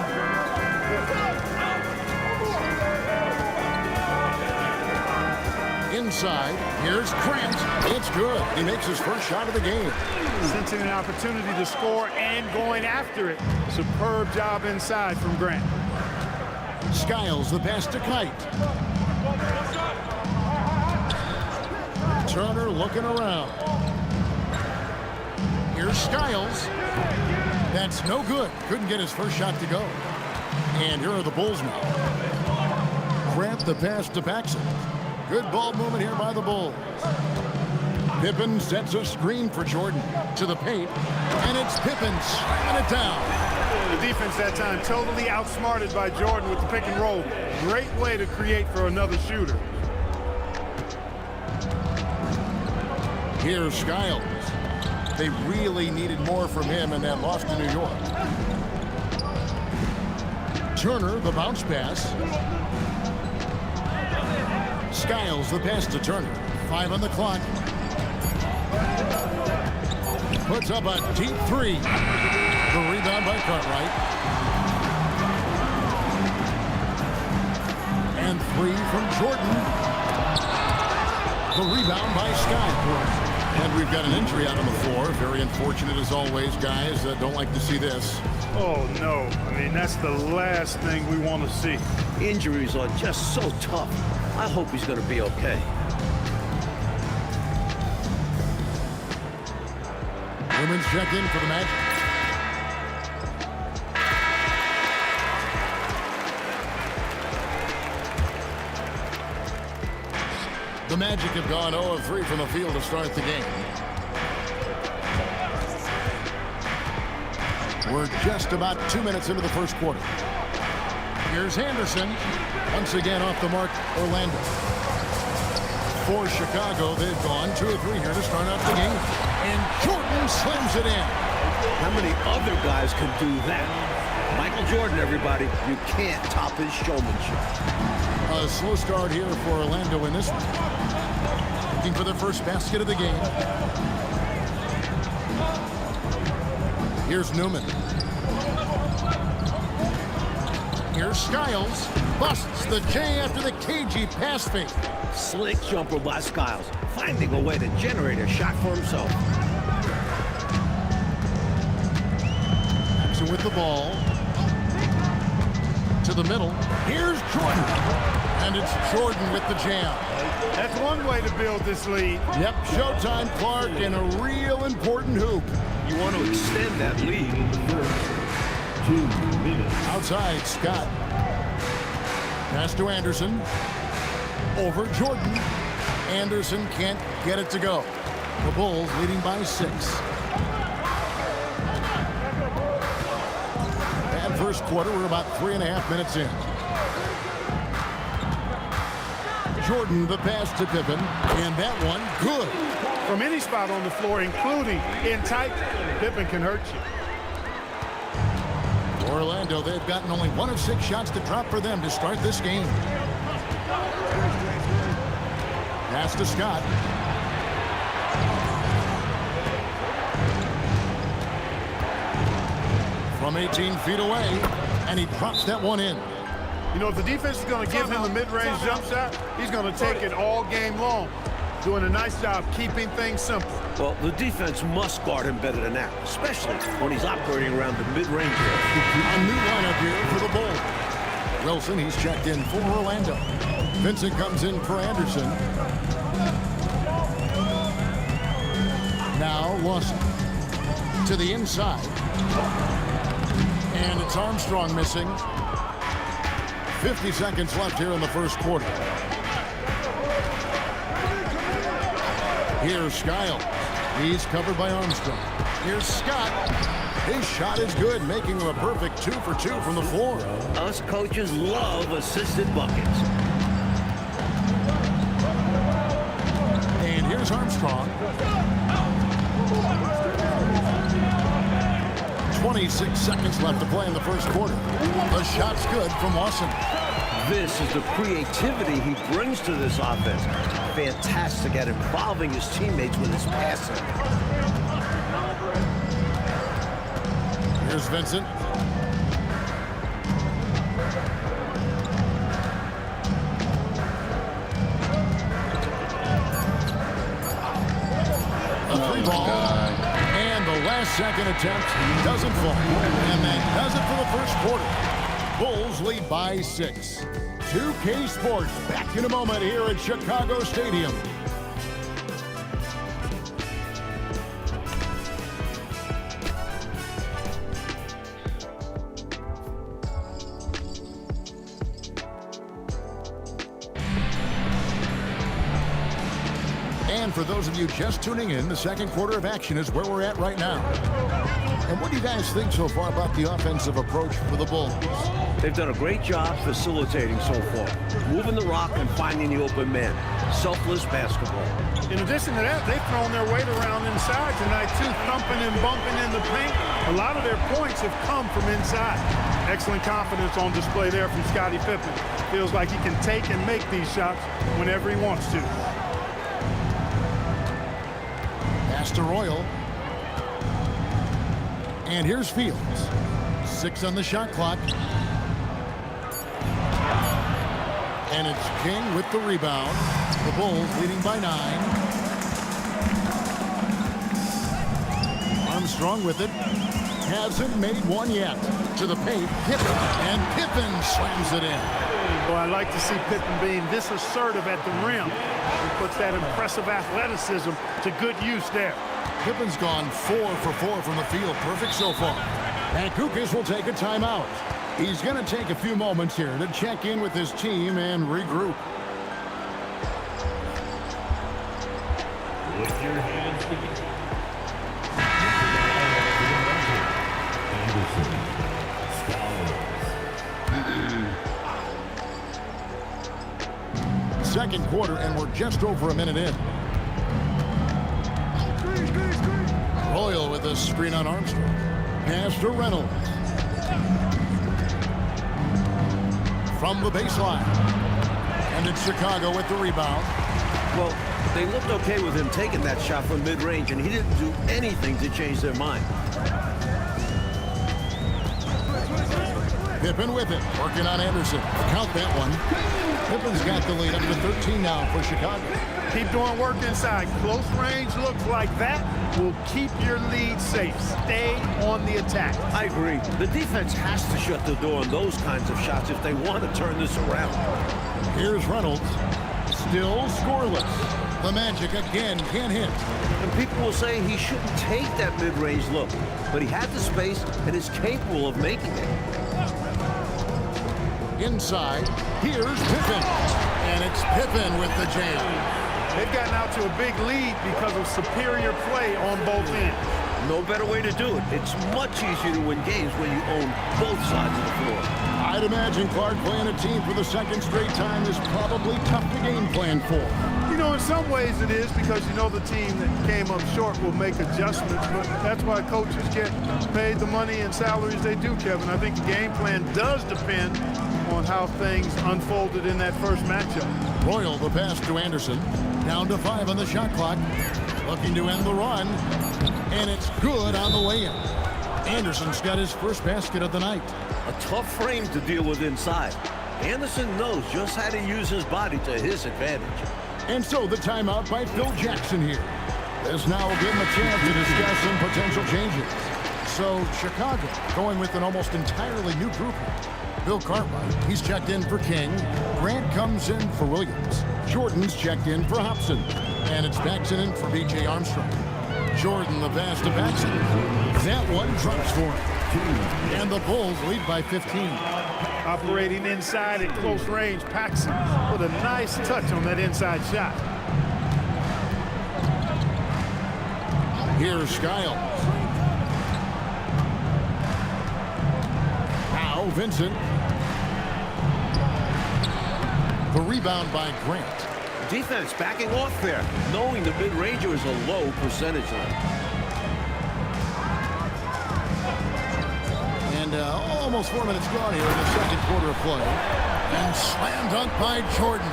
Inside, here's Grant. It's good. He makes his first shot of the game. Sensing an opportunity to score and going after it. Superb job inside from Grant. Skiles, the pass to Kite. Turner looking around. Here's Skiles. That's no good. Couldn't get his first shot to go. And here are the Bulls now. Grant the pass to Paxson. Good ball movement here by the Bulls. Pippen sets a screen for Jordan to the paint. And it's Pippen slamming it down. The defense that time totally outsmarted by Jordan with the pick and roll. Great way to create for another shooter. Here's Skiles. They really needed more from him in that loss to New York. Turner, the bounce pass. Skiles, the pass to Turner. 5 on the clock. Puts up a deep three. The rebound by Cartwright. And 3 from Jordan. The rebound by Skiles. And we've got an injury out on the floor. Very unfortunate as always, guys. Don't like to see this. Oh, no. I mean, that's the last thing we want to see. Injuries are just so tough. I hope he's going to be okay. Women's check-in for the Magic. The Magic have gone 0 of 3 from the field to start the game. We're just about 2 minutes into the first quarter. Here's Anderson. Once again off the mark, Orlando. For Chicago, they've gone 2 of 3 here to start out the game. And Jordan slams it in. How many other guys can do that? Michael Jordan, everybody. You can't top his showmanship. A slow start here for Orlando in this one. Looking for their first basket of the game. Here's Newman. Here's Skiles. Busts the J after the cagey pass fake. Slick jumper by Skiles, finding a way to generate a shot for himself. So with the ball. To the middle. Here's Jordan. And it's Jordan with the jam. That's one way to build this lead. Yep, showtime, Clark, and a real important hoop. You want to extend that lead. 2 minutes. Outside, Scott. Pass to Anderson. Over Jordan. Anderson can't get it to go. The Bulls leading by 6. And first quarter, we're about 3.5 minutes in. Jordan, the pass to Pippen, and that one, good. From any spot on the floor, including in tight, Pippen can hurt you. Orlando, they've gotten only 1 of 6 shots to drop for them to start this game. Pass to Scott. From 18 feet away, and he drops that one in. You know, if the defense is going to give him a mid-range jump shot, he's going to take it all game long. Doing a nice job keeping things simple. Well, the defense must guard him better than that, especially when he's operating around the mid-range area. A new lineup here for the Bulls. Wilson, he's checked in for Orlando. Vincent comes in for Anderson. Now Lawson to the inside. And it's Armstrong missing. 50 seconds left here in the first quarter. Here's Skiles. He's covered by Armstrong. Here's Scott. His shot is good, making him a perfect 2 for 2 from the floor. Us coaches love assisted buckets. And here's Armstrong. 26 seconds left to play in the first quarter. The shot's good from Lawson. This is the creativity he brings to this offense. Fantastic at involving his teammates with his passing. Here's Vincent. A three ball. And the last second attempt doesn't fall. And that does it for the first quarter. Bulls lead by 6. 2K Sports back in a moment here at Chicago Stadium. And for those of you just tuning in, the second quarter of action is where we're at right now. And what do you guys think so far about the offensive approach for the Bulls? They've done a great job facilitating so far, moving the rock and finding the open man. Selfless basketball. In addition to that, they've thrown their weight around inside tonight, too, thumping and bumping in the paint. A lot of their points have come from inside. Excellent confidence on display there from Scottie Pippen. Feels like he can take and make these shots whenever he wants to. Pass to Royal. And here's Fields. 6 on the shot clock. And it's King with the rebound. The Bulls leading by 9. Armstrong with it. Hasn't made one yet. To the paint, Pippen. And Pippen slams it in. Well, I like to see Pippen being this assertive at the rim. He puts that impressive athleticism to good use there. Pippen's gone 4 for 4 from the field. Perfect so far. And Kukas will take a timeout. He's going to take a few moments here to check in with his team and regroup. With your hands together. Second quarter, and we're just over a minute in. Royal with a screen on Armstrong. Pass to Reynolds. From the baseline. And it's Chicago with the rebound. Well, they looked okay with him taking that shot from mid-range, and he didn't do anything to change their mind. Pippen with it, working on Anderson. Count that one. Pippen's got the lead up to 13 now for Chicago. Keep doing work inside. Close range looks like that will keep your lead safe. Stay on the attack. I agree. The defense has to shut the door on those kinds of shots if they want to turn this around. Here's Reynolds. Still scoreless. The Magic again can't hit. And people will say he shouldn't take that mid-range look, but he had the space and is capable of making it. Inside, here's Pippen. And it's Pippen with the jam. They've gotten out to a big lead because of superior play on both ends. No better way to do it. It's much easier to win games when you own both sides of the floor. I'd imagine Clark playing a team for the second straight time is probably tough to game plan for. You know, in some ways it is because you know the team that came up short will make adjustments, but that's why coaches get paid the money and salaries they do, Kevin. I think the game plan does depend on how things unfolded in that first matchup. Royal, the pass to Anderson. Down to 5 on the shot clock. Looking to end the run. And it's good on the way in. Anderson's got his first basket of the night. A tough frame to deal with inside. Anderson knows just how to use his body to his advantage. And so the timeout by Phil Jackson here. This now will give him a chance to discuss some potential changes. So Chicago going with an almost entirely new group here. Bill Cartwright, he's checked in for King. Grant comes in for Williams. Jordan's checked in for Hobson. And it's Paxson in for B.J. Armstrong. Jordan, the pass to Paxson. That one drops for him. And the Bulls lead by 15. Operating inside at close range, Paxson with a nice touch on that inside shot. Here's Skiles. Now Vincent. The rebound by Grant. Defense backing off there, knowing the mid-ranger is a low percentage line. And almost 4 minutes gone here in the second quarter of play. And slam dunk by Jordan.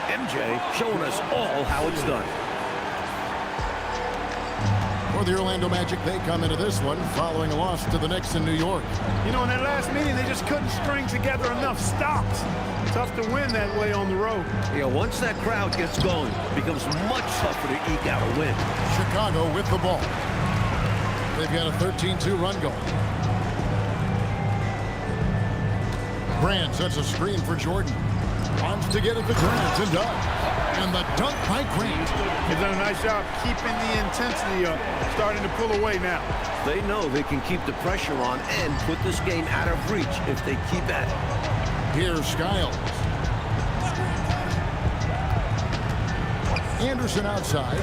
MJ showing us all how it's done. For the Orlando Magic, they come into this one following a loss to the Knicks in New York. You know, in that last meeting, they just couldn't string together enough stops. Tough to win that way on the road. Yeah, once that crowd gets going, it becomes much tougher to eke out a win. Chicago with the ball. They've got a 13-2 run going. Grant sets a screen for Jordan. Wants to get at the Grant and does. And the dunk by Grant. He's done a nice job keeping the intensity up. Starting to pull away now. They know they can keep the pressure on and put this game out of reach if they keep at it. Here's Skiles. Anderson outside.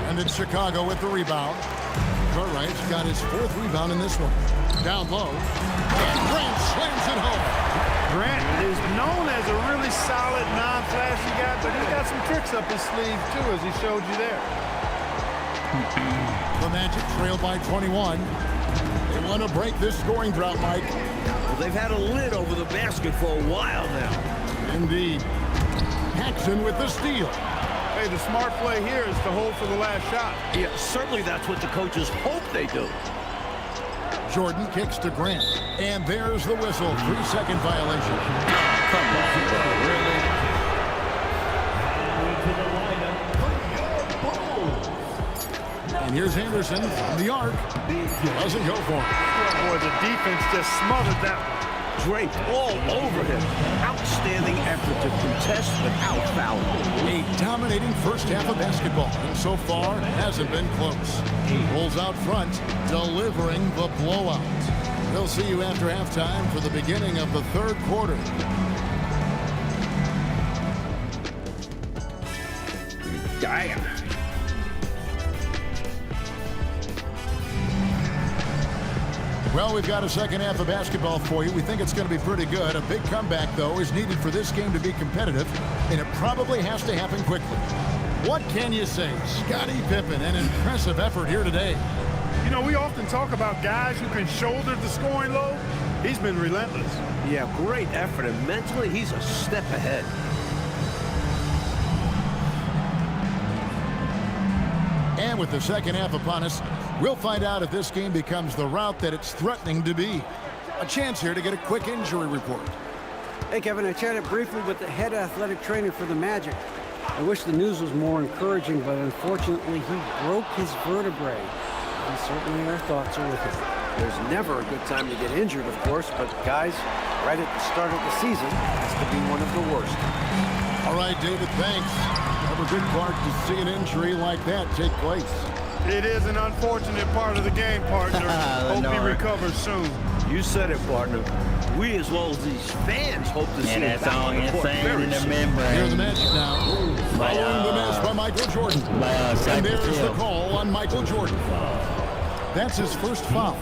And it's Chicago with the rebound. Cartwright's got his 4th rebound in this one. Down low. And Grant slams it home. Grant is known as a really solid, non-flashy guy, but he's got some tricks up his sleeve, too, as he showed you there. The Magic trail by 21. They want to break this scoring drought, Mike. Well, they've had a lid over the basket for a while now. Indeed. Paxson with the steal. Hey, the smart play here is to hold for the last shot. Yeah, certainly that's what the coaches hope they do. Jordan kicks to Grant. And there's the whistle. 3-second violation. Come on, really? And here's Anderson from the arc. Doesn't go for him. Boy, the defense just smothered that one. Draped all over him. Outstanding effort to contest without fouling. A dominating first half of basketball, and so far hasn't been close. Rolls out front, delivering the blowout. We'll see you after halftime for the beginning of the third quarter. Damn. Well, we've got a second half of basketball for you. We think it's going to be pretty good. A big comeback, though, is needed for this game to be competitive, and it probably has to happen quickly. What can you say? Scottie Pippen, an impressive effort here today. You know, we often talk about guys who can shoulder the scoring load. He's been relentless. Yeah, great effort, and mentally he's a step ahead. And with the second half upon us, we'll find out if this game becomes the route that it's threatening to be. A chance here to get a quick injury report. Hey, Kevin, I chatted briefly with the head athletic trainer for the Magic. I wish the news was more encouraging, but unfortunately he broke his vertebrae. And certainly our thoughts are with him. There's never a good time to get injured, of course, but guys, right at the start of the season has to be one of the worst. All right, David, thanks. Never good part to see an injury like that take place. It is an unfortunate part of the game, partner. Hope he recovers soon. You said it, partner. We, as well as these fans, hope to see And it that back song on the court insane very in the soon. membrane. Here's the Magic now. By, Following the miss by Michael Jordan. And there's the call on Michael Jordan. That's his first foul.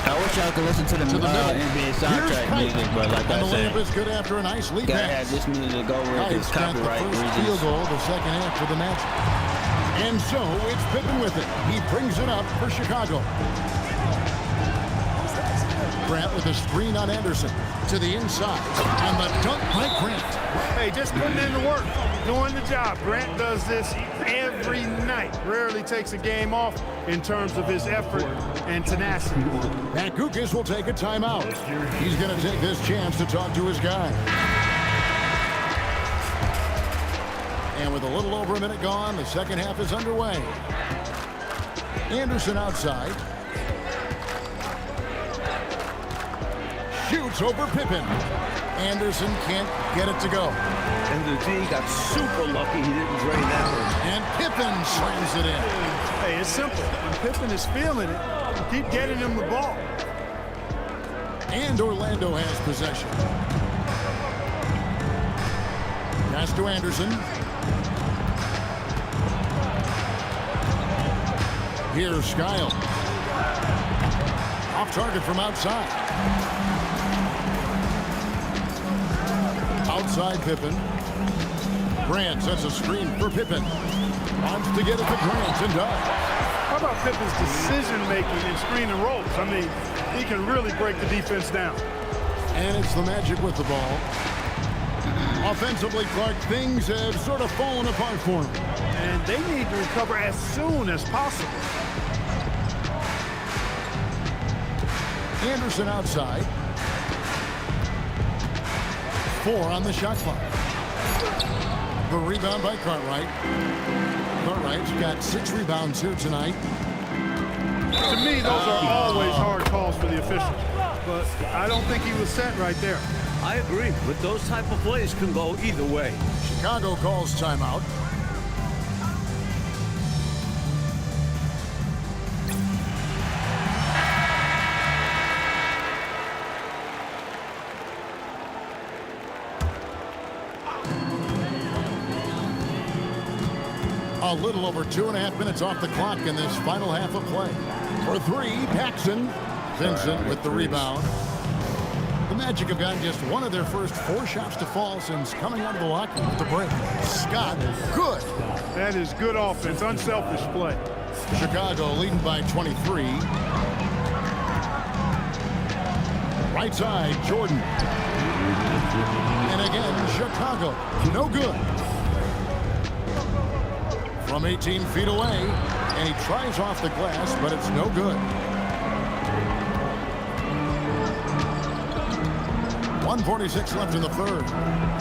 I wish y'all could listen to the NBA soundtrack music, but like I And the layup said, is good after a nice lead gotta pass. have this music to go with Kite's this got the copyright first field reasons. goal of the second half for the Magic. And so it's Pippen with it. He brings it up for Chicago. Grant with a screen on Anderson to the inside. And the dunk by Grant. Hey, just putting in the work. doing the job. Grant does this every night. Rarely takes a game off in terms of his effort and tenacity. Pat Kukas will take a timeout. He's going to take this chance to talk to his guy. And with a little over a minute gone, the second half is underway. Anderson outside. Shoots over Pippen. Anderson can't get it to go. And the D got super lucky he didn't drain that one. And Pippen slams it in. Hey, it's simple. When Pippen is feeling it, keep getting him the ball. And Orlando has possession. Pass to Anderson. Here's Skyle. Off target from outside. Outside Pippen. Grant sets a screen for Pippen. Wants to get it to Grant and does. How about Pippen's decision-making in screen and rolls? I mean, he can really break the defense down. And it's the Magic with the ball. Offensively, Clark, things have sort of fallen apart for him. And they need to recover as soon as possible. Anderson outside. 4 on the shot clock. The rebound by Cartwright. Cartwright's got 6 rebounds here tonight. To me, those are always hard calls for the officials. But I don't think he was set right there. I agree, but those type of plays can go either way. Chicago calls timeout. A little over 2.5 minutes off the clock in this final half of play. For 3, Paxson. Vincent with the rebound. The Magic have gotten just one of their first 4 shots to fall since coming out of the locker room at the break. Scott, good. That is good offense, unselfish play. Chicago leading by 23. Right side, Jordan. And again, Chicago, no good. From 18 feet away, and he tries off the glass, but it's no good. 1:46 left in the third.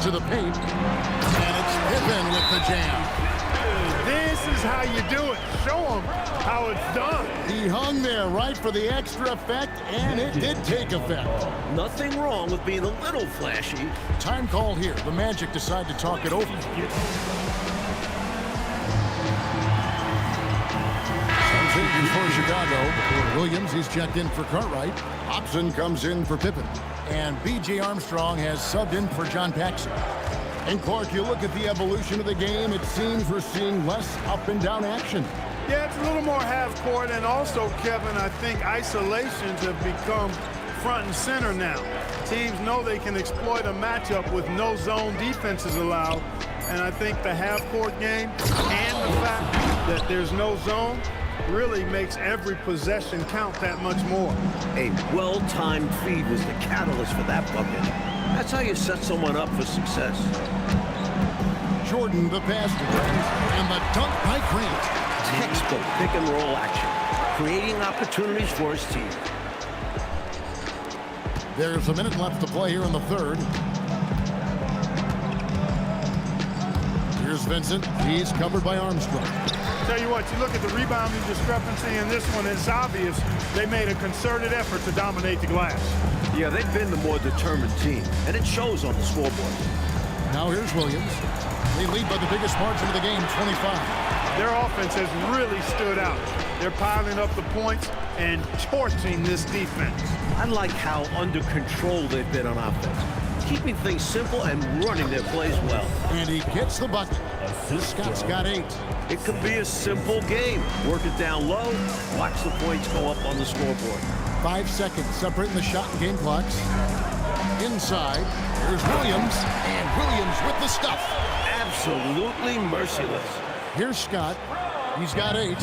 To the paint, and it's Pippen with the jam. This is how you do it. Show them how it's done. He hung there right for the extra effect, and it did take effect. Nothing wrong with being a little flashy. Time call here. The Magic decide to talk it over. Changes for Chicago. Williams, he's checked in for Cartwright. Hobson comes in for Pippen. And B.J. Armstrong has subbed in for John Paxson. And Clark, you look at the evolution of the game, it seems we're seeing less up and down action. Yeah, it's a little more half court, and also, Kevin, I think isolations have become front and center now. Teams know they can exploit a matchup with no zone defenses allowed, and I think the half court game and the fact that there's no zone really makes every possession count that much more. A well-timed feed was the catalyst for that bucket. That's how you set someone up for success. Jordan, the pass to Grant, and the dunk by Grant. Textbook pick-and-roll action, creating opportunities for his team. There's a minute left to play here in the third. Here's Vincent. He's covered by Armstrong. Tell you what, you look at the rebounding discrepancy in this one, it's obvious they made a concerted effort to dominate the glass. Yeah, they've been the more determined team, and it shows on the scoreboard. Now here's Williams. They lead by the biggest margin of the game, 25. Their offense has really stood out. They're piling up the points and torching this defense. I like how under control they've been on offense, keeping things simple and running their plays well. And he gets the bucket. Scott's got 8. It could be a simple game. Work it down low, watch the points go up on the scoreboard. 5 seconds separating the shot and game clocks. Inside, here's Williams, and Williams with the stuff. Absolutely merciless. Here's Scott. He's got 8.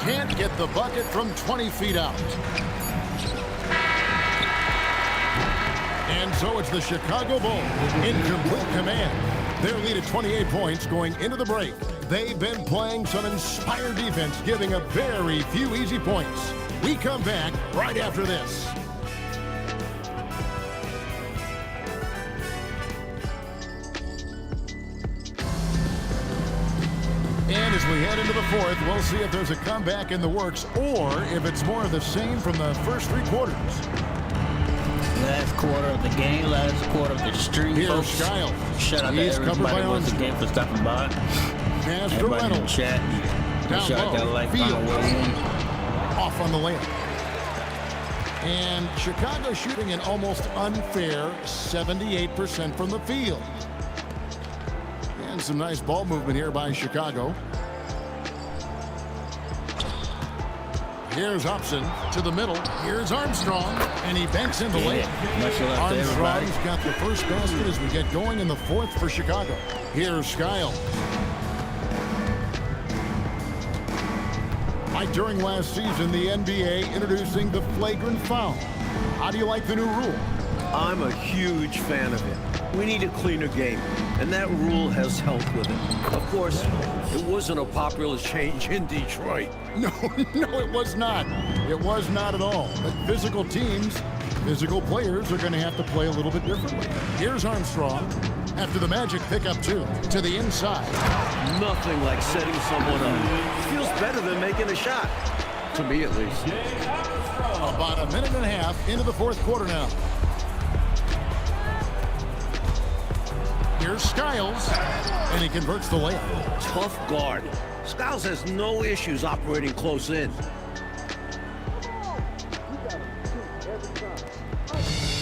can't get the bucket from 20 feet out. And so it's the Chicago Bulls in complete command. Their lead at 28 points going into the break. They've been playing some inspired defense, giving up very few easy points. We come back right after this. And as we head into the fourth, we'll see if there's a comeback in the works or if it's more of the same from the first three quarters. Last quarter of the game, last quarter of the stream. Here's Skiles. Shout out He's to covered by everybody once Armstrong. again for stopping by. Pass to Everybody in the Reynolds. chat. Down Shout out low. that like Fields. win. Off on the layup. And Chicago shooting an almost unfair 78% from the field. And some nice ball movement here by Chicago. Here's Hobson to the middle. Here's Armstrong, and he banks in the layup. Much love to everybody. Armstrong's got the first basket as we get going in the fourth for Chicago. Here's Skiles. Like during last season, the NBA introducing the flagrant foul. How do you like the new rule? I'm a huge fan of it. We need a cleaner game, and that rule has helped with it. Of course, it wasn't a popular change in Detroit. No, it was not. It was not at all. But physical teams, physical players are going to have to play a little bit differently. Here's Armstrong. After the Magic pick up two to the inside. Nothing like setting someone up. Feels better than making a shot. To me, at least. About a minute and a half into the fourth quarter now. Here's Skiles, and he converts the layup. Tough guard. Skiles has no issues operating close in.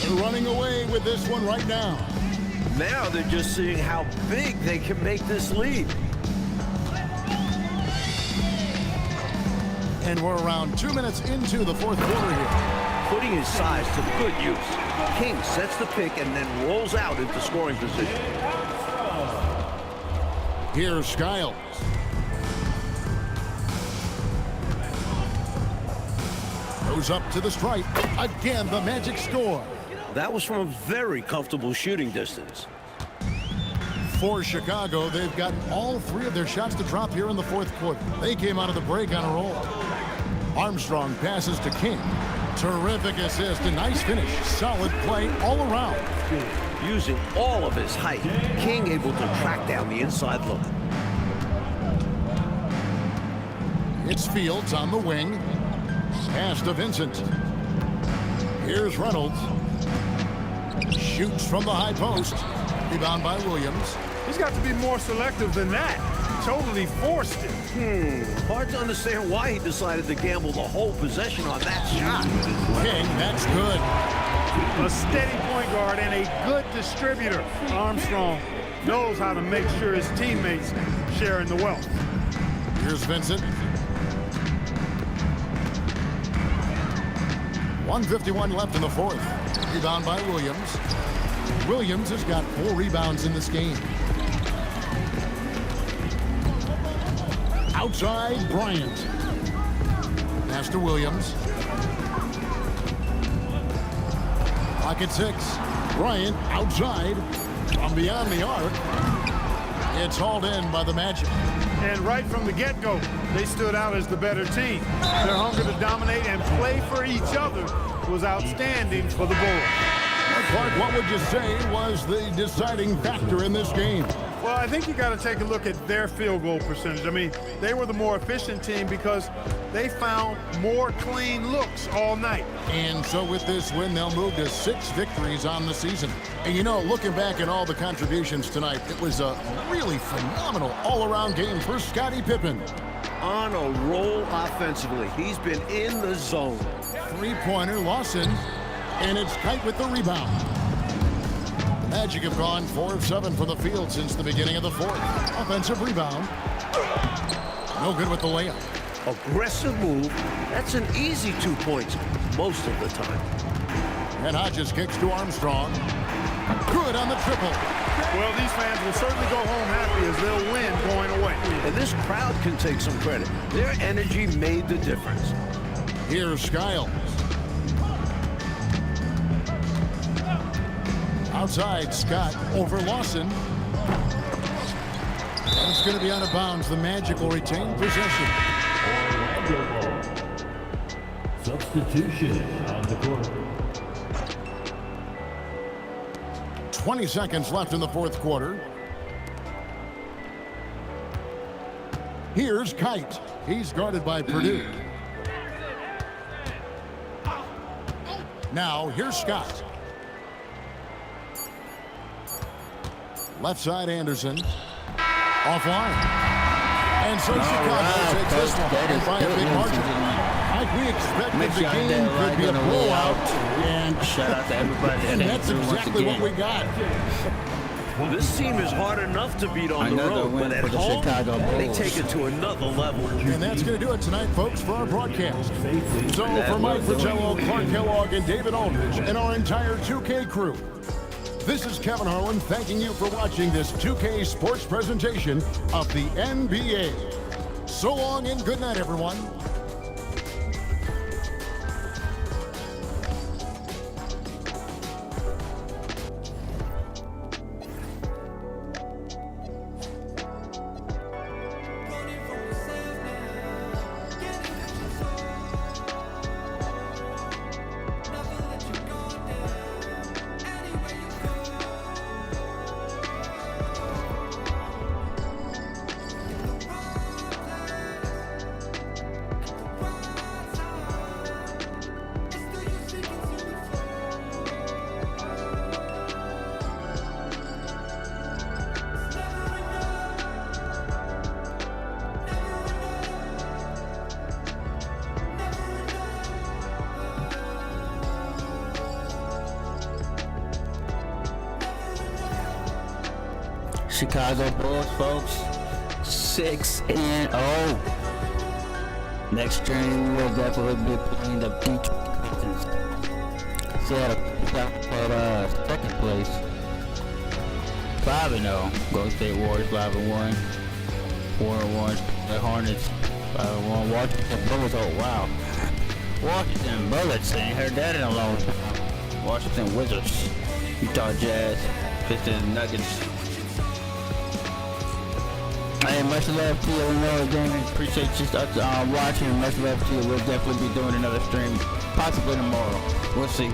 They're running away with this one right now. Now they're just seeing how big they can make this lead. And we're around 2 minutes into the fourth quarter here. Putting his size to good use. King sets the pick and then rolls out into scoring position. Here's Skiles. Goes up to the stripe. Again, the Magic score. That was from a very comfortable shooting distance. For Chicago, they've got all three of their shots to drop here in the fourth quarter. They came out of the break on a roll. Armstrong passes to King. Terrific assist, a nice finish. Solid play all around. Using all of his height, King able to track down the inside look. It's Fields on the wing. Pass to Vincent. Here's Reynolds. Shoots from the high post. Rebound by Williams. He's got to be more selective than that. Totally forced it. Hard to understand why he decided to gamble the whole possession on that shot. King, that's good. A steady point guard and a good distributor. Armstrong knows how to make sure his teammates share in the wealth. Here's Vincent. 1:51 left in the fourth. Rebound by Williams. Williams has got 4 rebounds in this game. Outside, Bryant. Pass to Williams. Pocket 6. Bryant outside from beyond the arc. It's hauled in by the Magic. And right from the get-go, they stood out as the better team. Their hunger to dominate and play for each other was outstanding for the Bulls. Clark, what would you say was the deciding factor in this game? Well, I think you got to take a look at their field goal percentage. I mean, they were the more efficient team because they found more clean looks all night. And so with this win, they'll move to 6 victories on the season. And you know, looking back at all the contributions tonight, it was a really phenomenal all-around game for Scottie Pippen. On a roll offensively. He's been in the zone. Three-pointer, Lawson, and it's tight with the rebound. The Magic have gone 4 of 7 from the field since the beginning of the fourth. Offensive rebound. No good with the layup. Aggressive move. That's an easy 2 points most of the time. And Hodges kicks to Armstrong. Good on the triple. Well, these fans will certainly go home happy as they'll win going away. And this crowd can take some credit. Their energy made the difference. Here's Skiles. Outside, Scott over Lawson. And it's going to be out of bounds. The Magic will retain possession. Substitution on the court. 20 seconds left in the fourth quarter. Here's Kite. He's guarded by Purdue. Now, here's Scott. Left side, Anderson. Offline. And so Chicago takes this one and by a big margin. Like we expected, the game could be a blowout. And shout out to everybody. And that's exactly what we got. This team is hard enough to beat on the Another road, win but at for the home, Chicago they Bulls. take it to another level. And that's going to do it tonight, folks, for our broadcast. So for Mike Fratello, Clark Kellogg, and David Aldridge, and our entire 2K crew, this is Kevin Harlan thanking you for watching this 2K sports presentation of the NBA. So long and good night, everyone. Chicago Bulls, folks, 6-0. Next stream will definitely be playing the Detroit Pistons. Seattle at second place, 5-0. Golden State Warriors 5-1. 4-1. The Hornets 5-1. Washington Bullets. Oh wow, Washington Bullets. Ain't heard that in a long time. Washington Wizards, Utah Jazz, Pistons, Nuggets. Hey, much love to you, Illinois Gaming. Appreciate you watching. Much love to you. We'll definitely be doing another stream, possibly tomorrow. We'll see.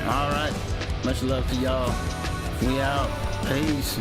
All right. Much love to y'all. We out. Peace.